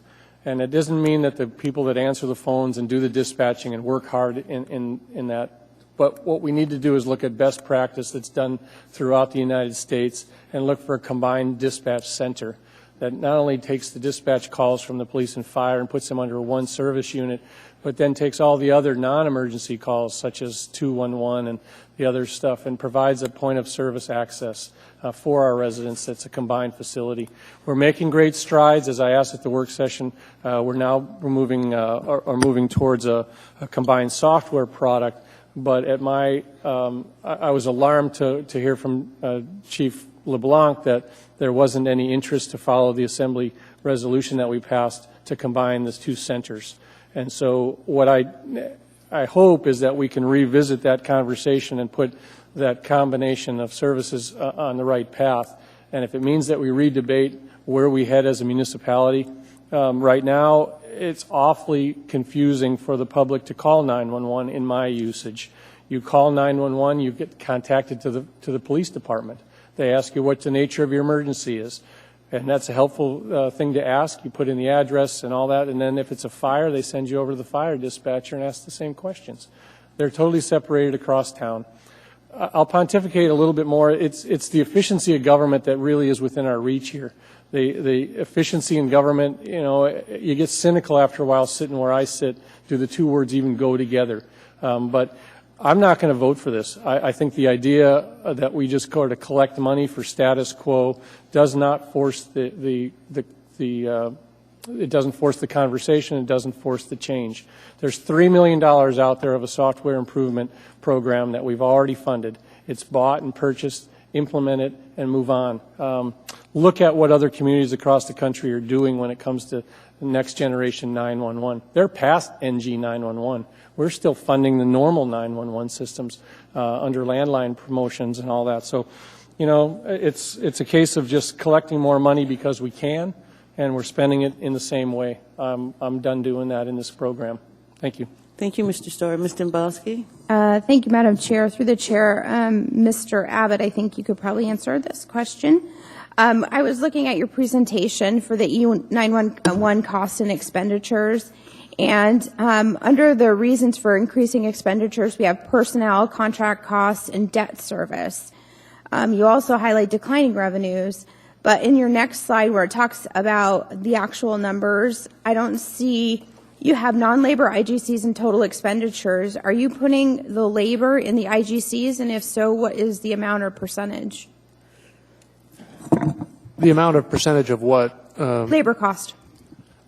And it doesn't mean that the people that answer the phones and do the dispatching and work hard in that. But what we need to do is look at best practice that's done throughout the United States and look for a combined dispatch center that not only takes the dispatch calls from the police and fire and puts them under one service unit, but then takes all the other non-emergency calls such as 211 and the other stuff and provides a point of service access for our residents. That's a combined facility. We're making great strides. As I asked at the work session, we're now moving towards a combined software product. But at my, I was alarmed to hear from Chief LeBlanc that there wasn't any interest to follow the Assembly resolution that we passed to combine these two centers. And so what I hope is that we can revisit that conversation and put that combination of services on the right path. And if it means that we re-debate where we head as a municipality, right now it's awfully confusing for the public to call 911 in my usage. You call 911, you get contacted to the police department. They ask you what the nature of your emergency is. And that's a helpful thing to ask. You put in the address and all that, and then if it's a fire, they send you over to the fire dispatcher and ask the same questions. They're totally separated across town. I'll pontificate a little bit more. It's the efficiency of government that really is within our reach here. The efficiency in government, you know, you get cynical after a while sitting where I sit. Do the two words even go together? But I'm not going to vote for this. I think the idea that we just go to collect money for status quo does not force it doesn't force the conversation. It doesn't force the change. There's $3 million out there of a software improvement program that we've already funded. It's bought and purchased, implement it, and move on. Look at what other communities across the country are doing when it comes to next generation 911. They're past NG 911. We're still funding the normal 911 systems under landline promotions and all that. So, you know, it's a case of just collecting more money because we can, and we're spending it in the same way. I'm done doing that in this program. Thank you. Thank you, Mr. Starr. Ms. Dombowski? Thank you, Madam Chair. Through the chair, Mr. Abbott, I think you could probably answer this question. I was looking at your presentation for the E911 costs and expenditures, and under the reasons for increasing expenditures, we have personnel, contract costs, and debt service. You also highlight declining revenues, but in your next slide where it talks about the actual numbers, I don't see You have non-labor IGCs and total expenditures. Are you putting the labor in the IGCs, and if so, what is the amount or percentage? The amount of percentage of what? Labor cost.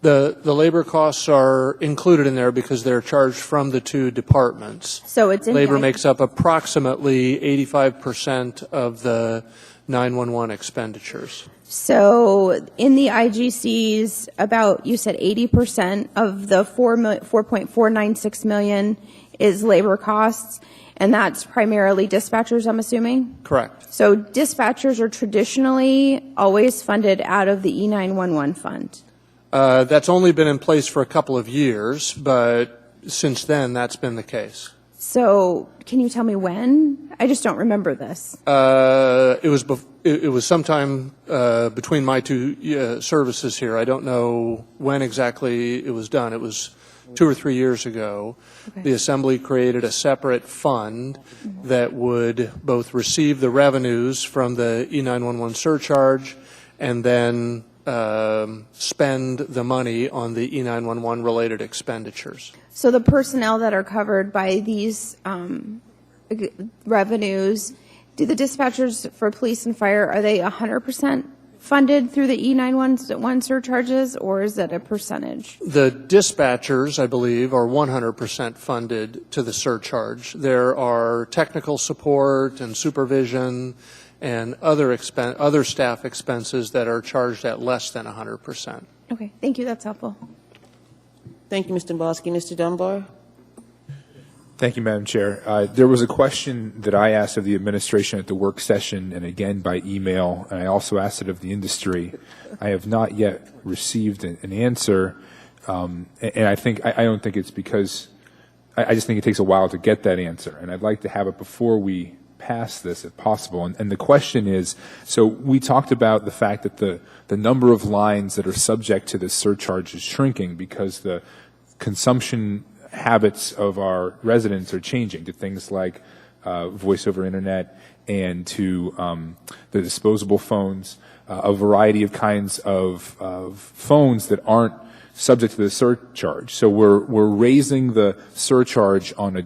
The labor costs are included in there because they're charged from the two departments. So it's in labor the makes up approximately 85% of the 911 expenditures. So in the IGCs, about, you said 80% of the 4.496 million is labor costs, and that's primarily dispatchers, I'm assuming? Correct. So dispatchers are traditionally always funded out of the E911 fund. That's only been in place for a couple of years, but since then, that's been the case. So can you tell me when? I just don't remember this. It was sometime between my two services here. I don't know when exactly it was done. It was 2 or 3 years ago. Okay. The Assembly created a separate fund that would both receive the revenues from the E911 surcharge and then spend the money on the E911 related expenditures. So the personnel that are covered by these revenues, do the dispatchers for police and fire, are they 100% funded through the E911 surcharges, or is it a percentage? The dispatchers, I believe, are 100% funded to the surcharge. There are technical support and supervision and other staff expenses that are charged at less than 100%. Okay, thank you. That's helpful. Thank you, Mr. Bosky. Mr. Dunbar? Thank you, Madam Chair. There was a question that I asked of the administration at the work session and again by email, and I also asked it of the industry. I have not yet received an answer, and I don't think it's because, I just think it takes a while to get that answer, and I'd like to have it before we pass this if possible. And the question is, so we talked about the fact that the number of lines that are subject to this surcharge is shrinking because the consumption habits of our residents are changing to things like voice over internet and to the disposable phones, a variety of kinds of phones that aren't subject to the surcharge. So we're raising the surcharge on a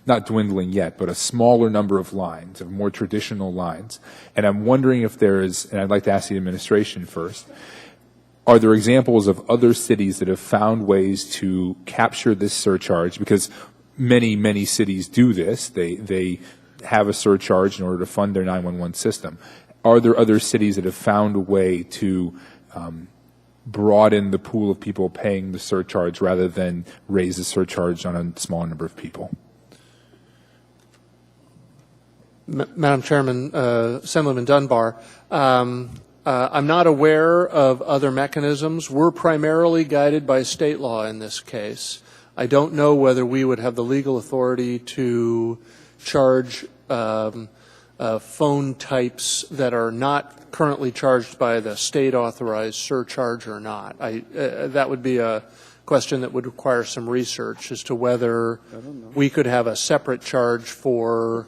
not dwindling yet, but a smaller number of lines, of more traditional lines. And I'm wondering if there is, and I'd like to ask the administration first, are there examples of other cities that have found ways to capture this surcharge? Because many, many cities do this. They have a surcharge in order to fund their 911 system. Are there other cities that have found a way to broaden the pool of people paying the surcharge rather than raise the surcharge on a smaller number of people? Madam Chairman, Assemblyman Dunbar, I'm not aware of other mechanisms. We're primarily guided by state law in this case. I don't know whether we would have the legal authority to charge phone types that are not currently charged by the state-authorized surcharge or not. That would be a question that would require some research as to whether we could have a separate charge for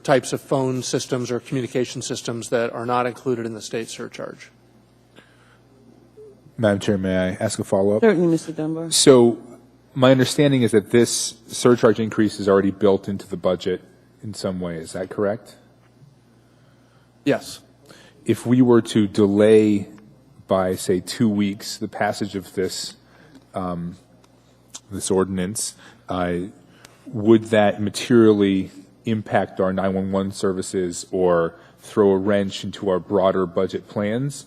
types of phone systems or communication systems that are not included in the state surcharge. Madam Chair, may I ask a follow-up? Certainly, Mr. Dunbar. So my understanding is that this surcharge increase is already built into the budget in some way. Is that correct? Yes. If we were to delay by, say, 2 weeks the passage of this this ordinance, would that materially impact our 911 services or throw a wrench into our broader budget plans?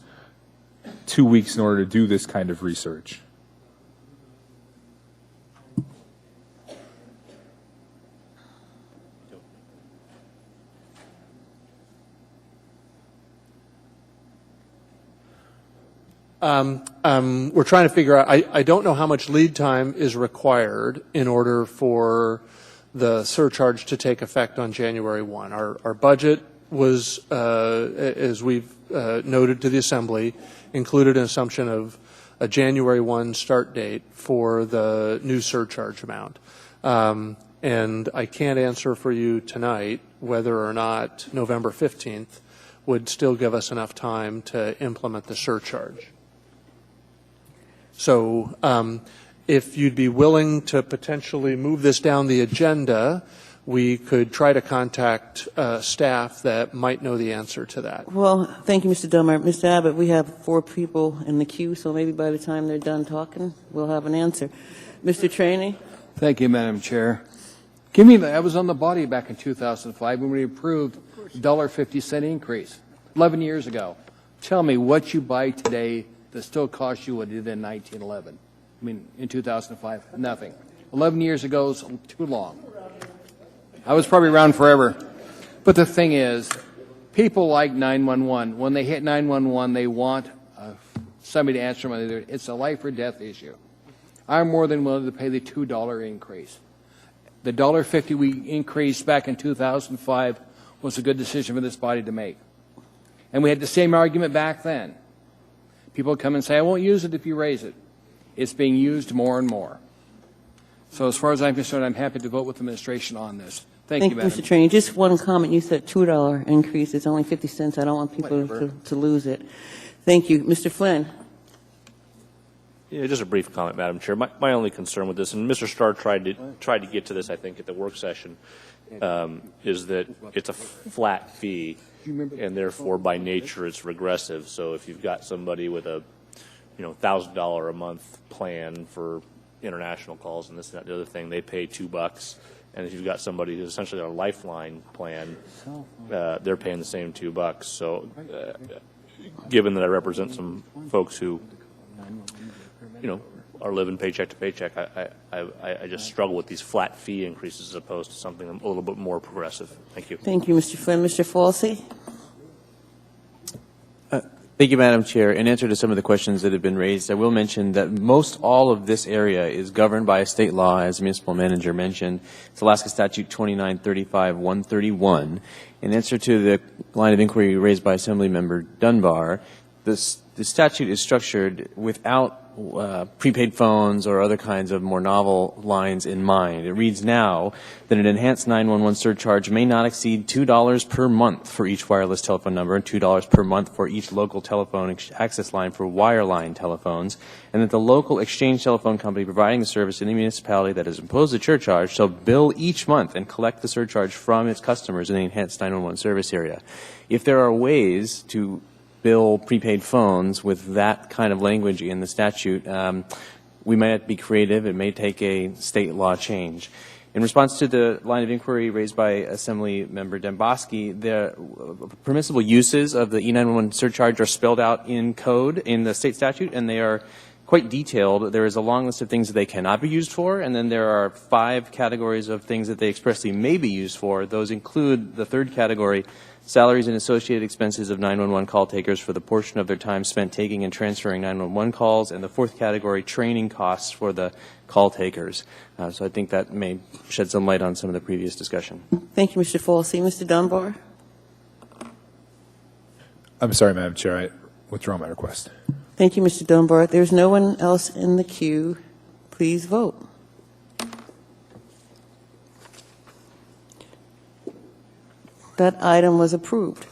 2 weeks in order to do this kind of research. We're trying to figure out, I don't know how much lead time is required in order for the surcharge to take effect on January 1. Our budget was, as we've noted to the Assembly, included an assumption of a January 1 start date for the new surcharge amount. And I can't answer for you tonight whether or not November 15th would still give us enough time to implement the surcharge. So if you'd be willing to potentially move this down the agenda, we could try to contact staff that might know the answer to that. Well, thank you, Mr. Dunbar. Mr. Abbott, we have 4 people in the queue, so maybe by the time they're done talking, we'll have an answer. Mr. Trainee? Thank you, Madam Chair. I was on the body back in 2005 when we approved $1.50 increase, 11 years ago. Tell me what you buy today that still costs you what it did in 1911. I mean, in 2005, nothing. 11 years ago is too long. I was probably around forever. But the thing is, people like 911. When they hit 911, they want somebody to answer them. It's a life or death issue. I'm more than willing to pay the $2 increase. The $1.50 we increased back in 2005 was a good decision for this body to make. And we had the same argument back then. People come and say, I won't use it if you raise it. It's being used more and more. So as far as I'm concerned, I'm happy to vote with the administration on this. Thank you, Madam. Mr. Trainee. Just one comment. You said $2 increase. It's only 50 cents. I don't want people to lose it. Thank you. Mr. Flynn. Yeah, just a brief comment, Madam Chair. My only concern with this, and Mr. Starr tried to get to this, I think, at the work session, is that it's a flat fee, and therefore, by nature, it's regressive. So if you've got somebody with a, $1,000 a month plan for international calls and this and that, the other thing, they pay $2. And if you've got somebody who's essentially on a lifeline plan, they're paying the same $2. So, given that I represent some folks who, are living paycheck to paycheck, I just struggle with these flat fee increases as opposed to something a little bit more progressive. Thank you. Thank you, Mr. Flynn. Mr. Falsey? Thank you, Madam Chair. In answer to some of the questions that have been raised, I will mention that most all of this area is governed by a state law, as the municipal manager mentioned. It's Alaska Statute 2935-131. In answer to the line of inquiry raised by Assemblymember Dunbar, the statute is structured without prepaid phones or other kinds of more novel lines in mind. It reads now that an enhanced 911 surcharge may not exceed $2 per month for each wireless telephone number and $2 per month for each local telephone access line for wireline telephones, and that the local exchange telephone company providing the service in the municipality that has imposed the surcharge shall bill each month and collect the surcharge from its customers in the enhanced 911 service area. If there are ways to bill prepaid phones with that kind of language in the statute, we might have to be creative. It may take a state law change. In response to the line of inquiry raised by Assembly Member Demboski, the permissible uses of the E911 surcharge are spelled out in code in the state statute, and they are quite detailed. There is a long list of things that they cannot be used for, and then there are 5 categories of things that they expressly may be used for. Those include the 3rd category, salaries and associated expenses of 911 call takers for the portion of their time spent taking and transferring 911 calls, and the 4th category, training costs for the call takers. So I think that may shed some light on some of the previous discussion. Thank you, Mr. Falsey. Mr. Dunbar? I'm sorry, Madam Chair. I withdraw my request. Thank you, Mr. Dunbar. There's no one else in the queue. Please vote. That item was approved.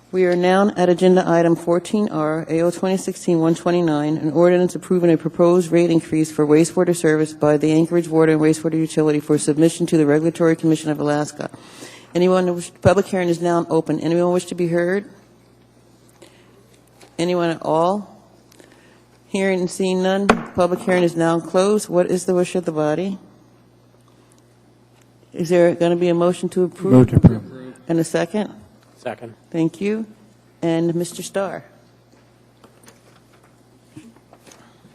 We are now at Agenda Item 14R, AO 2016-129, an ordinance approving a proposed rate increase for wastewater service by the Anchorage Water and Wastewater Utility for submission to the Regulatory Commission of Alaska. Public hearing is now open. Anyone wish to be heard? Anyone at all? Hearing and seeing none, public hearing is now closed. What is the wish of the body? Is there going to be a motion to approve? Move to approve. And a second? Second. Thank you. And Mr. Starr?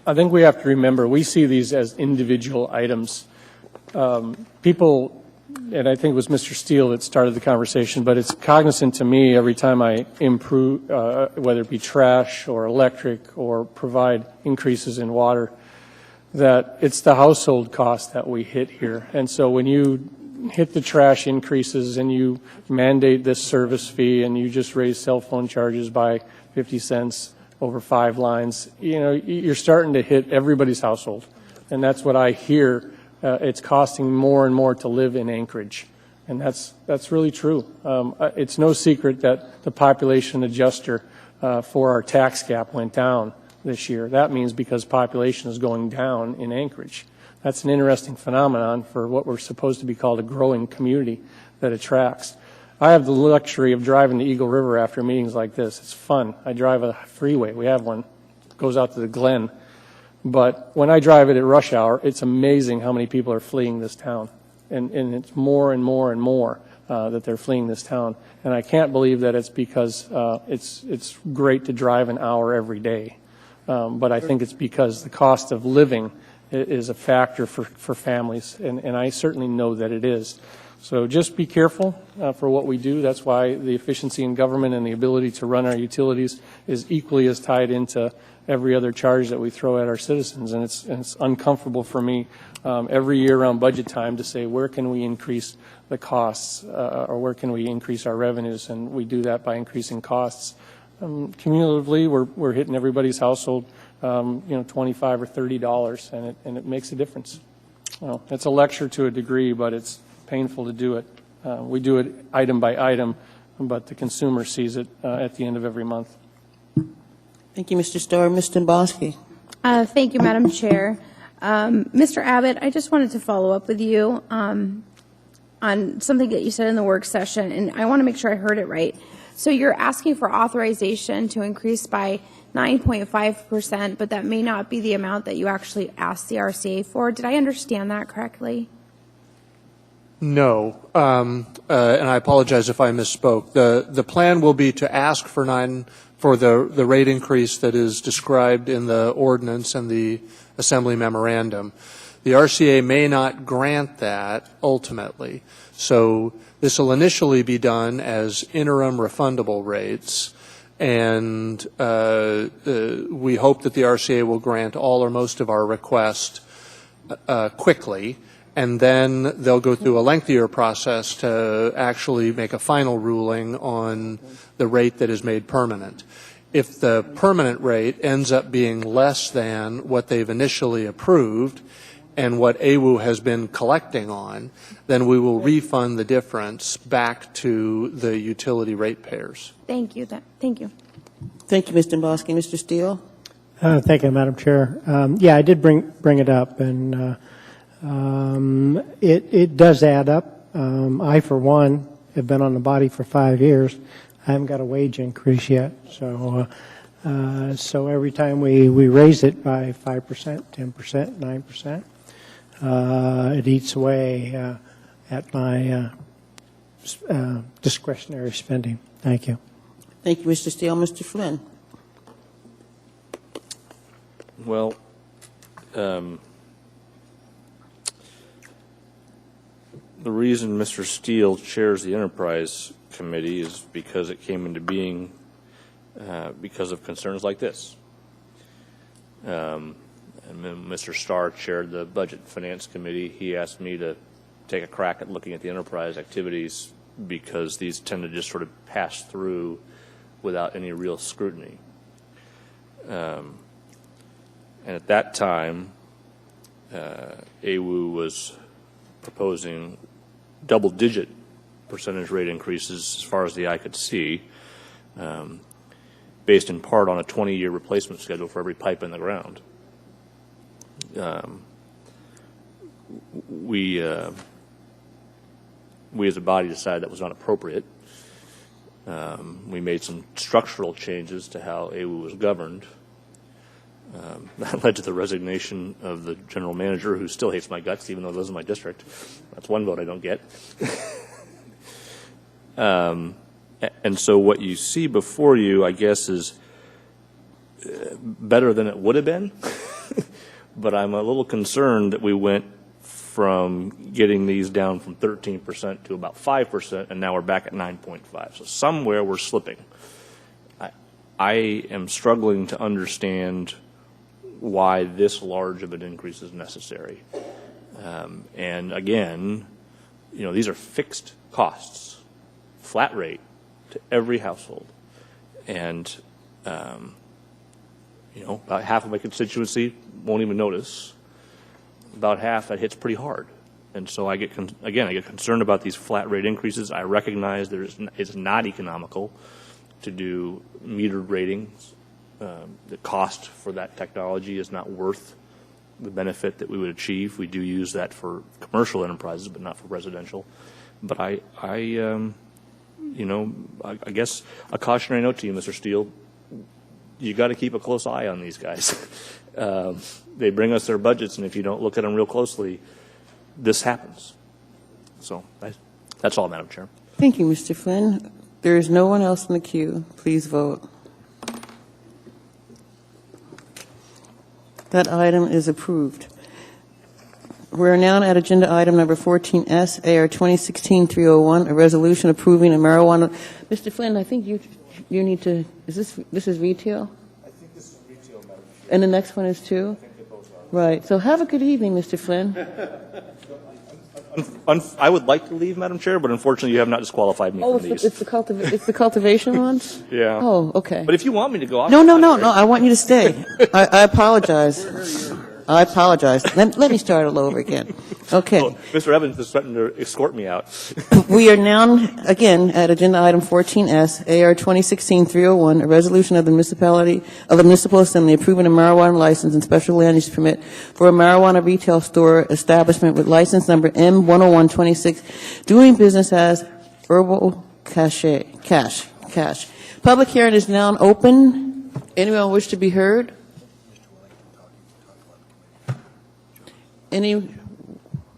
I think we have to remember, we see these as individual items. People, and I think it was Mr. Steele that started the conversation, but it's cognizant to me every time I improve, whether it be trash or electric or provide increases in water, that it's the household cost that we hit here. And so when you hit the trash increases and you mandate this service fee and you just raise cell phone charges by 50 cents over 5 lines, you're starting to hit everybody's household. And that's what I hear. It's costing more and more to live in Anchorage. And that's really true. It's no secret that the population adjuster for our tax cap went down this year. That means because population is going down in Anchorage. That's an interesting phenomenon for what we're supposed to be called a growing community that attracts. I have the luxury of driving to Eagle River after meetings like this. It's fun. I drive a freeway. We have one. It goes out to the Glen. But when I drive it at rush hour, it's amazing how many people are fleeing this town. And it's more and more and more that they're fleeing this town. And I can't believe that it's because it's great to drive an hour every day. But I think it's because the cost of living is a factor for families. And I certainly know that it is. So just be careful for what we do. That's why the efficiency in government and the ability to run our utilities is equally as tied into every other charge that we throw at our citizens. And it's uncomfortable for me every year around budget time to say, where can we increase the costs or where can we increase our revenues? And we do that by increasing costs. Cumulatively, we're hitting everybody's household, $25 or $30, and it makes a difference. Well, it's a lecture to a degree, but it's painful to do it. We do it item by item, but the consumer sees it at the end of every month. Thank you, Mr. Starr. Mr. Bosky. Thank you, Madam Chair. Mr. Abbott, I just wanted to follow up with you on something that you said in the work session, and I want to make sure I heard it right. So you're asking for authorization to increase by 9.5%, but that may not be the amount that you actually asked the RCA for. Did I understand that correctly? No, and I apologize if I misspoke. The plan will be to ask for the rate increase that is described in the ordinance and the Assembly memorandum. The RCA may not grant that ultimately, so this will initially be done as interim refundable rates, and we hope that the RCA will grant all or most of our request quickly. And then they'll go through a lengthier process to actually make a final ruling on the rate that is made permanent. If the permanent rate ends up being less than what they've initially approved and what AWU has been collecting on, then we will refund the difference back to the utility ratepayers. Thank you. Thank you. Thank you, Mr. Bosky. Mr. Steele. Thank you, Madam Chair. Yeah, I did bring it up, and it does add up. I, for one, have been on the body for 5 years. I haven't got a wage increase yet. So every time we raise it by 5%, 10%, 9%, it eats away at my discretionary spending. Thank you. Thank you, Mr. Steele. Mr. Flynn. Well, the reason Mr. Steele chairs the Enterprise Committee is because it came into being because of concerns like this. And when Mr. Starr chaired the Budget and Finance Committee, he asked me to take a crack at looking at the enterprise activities because these tend to just sort of pass through without any real scrutiny. And at that time, AWU was proposing double-digit percentage rate increases as far as the eye could see, based in part on a 20-year replacement schedule for every pipe in the ground. We as a body decided that was not appropriate. We made some structural changes to how AWU was governed. That led to the resignation of the general manager, who still hates my guts, even though he lives in my district. That's one vote I don't get. And so what you see before you, I guess, is better than it would have been. But I'm a little concerned that we went from getting these down from 13% to about 5%, and now we're back at 9.5. So somewhere we're slipping. I am struggling to understand why this large of an increase is necessary. And again, these are fixed costs, flat rate to every household. And, about half of my constituency won't even notice. About half, that hits pretty hard. And so I get concerned about these flat rate increases. I recognize it's not economical to do metered ratings the cost for that technology is not worth the benefit that we would achieve. We do use that for commercial enterprises, but not for residential. But I guess a cautionary note to you, Mr. Steele, you got to keep a close eye on these guys. They bring us their budgets, and if you don't look at them real closely, this happens. So that's all, Madam Chair. Thank you, Mr. Flynn. There is no one else in the queue. Please vote. That item is approved. We're now at agenda item number 14S, AR 2016-301, a resolution approving a marijuana. Mr. Flynn, I think you need to. This is retail? I think this is retail, Madam Chair. And the next one is too? I think they both are. Right. So have a good evening, Mr. Flynn. I would like to leave, Madam Chair, but unfortunately you have not disqualified me Oh, from these. it's the cultivation ones? Yeah. Oh, okay. But if you want me to go off. No, I want you to stay. I apologize. I apologize. Let me start all over again. Okay. Oh, Mr. Evans is threatening to escort me out. We are now, again, at agenda item 14S, AR 2016-301, a resolution of the Municipal Assembly approving a marijuana license and special land use permit for a marijuana retail store establishment with license number M10126, doing business as Herbal Cash. Public hearing is now open. Anyone wish to be heard?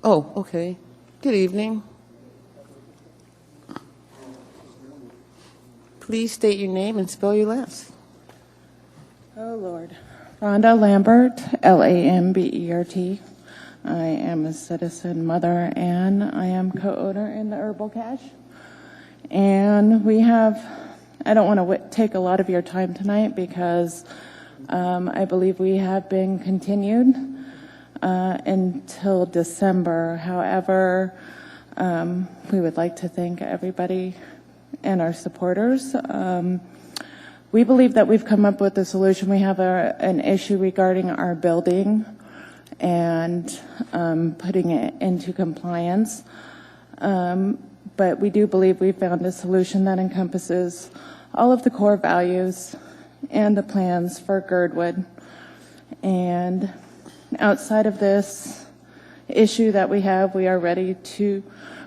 Oh, okay. Good evening. Please state your name and spell your last. Oh, Lord. Rhonda Lambert, Lambert. I am a citizen mother, and I am co-owner in the Herbal Cash. And we have, I don't want to take a lot of your time tonight because I believe we have been continued until December. However, we would like to thank everybody and our supporters. We believe that we've come up with a solution. We have an issue regarding our building and putting it into compliance. But we do believe we found a solution that encompasses all of the core values and the plans for Girdwood. And outside of this issue that we have, we are ready to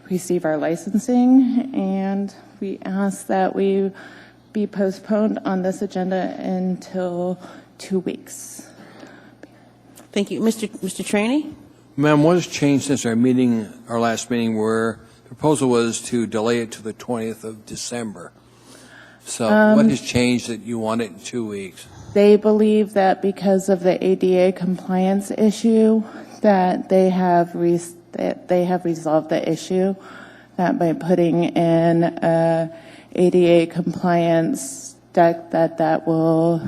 receive our licensing, and we ask that we be postponed on this agenda until 2 weeks. Thank you. Mr. Traney? Ma'am, what has changed since our last meeting, where the proposal was to delay it to the 20th of December? So what has changed that you want it in 2 weeks? They believe that because of the ADA compliance issue, that they have resolved the issue, that by putting in ADA compliance that will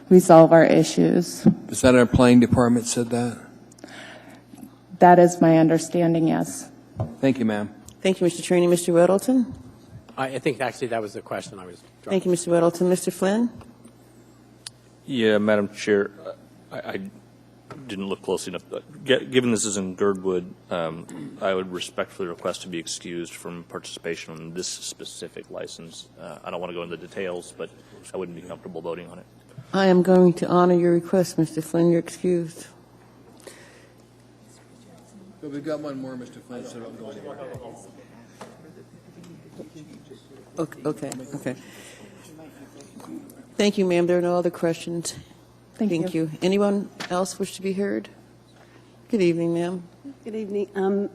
resolve our issues. Is that our planning department said that? That is my understanding, yes. Thank you, ma'am. Thank you, Mr. Traney. Mr. Weddleton? I think actually that was the question I was Thank you, Mr. Weddleton. Mr. Flynn? Yeah, Madam Chair, I didn't look closely enough. Given this is in Girdwood, I would respectfully request to be excused from participation on this specific license. I don't want to go into the details, but I wouldn't be comfortable voting on it. I am going to honor your request, Mr. Flynn. You're excused. But we've got one more, Mr. Flynn, so don't go anywhere. Okay. Thank you, ma'am. There are no other questions. Thank you. Anyone else wish to be heard? Good evening, ma'am. Good evening.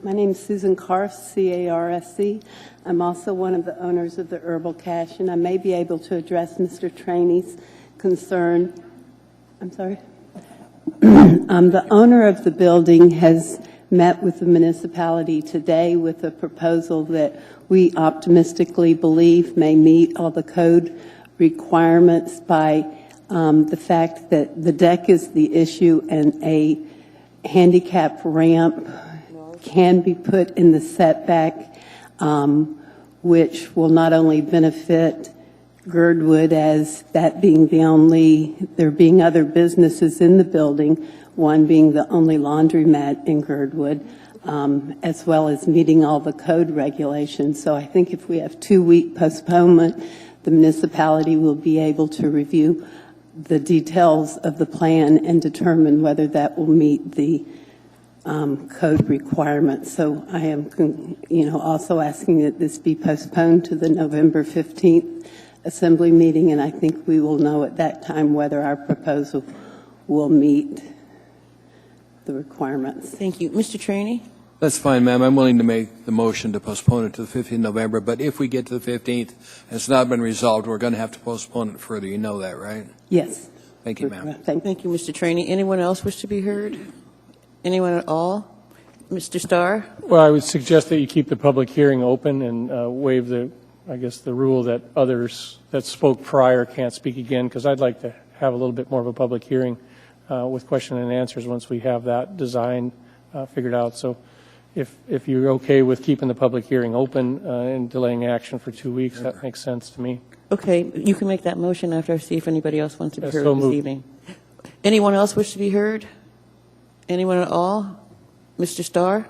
My name is Susan Carse, C-A-R-S-C. I'm also one of the owners of the Herbal Cash, and I may be able to address Mr. Traney's concern. I'm sorry? The owner of the building has met with the municipality today with a proposal that we optimistically believe may meet all the code requirements by the fact that the deck is the issue and a handicap ramp can be put in the setback, which will not only benefit Girdwood as that being there being other businesses in the building, one being the only laundromat in Girdwood, as well as meeting all the code regulations. So I think if we have 2-week postponement, the municipality will be able to review the details of the plan and determine whether that will meet the code requirements. So I am, also asking that this be postponed to the November 15th Assembly meeting, and I think we will know at that time whether our proposal will meet the requirements. Thank you. Mr. Trainee? That's fine, ma'am. I'm willing to make the motion to postpone it to the 15th of November, but if we get to the 15th and it's not been resolved, we're going to have to postpone it further. You know that, right? Yes. Thank you, ma'am. Thank you, Mr. Trainee. Anyone else wish to be heard? Anyone at all? Mr. Starr? Well, I would suggest that you keep the public hearing open and waive the rule that others that spoke prior can't speak again, because I'd like to have a little bit more of a public hearing with question and answers once we have that design figured out. So if you're okay with keeping the public hearing open and delaying action for 2 weeks, that makes sense to me. Okay, you can make that motion after I see if anybody else wants to be heard So this moved. evening. Anyone else wish to be heard? Anyone at all? Mr. Starr?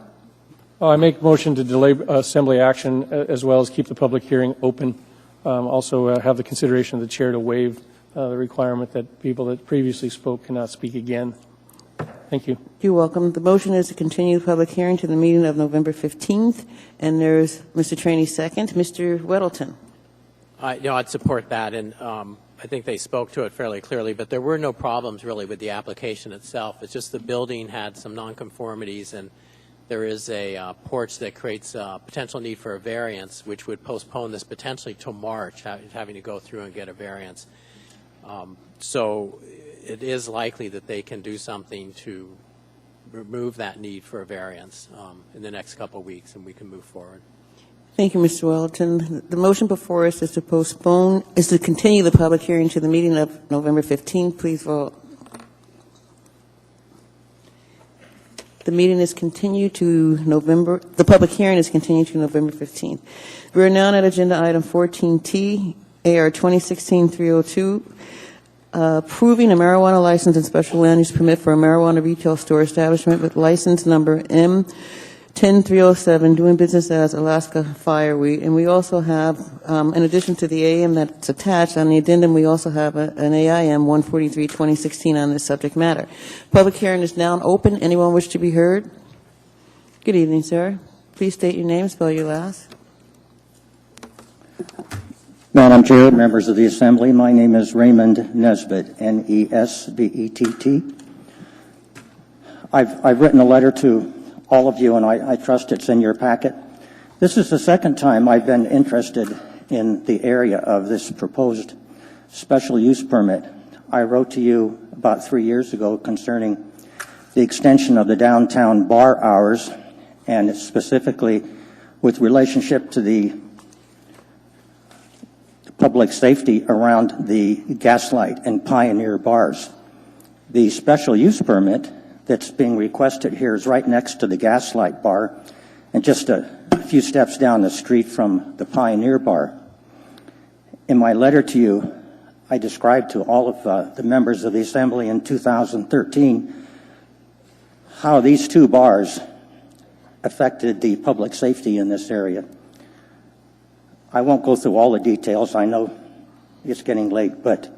I make motion to delay assembly action as well as keep the public hearing open. Also have the consideration of the chair to waive the requirement that people that previously spoke cannot speak again. Thank you. You're welcome. The motion is to continue the public hearing to the meeting of November 15th, and there's Mr. Trainee's second. Mr. Weddleton. I'd support that, and I think they spoke to it fairly clearly, but there were no problems really with the application itself. It's just the building had some nonconformities, and there is a porch that creates a potential need for a variance, which would postpone this potentially till March, having to go through and get a variance. So it is likely that they can do something to remove that need for a variance in the next couple of weeks, and we can move forward. Thank you, Mr. Weddleton. The motion before us is to continue the public hearing to the meeting of November 15th. Please vote. The public hearing is continued to November 15th. We are now at agenda item 14T, AR 2016-302, approving a marijuana license and special land use permit for a marijuana retail store establishment with license number M10307, doing business as Alaska Fireweed. And we also have, in addition to the AM that's attached on the addendum, we also have an AIM 143-2016 on this subject matter. Public hearing is now open. Anyone wish to be heard? Good evening, sir. Please state your name, spell your last. Madam Chair, members of the Assembly, my name is Raymond Nesbitt, Nesbett. I've written a letter to all of you, and I trust it's in your packet. This is the second time I've been interested in the area of this proposed special use permit. I wrote to you about 3 years ago concerning the extension of the downtown bar hours, and specifically with relationship to the public safety around the Gaslight and Pioneer bars. The special use permit that's being requested here is right next to the Gaslight bar and just a few steps down the street from the Pioneer bar. In my letter to you, I described to all of the members of the Assembly in 2013 how these two bars affected the public safety in this area. I won't go through all the details. I know it's getting late, but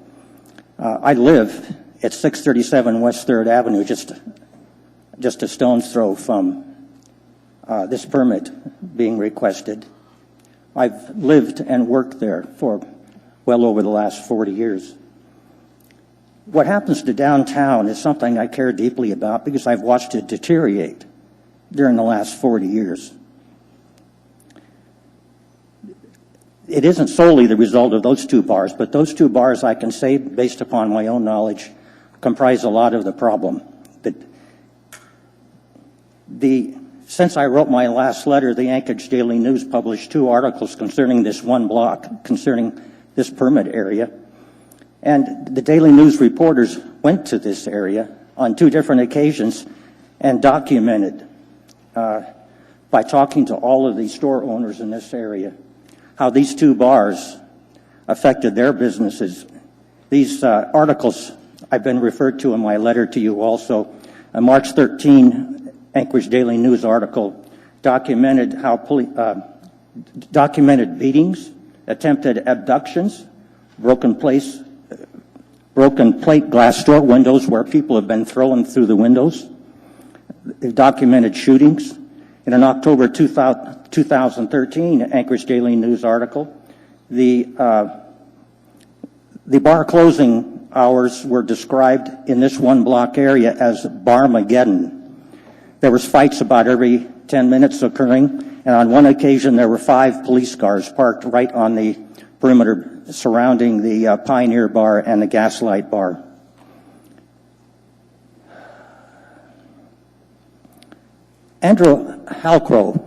I live at 637 West 3rd Avenue, just a stone's throw from this permit being requested. I've lived and worked there for well over the last 40 years. What happens to downtown is something I care deeply about because I've watched it deteriorate during the last 40 years. It isn't solely the result of those two bars, but those two bars, I can say, based upon my own knowledge, comprise a lot of the problem. But since I wrote my last letter, the Anchorage Daily News published 2 articles concerning this one block, concerning this permit area. And the Daily News reporters went to this area on 2 different occasions and documented, by talking to all of the store owners in this area, how these 2 bars affected their businesses. These articles I've been referred to in my letter to you also. A March 13 Anchorage Daily News article documented how documented beatings, attempted abductions, broken place broken plate glass door windows where people have been thrown through the windows. They've documented shootings. In an October 2013 Anchorage Daily News article, the bar closing hours were described in this one block area as Barmageddon. There was fights about every 10 minutes occurring, and on one occasion there were 5 police cars parked right on the perimeter surrounding the Pioneer Bar and the Gaslight Bar. Andrew Halcrow,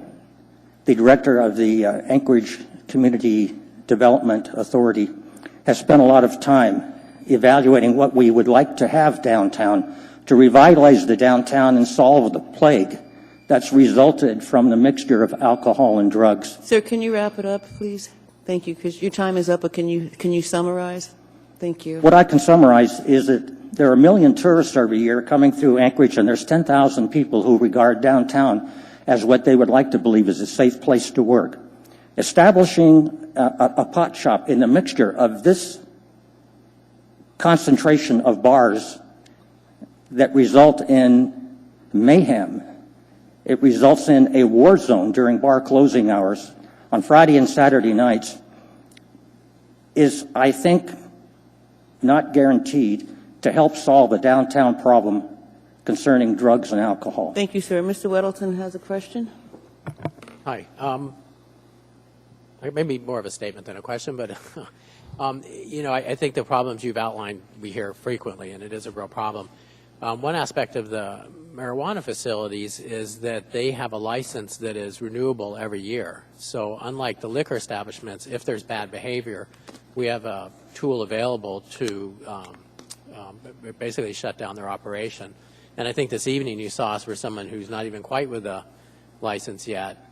the director of the Anchorage Community Development Authority, has spent a lot of time evaluating what we would like to have downtown to revitalize the downtown and solve the plague that's resulted from the mixture of alcohol and drugs. Sir, can you wrap it up, please? Thank you, because your time is up, but can you summarize? Thank you. What I can summarize is that there are 1 million tourists every year coming through Anchorage, and there's 10,000 people who regard downtown as what they would like to believe is a safe place to work. Establishing a pot shop in the mixture of this concentration of bars that result in mayhem, it results in a war zone during bar closing hours on Friday and Saturday nights, is, I think, not guaranteed to help solve the downtown problem concerning drugs and alcohol. Thank you, sir. Mr. Weddleton has a question. Hi. Maybe more of a statement than a question, but I think the problems you've outlined we hear frequently, and it is a real problem. One aspect of the marijuana facilities is that they have a license that is renewable every year. So unlike the liquor establishments, if there's bad behavior, we have a tool available to basically shut down their operation. And I think this evening you saw us for someone who's not even quite with a license yet.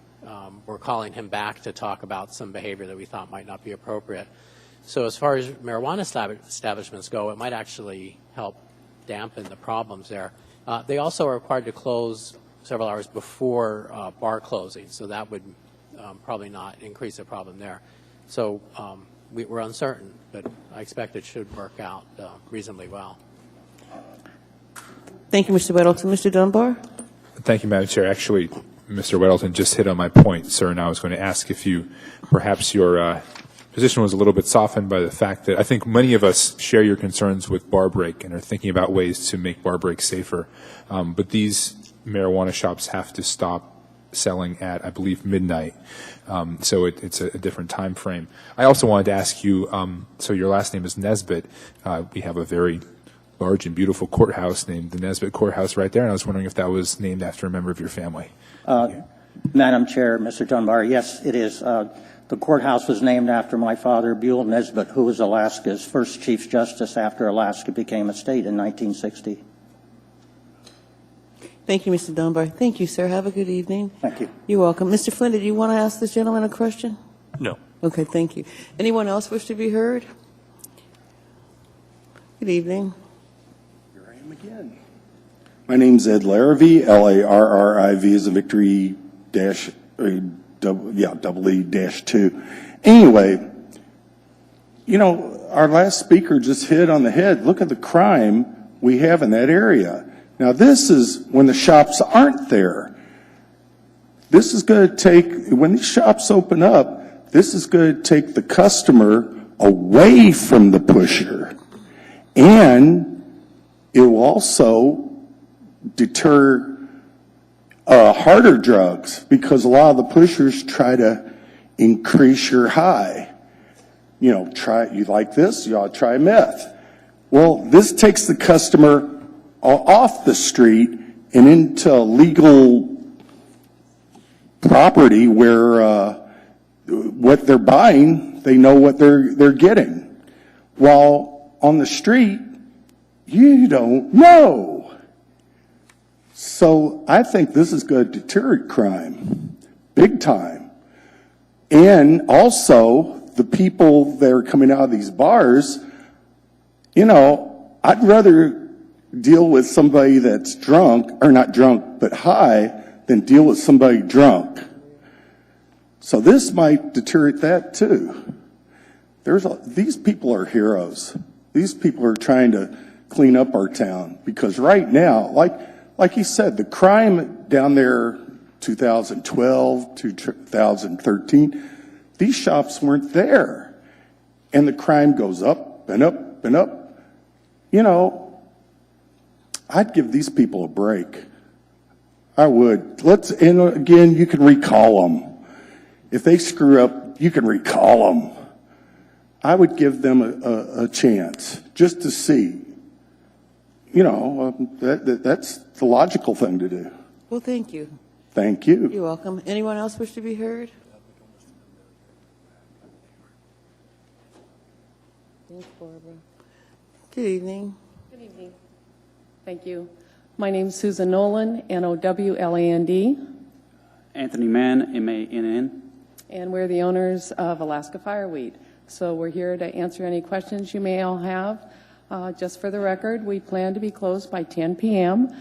We're calling him back to talk about some behavior that we thought might not be appropriate. So as far as marijuana establishments go, it might actually help dampen the problems there. They also are required to close several hours before bar closing, so that would probably not increase the problem there. So we're uncertain, but I expect it should work out reasonably well. Thank you, Mr. Weddleton. Mr. Dunbar? Thank you, Madam Chair. Actually, Mr. Weddleton just hit on my point, sir, and I was going to ask if you, perhaps your position was a little bit softened by the fact that I think many of us share your concerns with bar break and are thinking about ways to make bar break safer. But these marijuana shops have to stop selling at, I believe, midnight. So it's a different time frame. I also wanted to ask you, so your last name is Nesbitt. We have a very large and beautiful courthouse named the Nesbitt Courthouse right there, and I was wondering if that was named after a member of your family. Madam Chair, Mr. Dunbar, yes, it is. The courthouse was named after my father, Buell Nesbitt, who was Alaska's first Chief Justice after Alaska became a state in 1960. Thank you, Mr. Dunbar. Thank you, sir. Have a good evening. Thank you. You're welcome. Mr. Flynn, did you want to ask this gentleman a question? No. Okay, thank you. Anyone else wish to be heard? Good evening. Here I am again. My name's Ed Larrivee. Larriv is a victory dash, double E dash 2. Anyway, our last speaker just hit on the head. Look at the crime we have in that area. Now, this is when the shops aren't there. This is going to take, when these shops open up, this is going to take the customer away from the pusher. And it will also deter harder drugs, because a lot of the pushers try to increase your high. You like this, you ought to try meth. Well, this takes the customer off the street and into legal property where what they're buying, they know what they're getting. While on the street, you don't know. So I think this is going to deter crime, big time. And also, the people that are coming out of these bars, I'd rather deal with somebody that's drunk, or not drunk, but high, than deal with somebody drunk. So this might deter that too. These people are heroes. These people are trying to clean up our town because right now, like you said, the crime down there, 2012 to 2013, these shops weren't there. And the crime goes up and up and up. You know, I'd give these people a break. I would. And again, you can recall them. If they screw up, you can recall them. I would give them a chance just to see. You know, that's the logical thing to do. Well, thank you. Thank you. You're welcome. Anyone else wish to be heard? Thanks, Barbara. Good evening. Good evening. Thank you. My name is Susan Nolan, Nowland. Anthony Mann, MANN. And we're the owners of Alaska Fireweed. So we're here to answer any questions you may all have. Just for the record, we plan to be closed by 10 p.m.,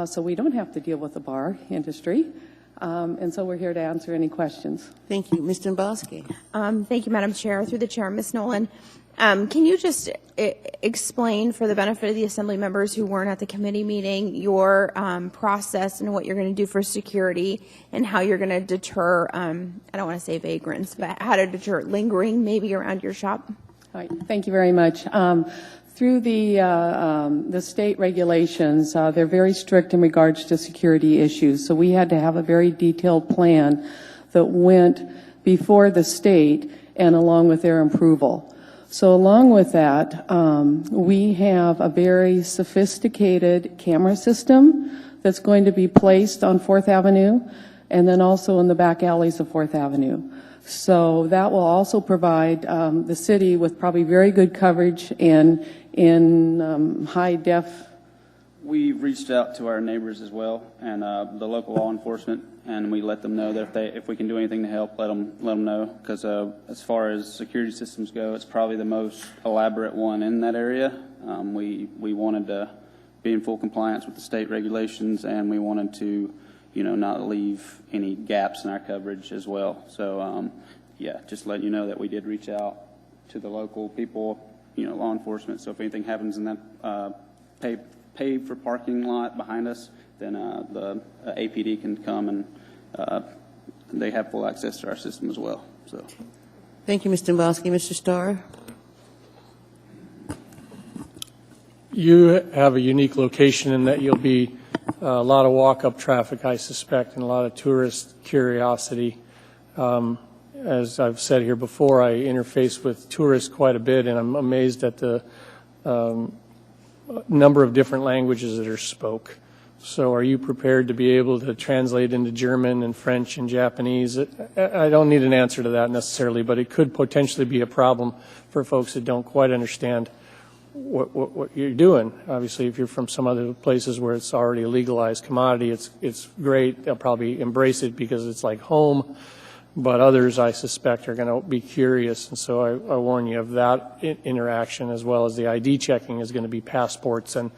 so we don't have to deal with the bar industry. And so we're here to answer any questions. Thank you. Mr. Bosky. Thank you, Madam Chair. Through the chair, Ms. Nolan. Can you just explain, for the benefit of the Assembly members who weren't at the committee meeting, your process and what you're going to do for security and how you're going to deter, I don't want to say vagrants, but how to deter lingering maybe around your shop? All right. Thank you very much. Through the state regulations, they're very strict in regards to security issues. So we had to have a very detailed plan that went before the state and along with their approval. So along with that, we have a very sophisticated camera system that's going to be placed on 4th Avenue and then also in the back alleys of 4th Avenue. So that will also provide the city with probably very good coverage and in high def. We've reached out to our neighbors as well and the local law enforcement, and we let them know that if we can do anything to help, let them know. Because as far as security systems go, it's probably the most elaborate one in that area. We wanted to be in full compliance with the state regulations, and we wanted to, not leave any gaps in our coverage as well. So, yeah, just let you know that we did reach out to the local people, law enforcement. So if anything happens in that paved for parking lot behind us, then the APD can come and they have full access to our system as well. So, thank you, Mr. Bosky. Mr. Starr. You have a unique location in that you'll be a lot of walk-up traffic, I suspect, and a lot of tourist curiosity. As I've said here before, I interface with tourists quite a bit, and I'm amazed at the number of different languages that are spoke. So are you prepared to be able to translate into German and French and Japanese? I don't need an answer to that necessarily, but it could potentially be a problem for folks that don't quite understand what you're doing. Obviously, if you're from some other places where it's already a legalized commodity, it's great. They'll probably embrace it because it's like home. But others, I suspect, are going to be curious. And so I warn you of that interaction, as well as the ID checking is going to be passports and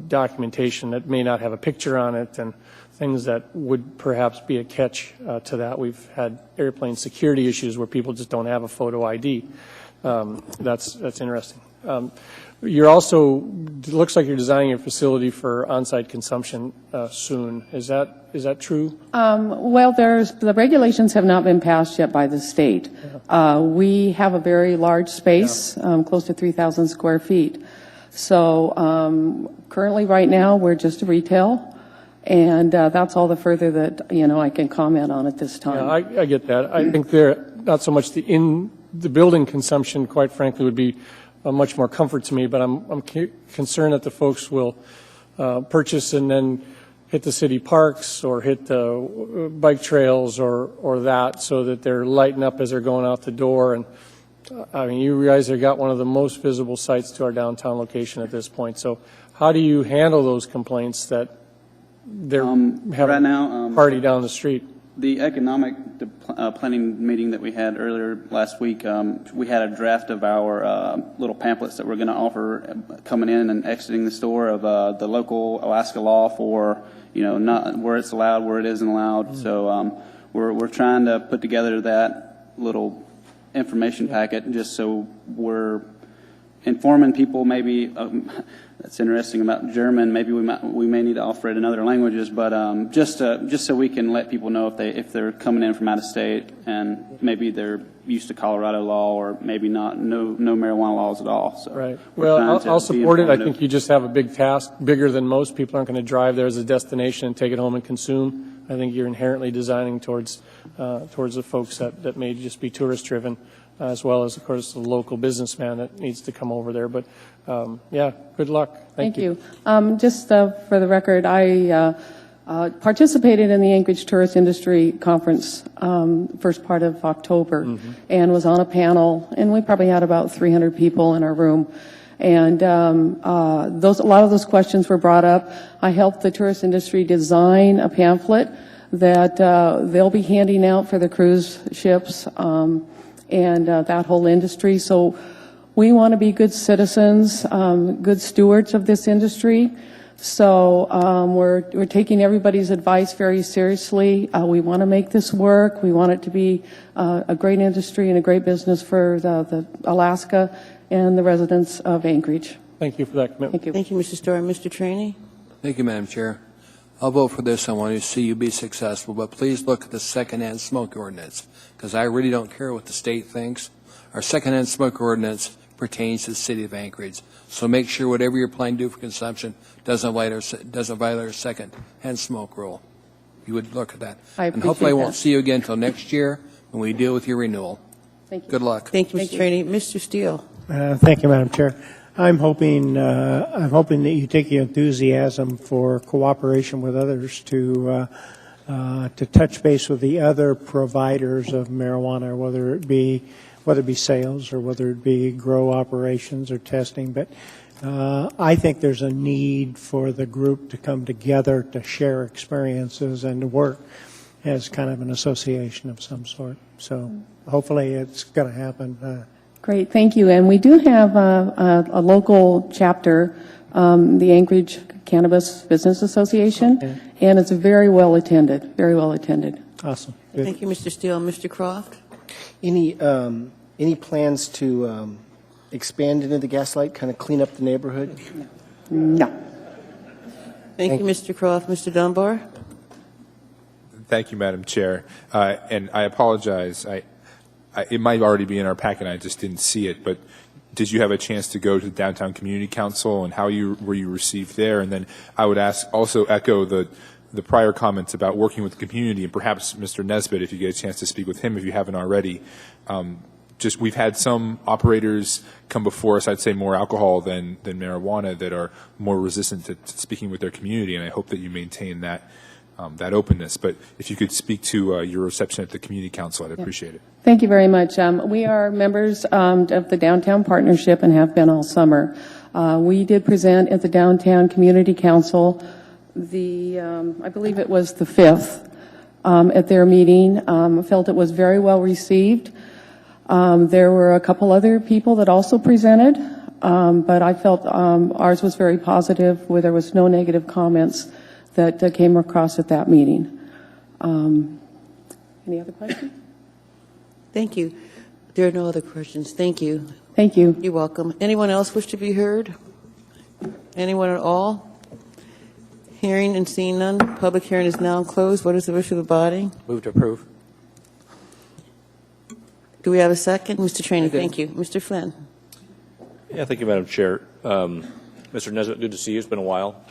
documentation that may not have a picture on it and things that would perhaps be a catch to that. We've had airplane security issues where people just don't have a photo ID. That's interesting. You're also, it looks like you're designing a facility for on-site consumption soon. Is that true? Well, the regulations have not been passed yet by the state. We have a very large space, close to 3,000 square feet. So currently, right now, we're just a retail, and that's all the further that I can comment on at this time. Yeah, I get that. I think not so much the building consumption, quite frankly, would be much more comfort to me, but I'm concerned that the folks will purchase and then hit the city parks or hit the bike trails or that, so that they're lighting up as they're going out the door. And I mean, you guys have got one of the most visible sites to our downtown location at this point. So how do you handle those complaints that they're having right now, a party down the street? The economic planning meeting that we had earlier last week, we had a draft of our little pamphlets that we're going to offer coming in and exiting the store of the local Alaska law for, not where it's allowed, where it isn't allowed. So we're trying to put together that little information packet just so we're informing people maybe, that's interesting about German, maybe we may need to offer it in other languages, but just so we can let people know if they're coming in from out of state and maybe they're used to Colorado law or maybe no marijuana laws at all. So right. we're trying Well, to I'll be support it. I informative. think you just have a big task, bigger than most. People aren't going to drive there as a destination and take it home and consume. I think you're inherently designing towards the folks that may just be tourist driven, as well as, of course, the local businessman that needs to come over there. But yeah, good luck. Thank you. Just for the record, I participated in the Anchorage Tourist Industry Conference first part of October and was on a panel, and we probably had about 300 people in our room. And a lot of those questions were brought up. I helped the tourist industry design a pamphlet that they'll be handing out for the cruise ships and that whole industry. So we want to be good citizens, good stewards of this industry. So we're taking everybody's advice very seriously. We want to make this work. We want it to be a great industry and a great business for the Alaska and the residents of Anchorage. Thank you for that commitment. Thank you. Thank you, Mr. Story. Mr. Trainee? Thank you, Madam Chair. I'll vote for this. I want to see you be successful, but please look at the secondhand smoke ordinance, because I really don't care what the state thinks. Our secondhand smoke ordinance pertains to the city of Anchorage. So make sure whatever you're planning to do for consumption doesn't violate our secondhand smoke rule. You would look at that. I And hopefully I appreciate won't that. see you again until next year when we deal with your renewal. Thank you. Good luck. Thank you, Mr. Trainee. Mr. Steele? Thank you, Madam Chair. I'm hoping that you take your enthusiasm for cooperation with others to touch base with the other providers of marijuana, whether it be sales or whether it be grow operations or testing. But I think there's a need for the group to come together to share experiences and to work as kind of an association of some sort. So hopefully it's going to happen. Great, thank you. And we do have a local chapter, the Anchorage Cannabis Business Association, and it's very well attended, very well attended. Awesome. Good. Thank you, Mr. Steele. Mr. Croft? Any plans to expand into the Gaslight, kind of clean up the neighborhood? No. Thank you, Mr. Croft. Mr. Dunbar? Thank you, Madam Chair. And I apologize. It might already be in our packet. I just didn't see it. But did you have a chance to go to the Downtown Community Council, and how were you received there? And then I would also echo the prior comments about working with the community, and perhaps Mr. Nesbitt, if you get a chance to speak with him, if you haven't already. We've had some operators come before us, I'd say more alcohol than marijuana, that are more resistant to speaking with their community, and I hope that you maintain that openness. But if you could speak to your reception at the Community Council, I'd appreciate it. Thank you very much. We are members of the Downtown Partnership and have been all summer. We did present at the Downtown Community Council I believe it was the 5th at their meeting. Felt it was very well received. There were a couple other people that also presented, but I felt ours was very positive, where there was no negative comments that came across at that meeting. Any other questions? Thank you. There are no other questions. Thank you. Thank you. You're welcome. Anyone else wish to be heard? Anyone at all? Hearing and seeing none, public hearing is now closed. What is the wish of the body? Move to approve. Do we have a second? Mr. Trainee, thank you. Mr. Flynn? Yeah, thank you, Madam Chair. Mr. Nesbitt, good to see you. It's been a while.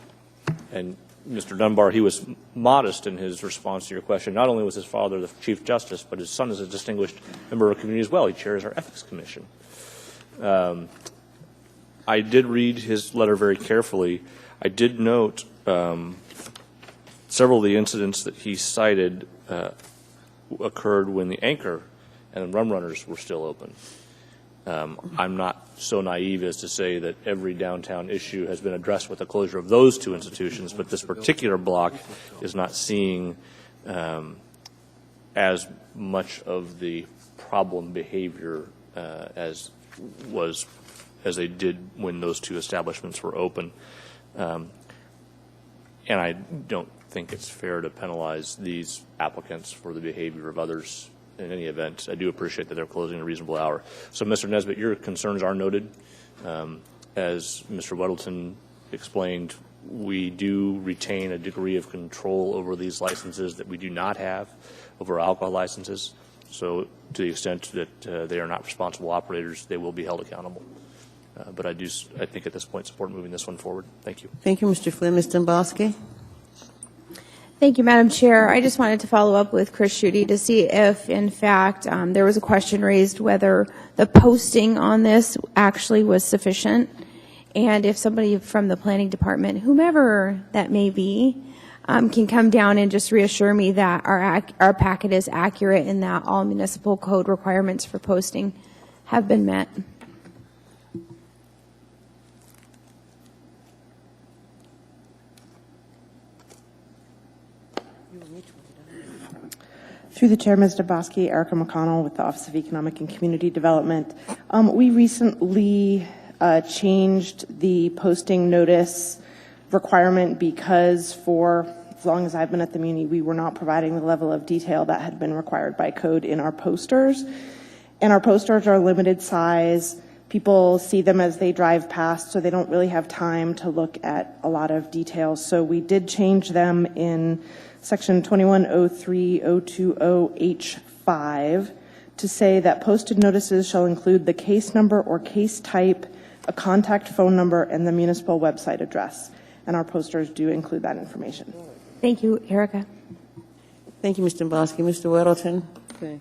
And Mr. Dunbar, he was modest in his response to your question. Not only was his father the Chief Justice, but his son is a distinguished member of the community as well. He chairs our Ethics Commission. I did read his letter very carefully. I did note several of the incidents that he cited occurred when the Anchor and the Rum Runners were still open. I'm not so naive as to say that every downtown issue has been addressed with the closure of those two institutions, but this particular block is not seeing as much of the problem behavior as they did when those two establishments were open. And I don't think it's fair to penalize these applicants for the behavior of others in any event. I do appreciate that they're closing at a reasonable hour. So, Mr. Nesbitt, your concerns are noted. As Mr. Weddleton explained, we do retain a degree of control over these licenses that we do not have over alcohol licenses. So to the extent that they are not responsible operators, they will be held accountable. But I think at this point support moving this one forward. Thank you. Thank you, Mr. Flynn. Ms. Dombowski? Thank you, Madam Chair. I just wanted to follow up with Chris Schutte to see if, in fact, there was a question raised whether the posting on this actually was sufficient, and if somebody from the planning department, whomever that may be, can come down and just reassure me that our packet is accurate and that all municipal code requirements for posting have been met. Through the Chair, Ms. Dombowski, Erica McConnell with the Office of Economic and Community Development. We recently changed the posting notice requirement because for as long as I've been at the Muni, we were not providing the level of detail that had been required by code in our posters. And our posters are limited size. People see them as they drive past, so they don't really have time to look at a lot of details. So we did change them in Section 2103.020H5 to say that posted notices shall include the case number or case type, a contact phone number, and the municipal website address. And our posters do include that information. Thank you, Erica. Thank you, Mr. Dombowski. Mr. Weddleton? Okay.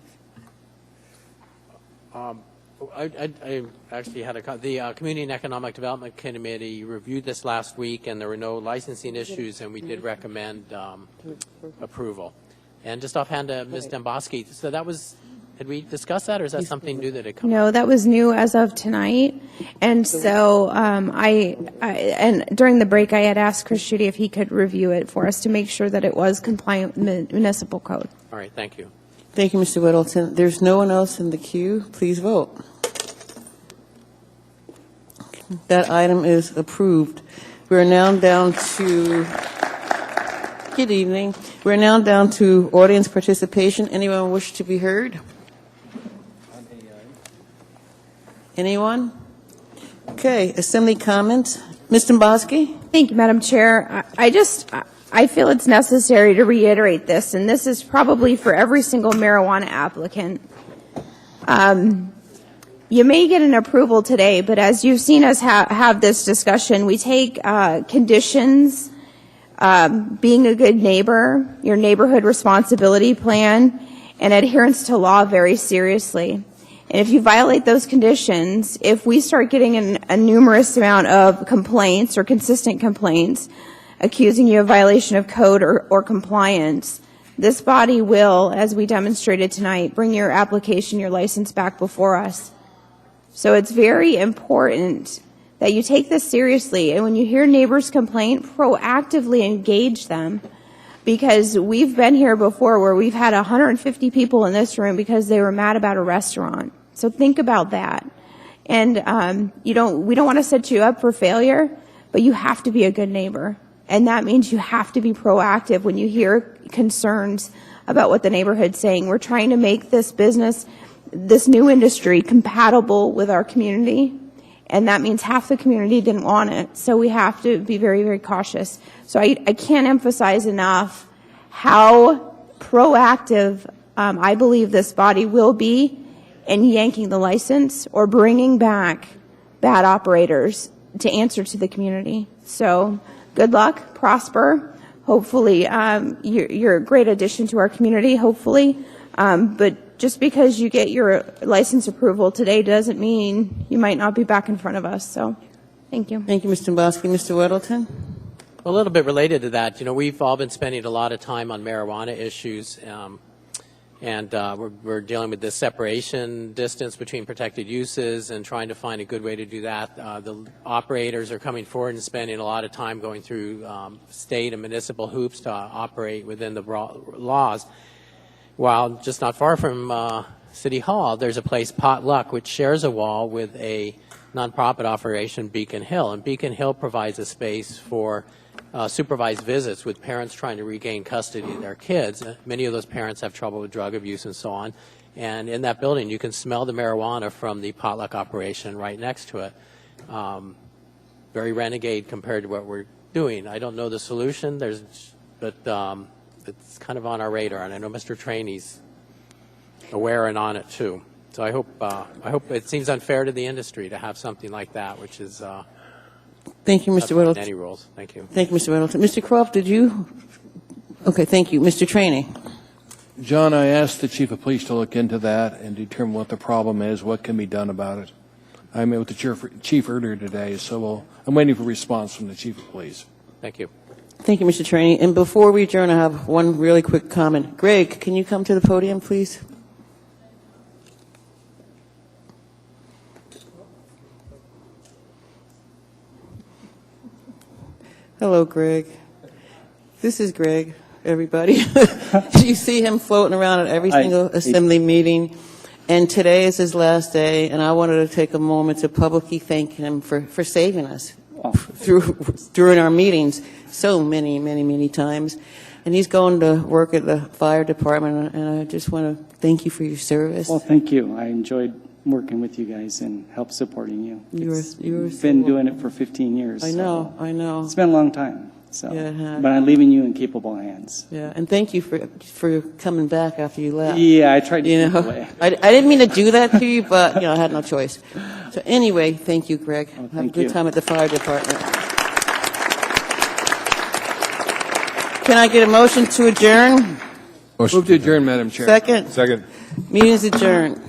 I actually had the Community and Economic Development Committee reviewed this last week, and there were no licensing issues, and we did recommend approval. And just offhand to Ms. Dombowski, so that was, did we discuss that, or is that something new that had come up? No, that was new as of tonight. And so and during the break, I had asked Chris Schutte if he could review it for us to make sure that it was compliant with municipal code. All right, thank you. Thank you, Mr. Weddleton. There's no one else in the queue. Please vote. That item is approved. We're now down to, good evening. We're now down to audience participation. Anyone wish to be heard? Anyone? Okay, assembly comments. Ms. Dombowski? Thank you, Madam Chair. I feel it's necessary to reiterate this, and this is probably for every single marijuana applicant. You may get an approval today, but as you've seen us have this discussion, we take conditions, being a good neighbor, your neighborhood responsibility plan, and adherence to law very seriously. And if you violate those conditions, if we start getting a numerous amount of complaints or consistent complaints accusing you of violation of code or compliance, this body will, as we demonstrated tonight, bring your application, your license back before us. So it's very important that you take this seriously, and when you hear neighbors complain, proactively engage them, because we've been here before where we've had 150 people in this room because they were mad about a restaurant. So think about that. And we don't want to set you up for failure, but you have to be a good neighbor. And that means you have to be proactive when you hear concerns about what the neighborhood's saying. We're trying to make this business, this new industry, compatible with our community. And that means half the community didn't want it. So we have to be very, very cautious. So I can't emphasize enough how proactive I believe this body will be in yanking the license or bringing back bad operators to answer to the community. So good luck, prosper. Hopefully, you're a great addition to our community, hopefully. But just because you get your license approval today doesn't mean you might not be back in front of us. So thank you. Thank you, Mr. Dombowski. Mr. Weddleton? A little bit related to that, we've all been spending a lot of time on marijuana issues, and we're dealing with this separation distance between protected uses and trying to find a good way to do that. The operators are coming forward and spending a lot of time going through state and municipal hoops to operate within the laws. While just not far from City Hall, there's a place, Potluck, which shares a wall with a nonprofit operation, Beacon Hill. And Beacon Hill provides a space for supervised visits with parents trying to regain custody of their kids. Many of those parents have trouble with drug abuse and so on. And in that building, you can smell the marijuana from the Potluck operation right next to it. very renegade compared to what we're doing. I don't know the solution, but it's kind of on our radar, and I know Mr. Trainey's aware and on it too. So I hope it seems unfair to the industry to have something like that, which is Thank you, Mr. Whittleton. any rules. Thank you. Thank you, Mr. Whittleton. Mr. Croft, did you? Okay, thank you. Mr. Trainey. John, I asked the chief of police to look into that and determine what the problem is, what can be done about it. I met with the chief earlier today, so I'm waiting for a response from the chief of police. Thank you. Thank you, Mr. Trainey. And before we adjourn, I have one really quick comment. Greg, can you come to the podium, please? Hello, Greg. This is Greg, everybody. You see him floating around at every single assembly meeting. And today is his last day, and I wanted to take a moment to publicly thank him for saving us during our meetings so many times. And he's going to work at the fire department, and I just want to thank you for your service. Well, thank you. I enjoyed working with you guys and help supporting you. You've been doing it for 15 years. I know, I know. It's been a long time. So, yeah, it has. But I'm leaving you in capable hands. Yeah, and thank you for coming back after you left. Yeah, I tried to you keep know, away. I didn't mean to do that to you, but I had no choice. So anyway, thank you, Greg. Have a good time at the fire department. Can I get a motion to adjourn? Move to adjourn, Madam Chair. Second. Second. Meeting is adjourned.